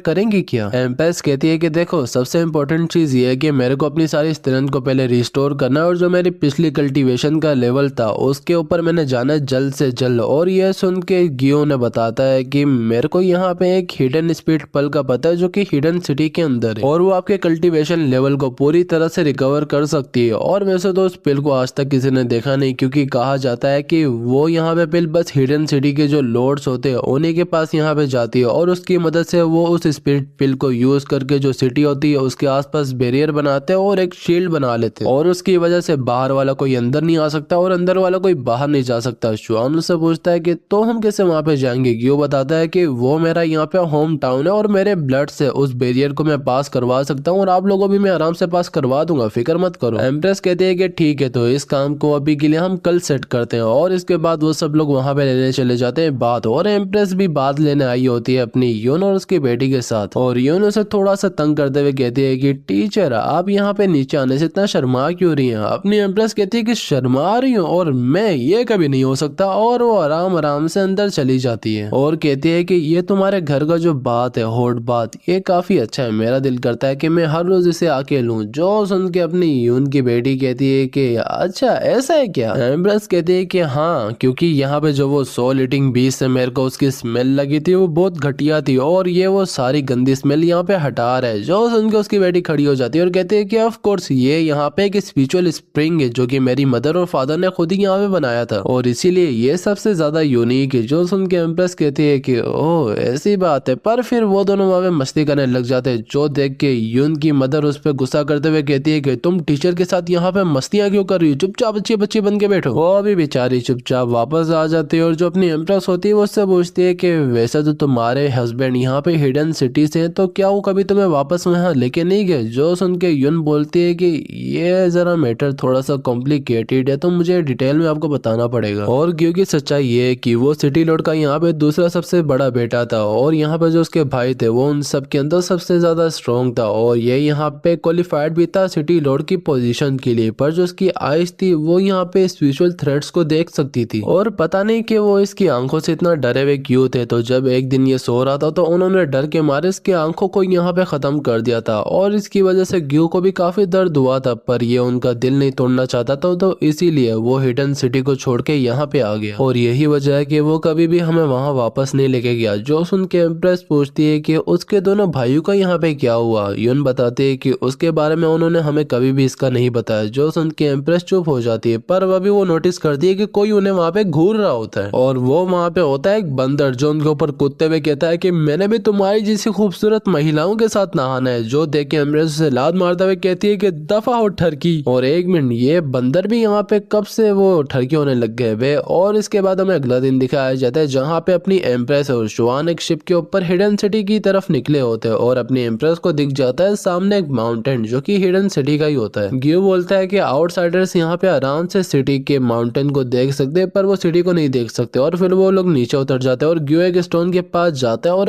करेंगी क्या। एम्प्रेस कहती है कि देखो सबसे इम्पोर्टेंट चीज ये है कि मेरे को अपनी सारी स्ट्रेंथ को पहले रिस्टोर करना है और जो मेरी पिछली कल्टीवेशन का लेवल था उसके ऊपर मैंने जाना है जल्द से जल्द। और यह सुन के गियो ने बताता है कि मेरे को यहाँ पे एक हिडन स्पिरिट पल का पता है जो कि हिडन सिटी के अंदर है और वो आपके कल्टीवेशन लेवल को पूरी तरह से रिकवर कर सकती है। और वैसे तो उस पिल को आज तक किसी ने देखा नहीं क्योंकि कहा जाता है कि वो यहाँ पे पिल बस हिडन सिटी के जो लॉर्ड्स होते हैं उन्हीं के पास यहाँ पे जाती है और उसकी मदद से वो उस स्पिरिट पिल को यूज करके जो सिटी होती है उसके आसपास बैरियर बनाते हैं और एक शील्ड बना लेते हैं और उसकी वजह से बाहर वाला कोई अंदर नहीं आ सकता और अंदर वाला कोई बाहर नहीं जा सकता। श्वान उससे पूछता है कि तो हम कैसे वहां पे जाएंगे। गियो बताता है कि वो मेरा यहाँ पे होम टाउन है और मेरे ब्लड से उस बैरियर को मैं पास करवा सकता हूँ और आप लोगों भी मैं आराम से पास करवा दूंगा, फिक्र मत करो। एम्प्रेस कहते हैं कि ठीक है, तो इस काम को अभी के लिए हम कल सेट करते हैं। और इसके बाद वो सब लोग वहां पे लेने चले जाते हैं बात, और एम्प्रेस भी बात लेने आई होती है अपनी यून और उसकी बेटी के साथ। और यून उसे थोड़ा सा तंग करते हुए कहती है कि टीचर आप यहाँ पे नीचे आने से इतना शर्मा क्यों रही हैं। अपनी एम्प्रेस कहती है कि शर्मा रही हूँ और मैं, ये कभी नहीं हो सकता। और वो आराम आराम से अंदर चली जाती है और कहती है कि ये तुम्हारे घर का जो बात है हॉट बात, ये काफी अच्छा है, मेरा दिल करता है कि मैं हर रोज इसे आके लूं। जो सुन के अपनी यून की बेटी कहती है कि अच्छा ऐसा है क्या? एम्ब्रेस कहती है कि हाँ, क्योंकि यहाँ पे जो वो सोल ईटिंग बीस्ट है मेरे को उसकी स्मेल लगी थी, वो बहुत घटिया थी और ये वो सारी गंदी स्मेल यहाँ पे हटा रहा है। जो सुन के उसकी बेटी खड़ी हो जाती है और कहती है कि ऑफ कोर्स ये यहाँ पे एक स्पिरिचुअल स्प्रिंग है जो कि मेरी मदर और फादर ने खुद ही यहाँ पे बनाया था और इसीलिए ये सबसे ज्यादा यूनिक है। जो सुन के एम्प्रेस कहती है कि ओह ऐसी बात है, पर फिर वो दोनों वहाँ पे मस्ती करने लग जाते हैं। जो देख के यून की मदर उस पर गुस्सा करते हुए कहती है कि तुम टीचर के साथ यहाँ पे मस्तियाँ क्यों कर रही हो, चुपचाप अच्छी बच्ची बन के बैठो। वो अभी बेचारी चुपचाप वापस आ जाती है और जो अपनी एम्प्रेस होती है वो उससे पूछती है कि वैसे तो तुम्हारे हस्बैंड यहाँ पे हिडन सिटी से हैं, तो क्या वो कभी तुम्हें वापस वहाँ लेके नहीं गए? जो सुन के यून बोलती है कि ये जरा मैटर थोड़ा सा कॉम्प्लिकेटेड है, तो मुझे डिटेल में आपको बताना पड़ेगा। और क्योंकि सच्चाई ये है कि वो सिटी लॉर्ड का यहाँ पे दूसरा सबसे बड़ा बेटा था और यहाँ पे जो उसके भाई थे वो उन सब के अंदर सबसे ज्यादा स्ट्रॉन्ग था और ये यहाँ पे क्वालिफाइड भी था सिटी लॉर्ड की पोजीशन के लिए। पर जो उसकी आइज थी वो यहाँ पे स्पिरिचुअल थ्रेट्स को देख सकती थी और पता नहीं कि वो इसकी आंखों से इतना डरे हुए क्यों थे। तो जब एक दिन ये सो रहा था तो उन्होंने डर के मारे इसकी आंखों को यहाँ पे खत्म कर दिया था और इसकी वजह से ग्यू को भी काफी दर्द हुआ था, पर ये उनका दिल नहीं तोड़ना चाहता था तो इसीलिए वो हिडन सिटी को छोड़ के यहाँ पे आ गया और यही वजह है कि वो कभी भी हमें वहाँ वापस नहीं लेके गया। जो सुन के एम्प्रेस पूछती है कि उसके दोनों भाइयों का यहाँ पे क्या हुआ? यून बताते है कि उसके बारे में उन्होंने हमें कभी भी इसका नहीं बताया। जो सुन के एम्प्रेस चुप हो जाती है, पर अभी वो नोटिस करती है कि कोई उन्हें वहाँ पे घूर रहा होता है और वो वहाँ पे होता है एक बंदर जो उनके ऊपर कूदते हुए कहता है कि मैंने भी तुम्हारी जैसी खूबसूरत महिलाओं के साथ नहाना है। जो देख के एम्प्रेस से लात मारते हुए कहती है कि दफा हो ठरकी। और एक मिनट, ये बंदर भी यहाँ पे कब से वो ठरकी होने लग गए वे। और इसके बाद हमें अगला दिन दिखाया जाता है जहाँ पे अपनी एम्प्रेस और शुआन एक शिप के ऊपर हिडन सिटी की तरफ निकले होते हैं और अपनी एम्प्रेस को दिख जाता है सामने एक माउंटेन जो कि हिडन सिटी का ही होता है। ग्यू बोलता है कि आउटसाइडर्स यहाँ पे आराम से सिटी के माउंटेन को देख सकते हैं पर वो सिटी को नहीं देख सकते और फिर वो लोग नीचे उतर जाते हैं और ग्यू एक स्टोन के पास जाता है और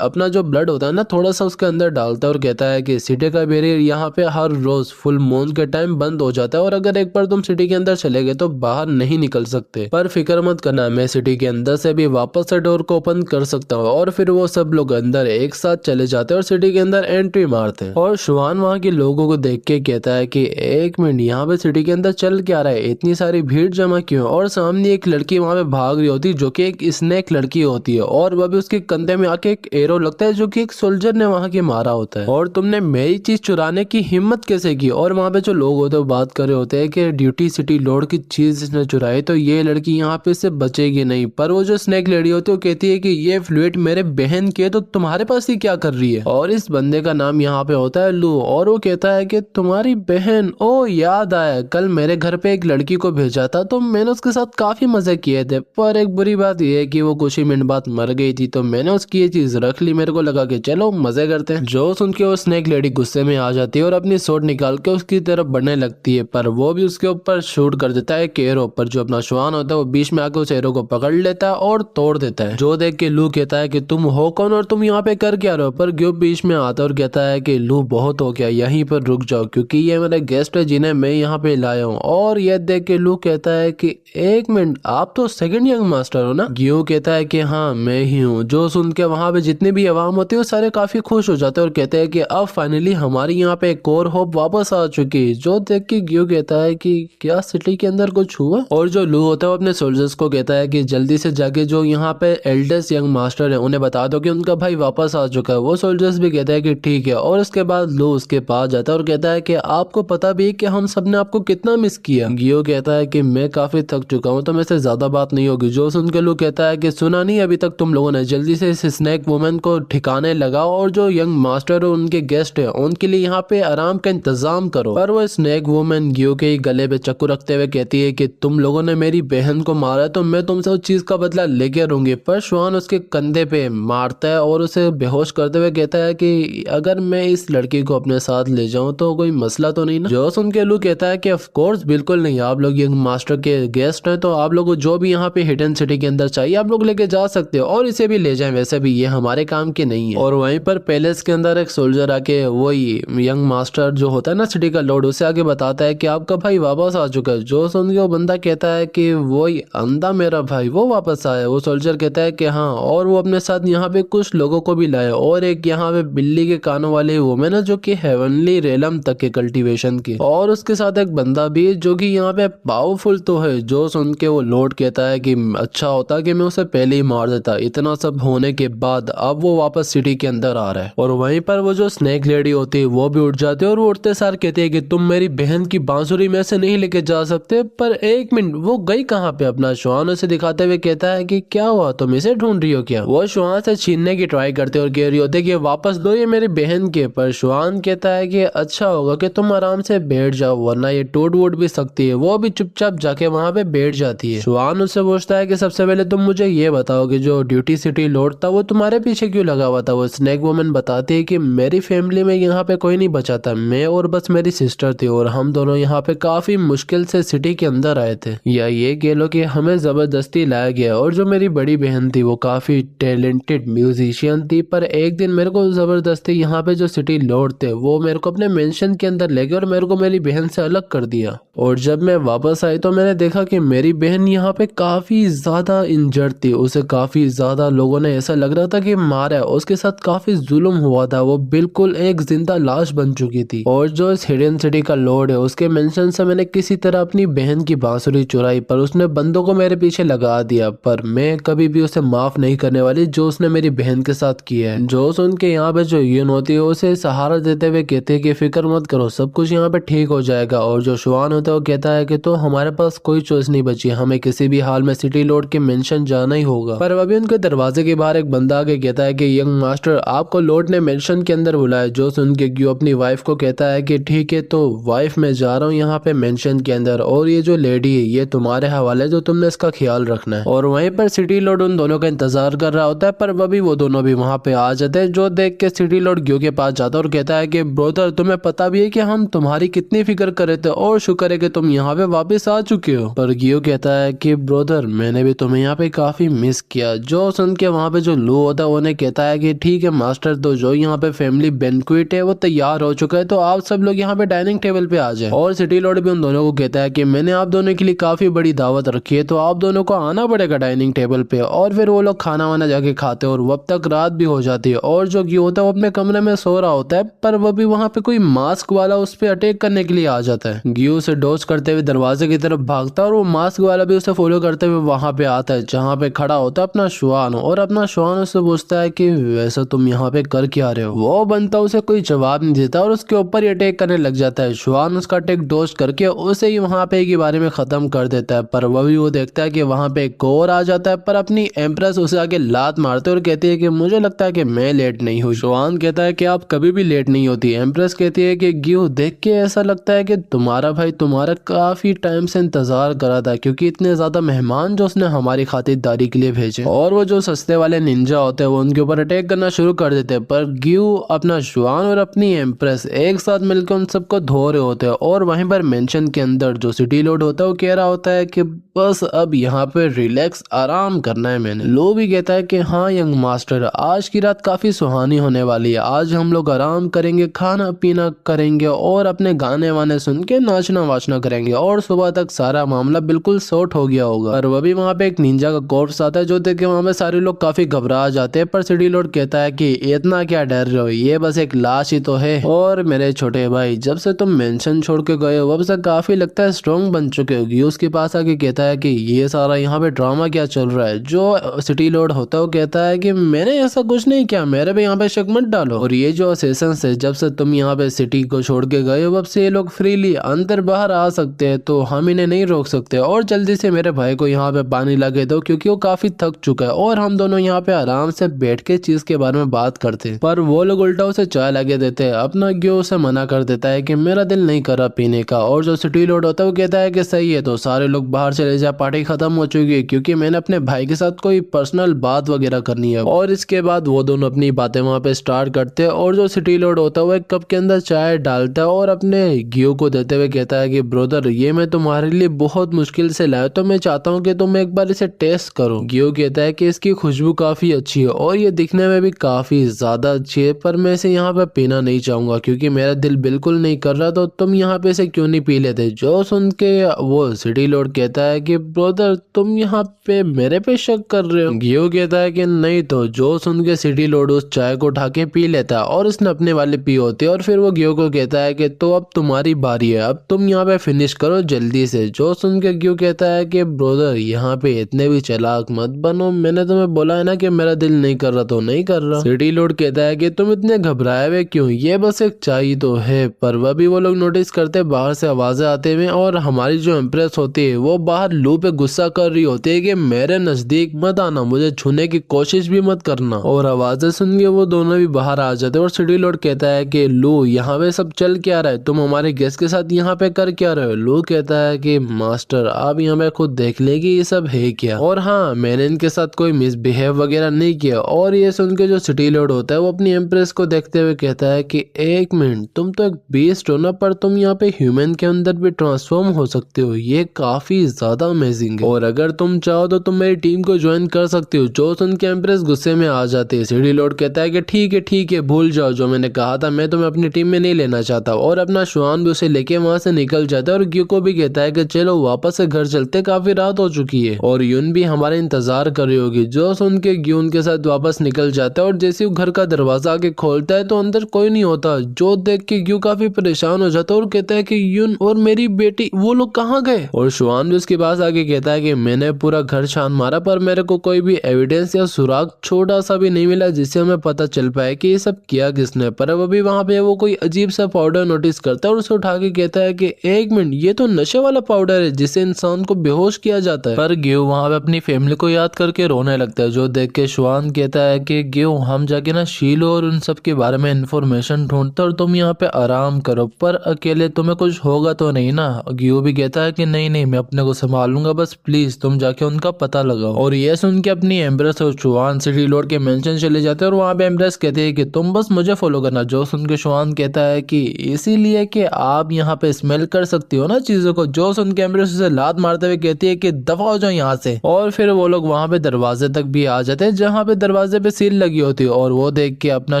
अपना जो ब्लड होता है ना थोड़ा सा उसके अंदर डालता है और कहता है कि सिटी का बैरियर यहाँ पे हर रोज फुल मून के टाइम बंद हो जाता है और अगर एक बार तुम सिटी के अंदर चले गए तो बाहर नहीं निकल सकते, पर फिक्र मत करना, मैं सिटी के अंदर से भी वापस से डोर को ओपन कर सकता हूँ। और फिर वो सब लोग अंदर एक साथ चले जाते हैं और सिटी के अंदर एंट्री मारते हैं और शुआन वहाँ के लोगों को देख के कहता है कि एक मिनट, यहाँ पे सिटी के अंदर चल क्या रहा है, इतनी सारी भीड़ जमा क्यों? और सामने एक लड़की वहाँ पे भाग रही होती है जो कि एक स्नेक लड़की होती है और वह भी उसके कंधे में आके एक एरो लगता है जो कि एक सोल्जर ने वहाँ के मारा होता है। और तुमने मेरी चीज चुराने की हिम्मत कैसे की? और वहाँ पे जो लोग होते हैं बात कर रहे होते हैं कि ड्यूटी सिटी लॉर्ड की चीज इसने चुराई तो ये लड़की यहाँ पे से बचेगी नहीं। पर वो जो स्नेक लेडी होती है वो कहती है कि ये फ्लूइड मेरे बहन की है तो तुम्हारे पास ही क्या कर रही है? और इस बंदे का नाम यहाँ पे होता है लू और वो कहता है कि तुम्हारी बहन, ओ याद आया, कल मेरे घर पे एक लड़की को भेजा था तो मैंने उसके साथ काफी मजे किए थे, पर एक बुरी बात यह है कि वो कुछ ही मिनट बाद मर गई थी तो मैंने उसकी ये चीज रख ली। मेरे को लगा कि चलो मजे करते हैं। जो सुन के वो स्नेक लेडी गुस्से में आ जाती है और अपनी सोट निकाल के उसकी तरफ बढ़ने लगती है, पर वो भी उसके ऊपर शूट कर देता है एक एरो पर। जो अपना शुआन होता है वो बीच में आके उस एरो को पकड़ लेता है और तोड़ देता है। जो देख के लू कहता है कि तुम हो कौन और तुम यहाँ पे कर क्या रहे हो? पर ग्यूब बीच में आता है और कहता है कि लू बहुत हो गया, यहीं पर रुक जाओ क्योंकि ये मेरे गेस्ट है जिन्हें मैं यहाँ पे लाया हूँ। और यह देख के लू कहता है कि एक मिनट, आप तो सेकंड यंग मास्टर हो ना? ग्यू कहता है कि हाँ मैं ही हूँ। जो सुन के वहाँ पे जितनी भी आवाम होती है वो सारे काफी खुश हो जाते हैं और कहते हैं कि अब फाइनली हमारी यहाँ पे एक और होप वापस आ चुकी है। जो देख के ग्यू कहता है कि क्या सिटी के अंदर कुछ हुआ? और जो लू होता है वो अपने सोल्जर्स को कहता है कि जल्दी से जाके जो यहाँ पे एल्डेस्ट यंग मास्टर है उन्हें बता दो कि उनका भाई वापस आ चुका है। वो सोल्जर्स भी कहता है कि ठीक है। और उसके बाद लू उसके पास जाता है और कहता है कि आपको पता भी है कि हम सब ने आपको कितना मिस किया। गियो कहता है कि मैं काफी थक चुका हूँ तो मेरे से ज्यादा बात नहीं होगी। जो सुन के लू कहता है कि सुना नहीं अभी तक तुम लोगों ने, जल्दी से इस स्नेक वुमेन को ठिकाने लगाओ और जो यंग मास्टर और उनके गेस्ट है उनके लिए यहाँ पे आराम का इंतजाम करो। पर वो स्नेक वुमेन गियो के गले पे चाकू रखते हुए कहती है कि तुम लोगों ने मेरी बहन को मारा तो मैं तुमसे उस चीज का बदला लेके रहूंगी। पर शुआन उसके कंधे पे मारता है और उसे बेहोश करते हुए कहता है कि अगर मैं इस लड़की को अपने साथ ले जाऊं तो कोई मसला तो नहीं ना? जो सुन के लू कहता है कि ऑफ कोर्स बिल्कुल नहीं, आप लोग यंग मास्टर के गेस्ट हैं तो आप लोग को जो भी यहाँ पे हिडन सिटी के अंदर चाहिए आप लोग लेके जा सकते हो और इसे भी ले जाएं, वैसे भी ये हमारे काम की नहीं है। और वहीं पर पैलेस के अंदर एक सोल्जर आके वही यंग मास्टर जो होता है ना सिटी का लॉर्ड, उसे आके बताता है कि आपका भाई वापस आ चुका है। जो सुन के वो बंदा कहता है कि वही अंधा मेरा भाई वो वापस आया। वो सोल्जर कहता है कि हाँ, और वो अपने साथ यहाँ पे कुछ लोगों को भी लाया और एक यहाँ पे बिल्ली के कानों वाली वुमेन है जो कि हेवनली रेलम तक के कल्टीवेशन की, और उसके साथ एक बंदा भी जो कि यहाँ पे पावरफुल तो है। जो सुन के वो लॉर्ड कहता है कि अच्छा होता कि मैं उसे पहले ही मार देता। इतना सब होने के बाद अब वो वापस सिटी के अंदर आ रहा है और वहीं पर वो जो स्नेक लेडी होती है वो भी उठ जाती है और वो उठते सार कहती है कि तुम मेरी बहन की बांसुरी में से नहीं लेके जा सकते। पर एक मिनट, वो गई कहाँ पे? अपना श्वान उसे दिखाते हुए कहता है कि क्या हुआ, तुम इसे ढूंढ रही हो क्या? वो श्वान से छीनने की ट्राई करते और कह रही होती कि वापस दो ये मेरी बहन के। पर श्वान कहता है कि अच्छा होगा कि तुम आराम से बैठ जाओ वरना ये टूट वूट भी सकती है। वो भी चुपचाप जाके वहां पे बैठ जाती है। श्वान उससे पूछता है कि सबसे पहले तुम मुझे ये बताओ कि जो ड्यूटी सिटी लॉर्ड था वो तुम्हारे पीछे क्यों लगा हुआ था? वो स्नेक वुमन बताती है कि मेरी फैमिली में यहाँ पे कोई नहीं बचा था, मैं और बस मेरी सिस्टर थी और हम दोनों यहाँ पे काफी मुश्किल से सिटी के अंदर आए थे, या ये कह लो कि हमें जबरदस्ती लाया गया। और जो मेरी बड़ी बहन थी वो काफी टैलेंटेड म्यूजिशियन थी, पर एक दिन मेरे को जबरदस्ती यहाँ पे जो सिटी लॉर्ड थे वो मेरे को अपने मेंशन के अंदर ले गए और मेरे को मेरी बहन से अलग कर दिया। और जब मैं वापस आई तो मैंने देखा कि मेरी बहन यहाँ पे काफी ज्यादा इंजर्ड थी। उसे काफी ज्यादा लोगों ने ऐसा लग रहा था कि मारा है, उसके साथ काफी जुल्म हुआ था, वो बिल्कुल एक जिंदा लाश बन चुकी थी। और जो इस हिडन सिटी का लॉर्ड है उसके मेंशन से मैंने किसी तरह अपनी बहन की बांसुरी चुराई, पर उसने बंदों को मेरे पीछे लगा दिया। पर मैं कभी भी उसे माफ नहीं करने वाली जो उसने मेरी बहन के साथ किया है। जो सुन के यहाँ पे जो यून होती है उसे सहारा देते हुए कहते हैं कि फिक्र मत करो, सब कुछ यहाँ पे ठीक हो जाएगा। और जो शुआन होता है वो कहता है कि तो हमारे पास कोई चॉइस नहीं बची, हमें किसी भी हाल में सिटी लॉर्ड के मेंशन जाना ही होगा। पर अभी उनके दरवाजे के बाहर एक बंदा आके कहता है कि यंग मास्टर आपको लॉर्ड ने मेंशन के अंदर बुलाया। जो सुन के ग्यू अपनी वाइफ को कहता है कि ठीक है तो वाइफ मैं जा रहा हूँ यहाँ पे मेंशन के अंदर, और ये जो लेडी है ये तुम्हारे हवाले, जो तुमने इसका ख्याल रखना है। और वहीं पर सिटी लॉर्ड उन दोनों का इंतजार कर रहा होता है, पर अभी वो दोनों भी वहां पे आ जाते हैं। जो देख के सिटी लॉर्ड ग्यू के पास जाता है और कहता है कि ब्रोदर तुम्हें पता भी है कि हम तुम्हारी कितनी फिक्र कर रहे थे और शुक्र है कि तुम यहाँ पे वापस आ चुके हो। पर ग्यू कहता है कि ब्रोदर मैंने भी तुम्हें यहाँ पे काफी मिस किया। जो सुन के वहां पे जो लू होता है उन्हें कहता है कि ठीक है मास्टर, तो जो यहाँ पे फैमिली बैंक्वेट है वो तैयार हो चुका है, तो आप सब लोग यहाँ पे डाइनिंग टेबल पे आ जाए। और सिटी लॉर्ड भी उन दोनों को कहता है कि मैंने आप दोनों के लिए काफी बड़ी दावत रखी है, तो आप दोनों को आना पड़ेगा डाइनिंग टेबल पे। और फिर वो लोग खाना वाना जाके खाते हैं और वब तक रात भी हो जाती है। और जो ग्यू होता है वो अपने कमरे में सो रहा होता है, पर वो भी वहां पे कोई मास्क वाला उस पर अटैक करने के लिए आ जाता है। ग्यू उसे डॉज करते हुए दरवाजे की तरफ भागता है और वो मास्क वाला भी उसे फॉलो करते हुए वहां पे आता है जहाँ पे खड़ा होता है अपना श्वान। और अपना श्वान उससे पूछता है कि वैसे तुम यहाँ पे कर क्या रहे हो? वो बनता उसे कोई जवाब नहीं देता और उसके ऊपर ही अटैक करने लग जाता है। श्वान उसका अटैक डॉज करके उसे ही वहां पे के बारे में खत्म कर देता है। पर वो भी वो देखता है कि वहां पे एक और आ जाता है, पर अपनी एम्प्रेस उसे आगे लात मारते और कहती है कि मुझे लगता है कि मैं लेट नहीं हूँ। श्वान कहता है कि आप कभी भी लेट नहीं होती। एम्प्रेस कहती है कि ग्यू देख के ऐसा लगता है कि तुम्हारा भाई तुम्हारा काफी टाइम से इंतजार करा था, क्योंकि इतने ज्यादा मेहमान जो उसने हमारी खातिरदारी के लिए भेजे। और वो जो सस्ते वाले निंजा होते हैं वो उनके ऊपर अटैक करना शुरू कर देते हैं, पर ग्यू अपना श्वान और अपनी एम्प्रेस एक साथ मिलकर उन सबको धो रहे होते हैं। और वहीं पर मेंशन के अंदर जो सिटी लॉर्ड होता है वो कह रहा होता है कि बस अब यहाँ पे रिलैक्स आराम करना है मैंने। लो भी कहता है कि हाँ यंग मास्टर, आज की रात काफी सुहानी होने वाली है, आज हम लोग आराम करेंगे, खाना पीना करेंगे और अपने गाने वाने सुन के नाचना वाचना करेंगे, और सुबह तक सारा मामला बिल्कुल सॉर्ट हो गया होगा। और वही वहाँ पे एक निंजा का कॉर्प्स आता है जो देख के वहाँ पे सारे लोग काफी घबरा जाते हैं। पर सिटी लॉर्ड कहता है कि इतना क्या डर रहे हो, ये बस एक लाश ही तो है। और मेरे छोटे भाई जब से तुम मेंशन छोड़ के गए हो अब से काफी लगता है स्ट्रॉन्ग बन चुके हो। ग्यू उसके पास आके कहता है कि ये सारा यहाँ पे ड्रामा क्या चल रहा है। जो सिटी लॉर्ड होता है वो कहता है कि मैंने ऐसा कुछ नहीं किया, मेरे पे यहाँ पे शक मत डालो। और ये जो असेसंस है जब से तुम यहाँ पे सिटी को छोड़ के गए हो अब से ये लोग फ्रीली अंदर बाहर आ सकते हैं, तो हम इन्हें नहीं रोक सकते। और जल्दी से मेरे भाई को यहाँ पे पानी लगे दो क्योंकि वो काफी थक चुका है, और हम दोनों यहाँ पे आराम से बैठ के चीज के बारे में बात करते हैं। पर वो लोग उल्टा उसे चाय लगे देते हैं। अपना ग्यू उसे मना कर देता है कि मेरा दिल नहीं कर रहा पीने का। और जो सिटी लॉर्ड होता है वो कहता है कि सही है, तो सारे लोग बाहर चले जाए, पार्टी खत्म हो चुकी है, क्योंकि मैंने अपने भाई के साथ कोई पर्सनल बात वगैरह करनी है। और इसके बाद वो दोनों अपनी बातें वहां पे स्टार्ट करते हैं। और जो सिटी लॉर्ड होता है वो एक कप के अंदर चाय डालता है और अपने ग्यू को देते हुए कहता है कि ब्रदर ये मैं तुम्हारे लिए बहुत मुश्किल से लाया, तो मैं चाहता हूँ कि तुम एक बार इसे टेस्ट करो। ग्यू कहता है कि इसकी खुशबू काफी अच्छी है और ये दिखने में भी काफी ज्यादा अच्छी है, पर मैं इसे यहाँ पे पीना नहीं चाहूंगा क्योंकि मेरा दिल बिल्कुल नहीं कर रहा, तो तुम यहाँ पे इसे क्यों नहीं पी लेते। जो सुन के वो सिटी लॉर्ड कहता है कि ब्रदर तुम यहाँ पे मेरे पे शक कर रहे हो। ग्यू कहता है कि नहीं, तो जो सुन के सिटी लॉर्ड उस चाय को उठा के पी लेता है और उसने अपने वाले पी होती है। और फिर वो ग्यू को कहता है कि तो अब तुम्हारी बारी है, अब तुम यहाँ पे फिनिश करो जल्दी से। जो सुन के ग्यू कहता है कि ब्रदर यहाँ पे इतने भी चालाक मत बनो, मैंने तुम्हें बोला है ना कि मेरा दिल नहीं कर रहा तो नहीं कर रहा। सिटी लॉर्ड कहता है कि तुम इतने घबराए हुए क्यों, ये बस एक चाय तो है। पर वह भी वो लोग नोटिस करते बाहर से आवाजें आते हुए और हमारी जो एम्प्रेस होती है वो बाहर लू पे गुस्सा कर रही होती है कि मेरे नजदीक मत आना, मुझे छूने की कोशिश भी मत करना। और आवाजें सुन के वो दोनों भी बाहर आ जाते हैं और सिटी लॉर्ड कहता है कि लू यहाँ पे सब चल क्या रहा है, तुम हमारे गेस्ट के साथ यहाँ पे कर क्या रहे हो। लू कहता है कि मास्टर आप यहाँ पे खुद देख ले कि ये सब है क्या, और हाँ मैंने इनके साथ कोई मिसबिहेव वगैरह नहीं किया। और ये सुन के जो सिटी लॉर्ड होता है वो अपनी एम्प्रेस को देखते हुए कहता है कि एक मिनट, तुम तो एक बीस्ट हो ना, पर तुम यहाँ पे ह्यूमन के अंदर भी ट्रांसफॉर्म हो सकते हो, ये काफी ज्यादा अमेजिंग है और अगर तुम चाहो तो तुम मेरी टीम को ज्वाइन कर सकते हो। जो सुन के एम्प्रेस गुस्से में आ जाती है। सिटी लॉर्ड कहता है कि ठीक है भूल जाओ जो मैंने कहा था, मैं तुम्हें अपनी टीम में नहीं लेना चाहता। और अपना श्वान भी उसे लेके वहां से निकल जाता है और ग्यू को भी कहता है कि चलो वापस से घर चलते, काफी रात हो चुकी है और यून भी हमारा इंतजार कर रही होगी। जो सुन के ग्यू उनके साथ वापस निकल जाता है और जैसे वो घर का दरवाजा आके खोलता है तो अंदर कोई नहीं होता। जो देख के ग्यू काफी परेशान हो जाता है और कहता है कि यून और मेरी बेटी वो लोग कहाँ गए। और श्वान भी उसके पास आके कहता है कि मैंने पूरा घर छान मारा पर मेरे को कोई भी एविडेंस या सुराग छोटा सा भी नहीं मिला जिससे हमें पता चल पाए कि ये सब किया किसने। पर अब अभी वहां पे वो कोई अजीब सा पाउडर नोटिस करता है और उसे उठा के कहता है कि एक मिनट, ये तो नशे वाला पाउडर है जिससे इंसान को बेहोश किया जाता है। पर ग्यू वहां पे अपनी फैमिली को याद करके रोने लगता है। जो देख के श्वान कहता है कि ग्यू हम जाके ना शीलो और उन सब के बारे में इंफॉर्मेशन ढूंढते और तुम यहाँ पे आराम करो, पर अकेले तुम्हें कुछ होगा तो नहीं ना। ग्यू भी कहता है कि नहीं मैं अपने को संभाल लूंगा, बस प्लीज तुम जाके उनका पता लगाओ। और ये सुन के अपनी एम्ब्रेस और श्वान सिटी लॉर्ड के मेंशन चले जाते हैं और वहां पे एम्ब्रेस कहते हैं कि तुम बस मुझे फॉलो करना। जो सुन के श्वान कहता है कि इसीलिए कि आप यहाँ पे स्मेल कर सकती हो ना चीजों को। जो सुन के एम्ब्रेस उसे लात मारते हुए कहती है कि दफा हो जाओ यहाँ से। और फिर वो लोग वहां पे दरवाजे तक भी आ जाते हैं जहाँ पे दरवाजे पे सील लगी होती है। और वो देख के अपना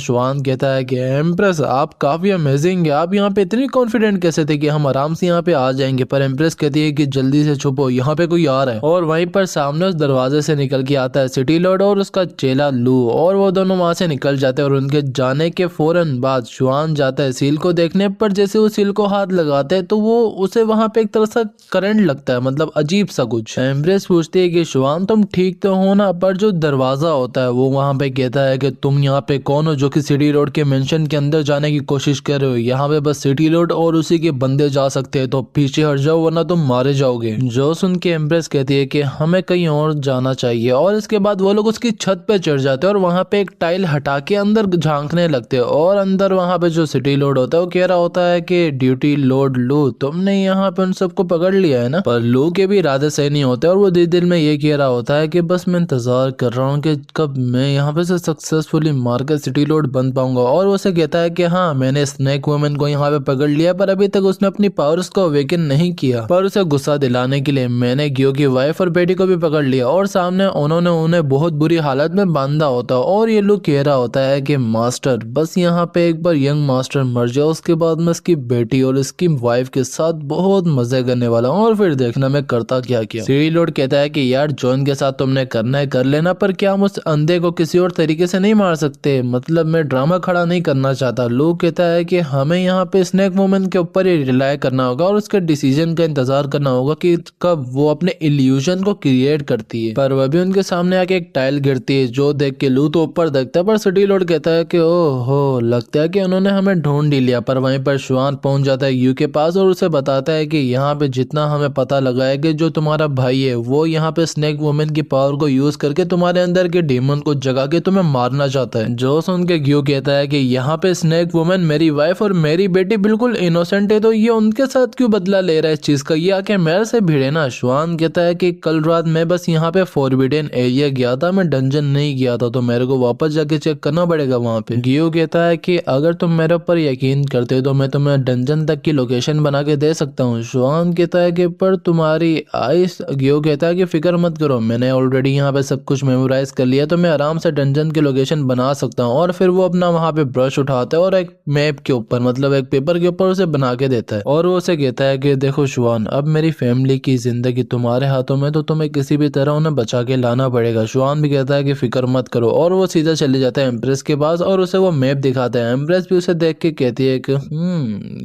श्वान कहता है कि एम्प्रेस आप काफी अमेजिंग है, आप यहाँ पे इतनी कॉन्फिडेंट कैसे थे कि हम आराम से यहाँ पे आ जाएंगे। पर एम्प्रेस कहती है कि जल्दी से छुपो, यहाँ पे कोई आ रहा है। और वहीं पर सामने उस दरवाजे से निकल के आता है सिटी लॉर्ड और उसका चेला लू, और वो दोनों वहां से निकल जाते हैं। और उनके जाने के फौरन बाद श्वान जाता है सील को देखने, पर जैसे वो सील को हाथ लगाते हैं तो वो उसे वहां पे एक तरह से करंट लगता है, मतलब अजीब सा कुछ। एम्ब्रेस पूछती है कि श्वान तुम ठीक तो हो ना, पर जो दरवाजा होता है वो वहां पे कहता है कि तुम यहाँ पे कौन हो जो कि सिटी लॉर्ड के मेंशन के अंदर जाने की कोशिश कर रहे हो, यहाँ पे बस सिटी लॉर्ड और उसी के बंदे जा सकते हैं, तो पीछे हट जाओ वरना तुम मारे जाओगे। जो सुन के एम्ब्रेस कहती है कि हमें कहीं और जाना चाहिए। और इसके बाद वो लोग उसकी छत पे चढ़ जाते हैं और वहां पे एक टाइल हटा के अंदर झांकने लगते हैं। और अंदर वहां पे जो सिटी लॉर्ड होता है वो कह रहा होता है कि ड्यूटी लॉर्ड लू तुमने यहाँ पे उन सबको पकड़ लिया है ना। पर लू के भी इरादे सही नहीं होते और वो दिल में ये कह रहा होता है कि बस मैं इंतजार कर रहा हूँ कि कब मैं यहाँ पे से सक्सेसफुली मार कर सिटी लॉर्ड बन पाऊंगा। और वो उसे कहता है कि हाँ मैंने स्नेक वुमेन को यहाँ पे पकड़ लिया, पर अभी तक उसने अपनी पावर्स को अवेकन नहीं किया। पर उसे गुस्सा दिलाने के लिए मैंने ग्यू की वाइफ और बेटी को भी पकड़ लिया और सामने उन्होंने उन्हें बहुत बुरी हालत में बांधा होता है। और ये लोग कह रहा होता है कि मास्टर बस यहाँ पे एक बार यंग मास्टर मर जाओ, उसके बाद मैं इसकी बेटी और इसकी वाइफ के साथ बहुत मजे करने वाला हूँ और फिर देखना मैं करता क्या क्या। सिटी लॉर्ड कहता है कि यार जॉन के साथ तुमने करना है कर लेना, पर क्या हम उस अंधे को किसी और तरीके से नहीं मार सकते, मतलब मैं ड्रामा खड़ा नहीं करना चाहता। लोग कहता है कि हमें यहाँ पे स्नेक वुमेन के ऊपर ही रिलाय करना होगा और उसके डिसीजन का इंतजार करना होगा कि कब वो अपने इल्यूजन को क्रिएट करती है। पर वह भी उनके सामने आके एक टाइल गिरती है जो देख के लू तो ऊपर देखता है, पर सिटी लॉर्ड कहता है कि ओहो लगता है कि उन्होंने हमें ढूंढ ही लिया। पर वहीं पर श्वान पहुंच जाता है यू के पास और उसे बताता है कि यहाँ पे जितना हमें पता लगा है कि जो तुम्हारा भाई है वो यहाँ पे स्नेक वुमेन की पावर को यूज करके तुम्हारे अंदर के डेमन को जगा के तुम्हें मारना चाहता है। जो सुन के ग्यू कहता है कि यहाँ पे स्नेक वुमेन मेरी वाइफ और मेरी बेटी बिल्कुल इनोसेंट है, तो ये उनके साथ क्यों बदला ले रहा है इस चीज का, ये आके मेरे से भिड़े ना। श्वान कहता है कि कल रात मैं बस यहाँ पे फॉरबिडन एरिया गया था, मैं डंजन नहीं गया था, तो मेरे को वापस जाके चेक करना पड़ेगा वहाँ पे। ग्यू कहता है कि अगर तुम मेरे ऊपर यकीन करते हो तो मैं तुम्हें डंजन तक की लोकेशन बना के दे सकता हूँ। श्वान कहता है कि पर तुम्हारी आइस। ग्यू कहता है कि फिक्र मत करो, मैंने ऑलरेडी यहाँ पे सब कुछ मेमोराइज कर लिया, तो मैं आराम से डंजन की लोकेशन बना सकता हूँ। और फिर वो अपना वहाँ पे ब्रश उठाता है और एक मैप के ऊपर मतलब एक पेपर के ऊपर उसे बना के देता है। और वो उसे कहता है कि देखो श्वान अब मेरी फैमिली की जिंदगी तुम्हारे हाथों में, तो तुम्हें किसी भी तरह उन्हें बचा के लाना पड़ेगा। श्वान भी कहता है कि फिक्र मत करो और वो सीधा चले जाता है एम्प्रेस के पास और उसे वो मैप दिखाता है। एम्प्रेस भी उसे देख के कहती है कि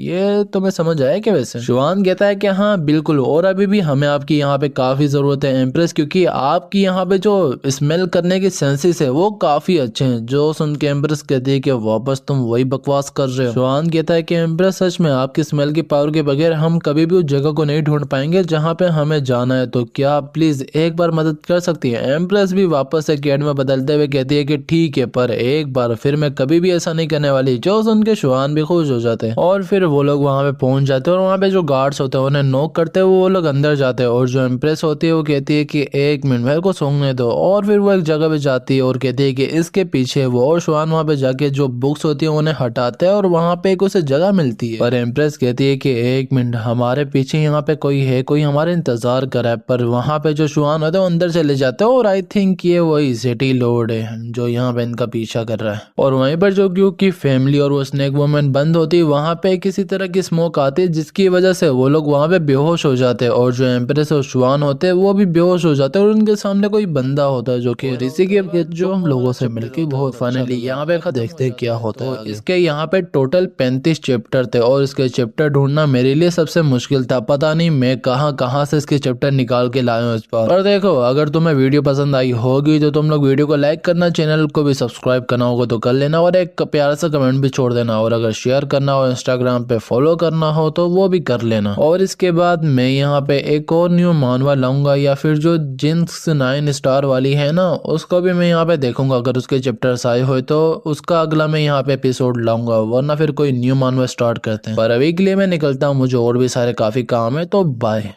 ये तुम्हें समझ आया क्या? वैसे? शिवान कहता है कि हाँ बिल्कुल, और अभी भी हमें आपकी यहाँ पे काफी जरूरत है एम्प्रेस, क्योंकि आपकी यहाँ पे जो स्मेल करने के सेंसेस है वो काफी अच्छे हैं। जो सुन के एम्प्रेस कहती है कि वापस तुम वही बकवास कर रहे हो। शिवान कहता है कि एम्प्रेस सच में आपकी स्मेल की पावर के बगैर हम कभी भी उस जगह को नहीं ढूंढ पाएंगे जहाँ पे हमें जाना है, तो क्या आप प्लीज एक बार मदद कर सकती है? एम्प्रेस भी वापस से कैड में बदलते हुए कहती है कि ठीक है, पर एक बार फिर मैं कभी भी ऐसा नहीं करने वाली। जो सुन के शिवान भी खुश हो जाते हैं और फिर वो लोग वहाँ पे पहुंच जाते हैं और वहाँ पे जो गार्ड्स होते हैं उन्हें नॉक करते हैं, वो लोग अंदर जाते हैं और जो एम्प्रेस होती है वो कहती है कि एक मिनट मेरे को सोचने दो, और फिर वो एक जगह पे जाती है और कहती है कि इसके पीछे वो, और शिवान वहाँ पे जाके जो बुक्स होती है उन्हें हटाते हैं और वहाँ पे एक उसे जगह मिलती है। पर एम्प्रेस कहती है कि एक मिनट हमारे पीछे यहाँ पे कोई है, कोई हमारे इंतजार कर रहा है। पर वहाँ पे जो शिवान होता है वो अंदर चले जाते हैं और आई थिंक ये वही सिटी लॉर्ड है जो यहाँ पे इनका पीछा कर रहा है। और वहीं पर जो क्यू की फैमिली और वो स्नेक वुमन बंद होती है, वहाँ पे किसी तरह की स्मोक आती है जिसकी वजह से वो लोग वहाँ पे बेहोश हो जाते हैं और जो एम्प्रेस और शिवान होते हैं वो भी बेहोश हो जाते हैं और उनके सामने कोई बंदा होता है जो कि ऋषि के जो हम लोगों से मिलके बहुत फाइनली यहाँ पे देखते हैं क्या होता है। इसके यहाँ पे टोटल 35 चैप्टर थे और इसके चैप्टर ढूंढना मेरे लिए सबसे मुश्किल था। पता नहीं मैं कहाँ से इसके चैप्टर निकाल के लाया हूँ इस बार। पर देखो, अगर तुम्हें वीडियो पसंद आई होगी तो तुम लोग वीडियो को लाइक करना, चैनल को भी सब्सक्राइब करना होगा तो कर लेना और एक प्यारा सा कमेंट भी छोड़ देना, और अगर शेयर करना हो, इंस्टाग्राम पे फॉलो करना हो तो वो भी कर लेना। और इसके बाद मैं यहाँ पे एक और न्यू मानवा लाऊंगा, या फिर जो जिंक्स 9 स्टार वाली है ना उसको भी मैं यहाँ पे देखूंगा। अगर उसके चैप्टर्स आए हुए तो उसका अगला मैं यहाँ पे एपिसोड लाऊंगा, वरना फिर कोई न्यू मानवा स्टार्ट करते हैं। पर अभी के लिए मैं निकलता हूँ, मुझे और भी सारे काफी काम है, तो बाय।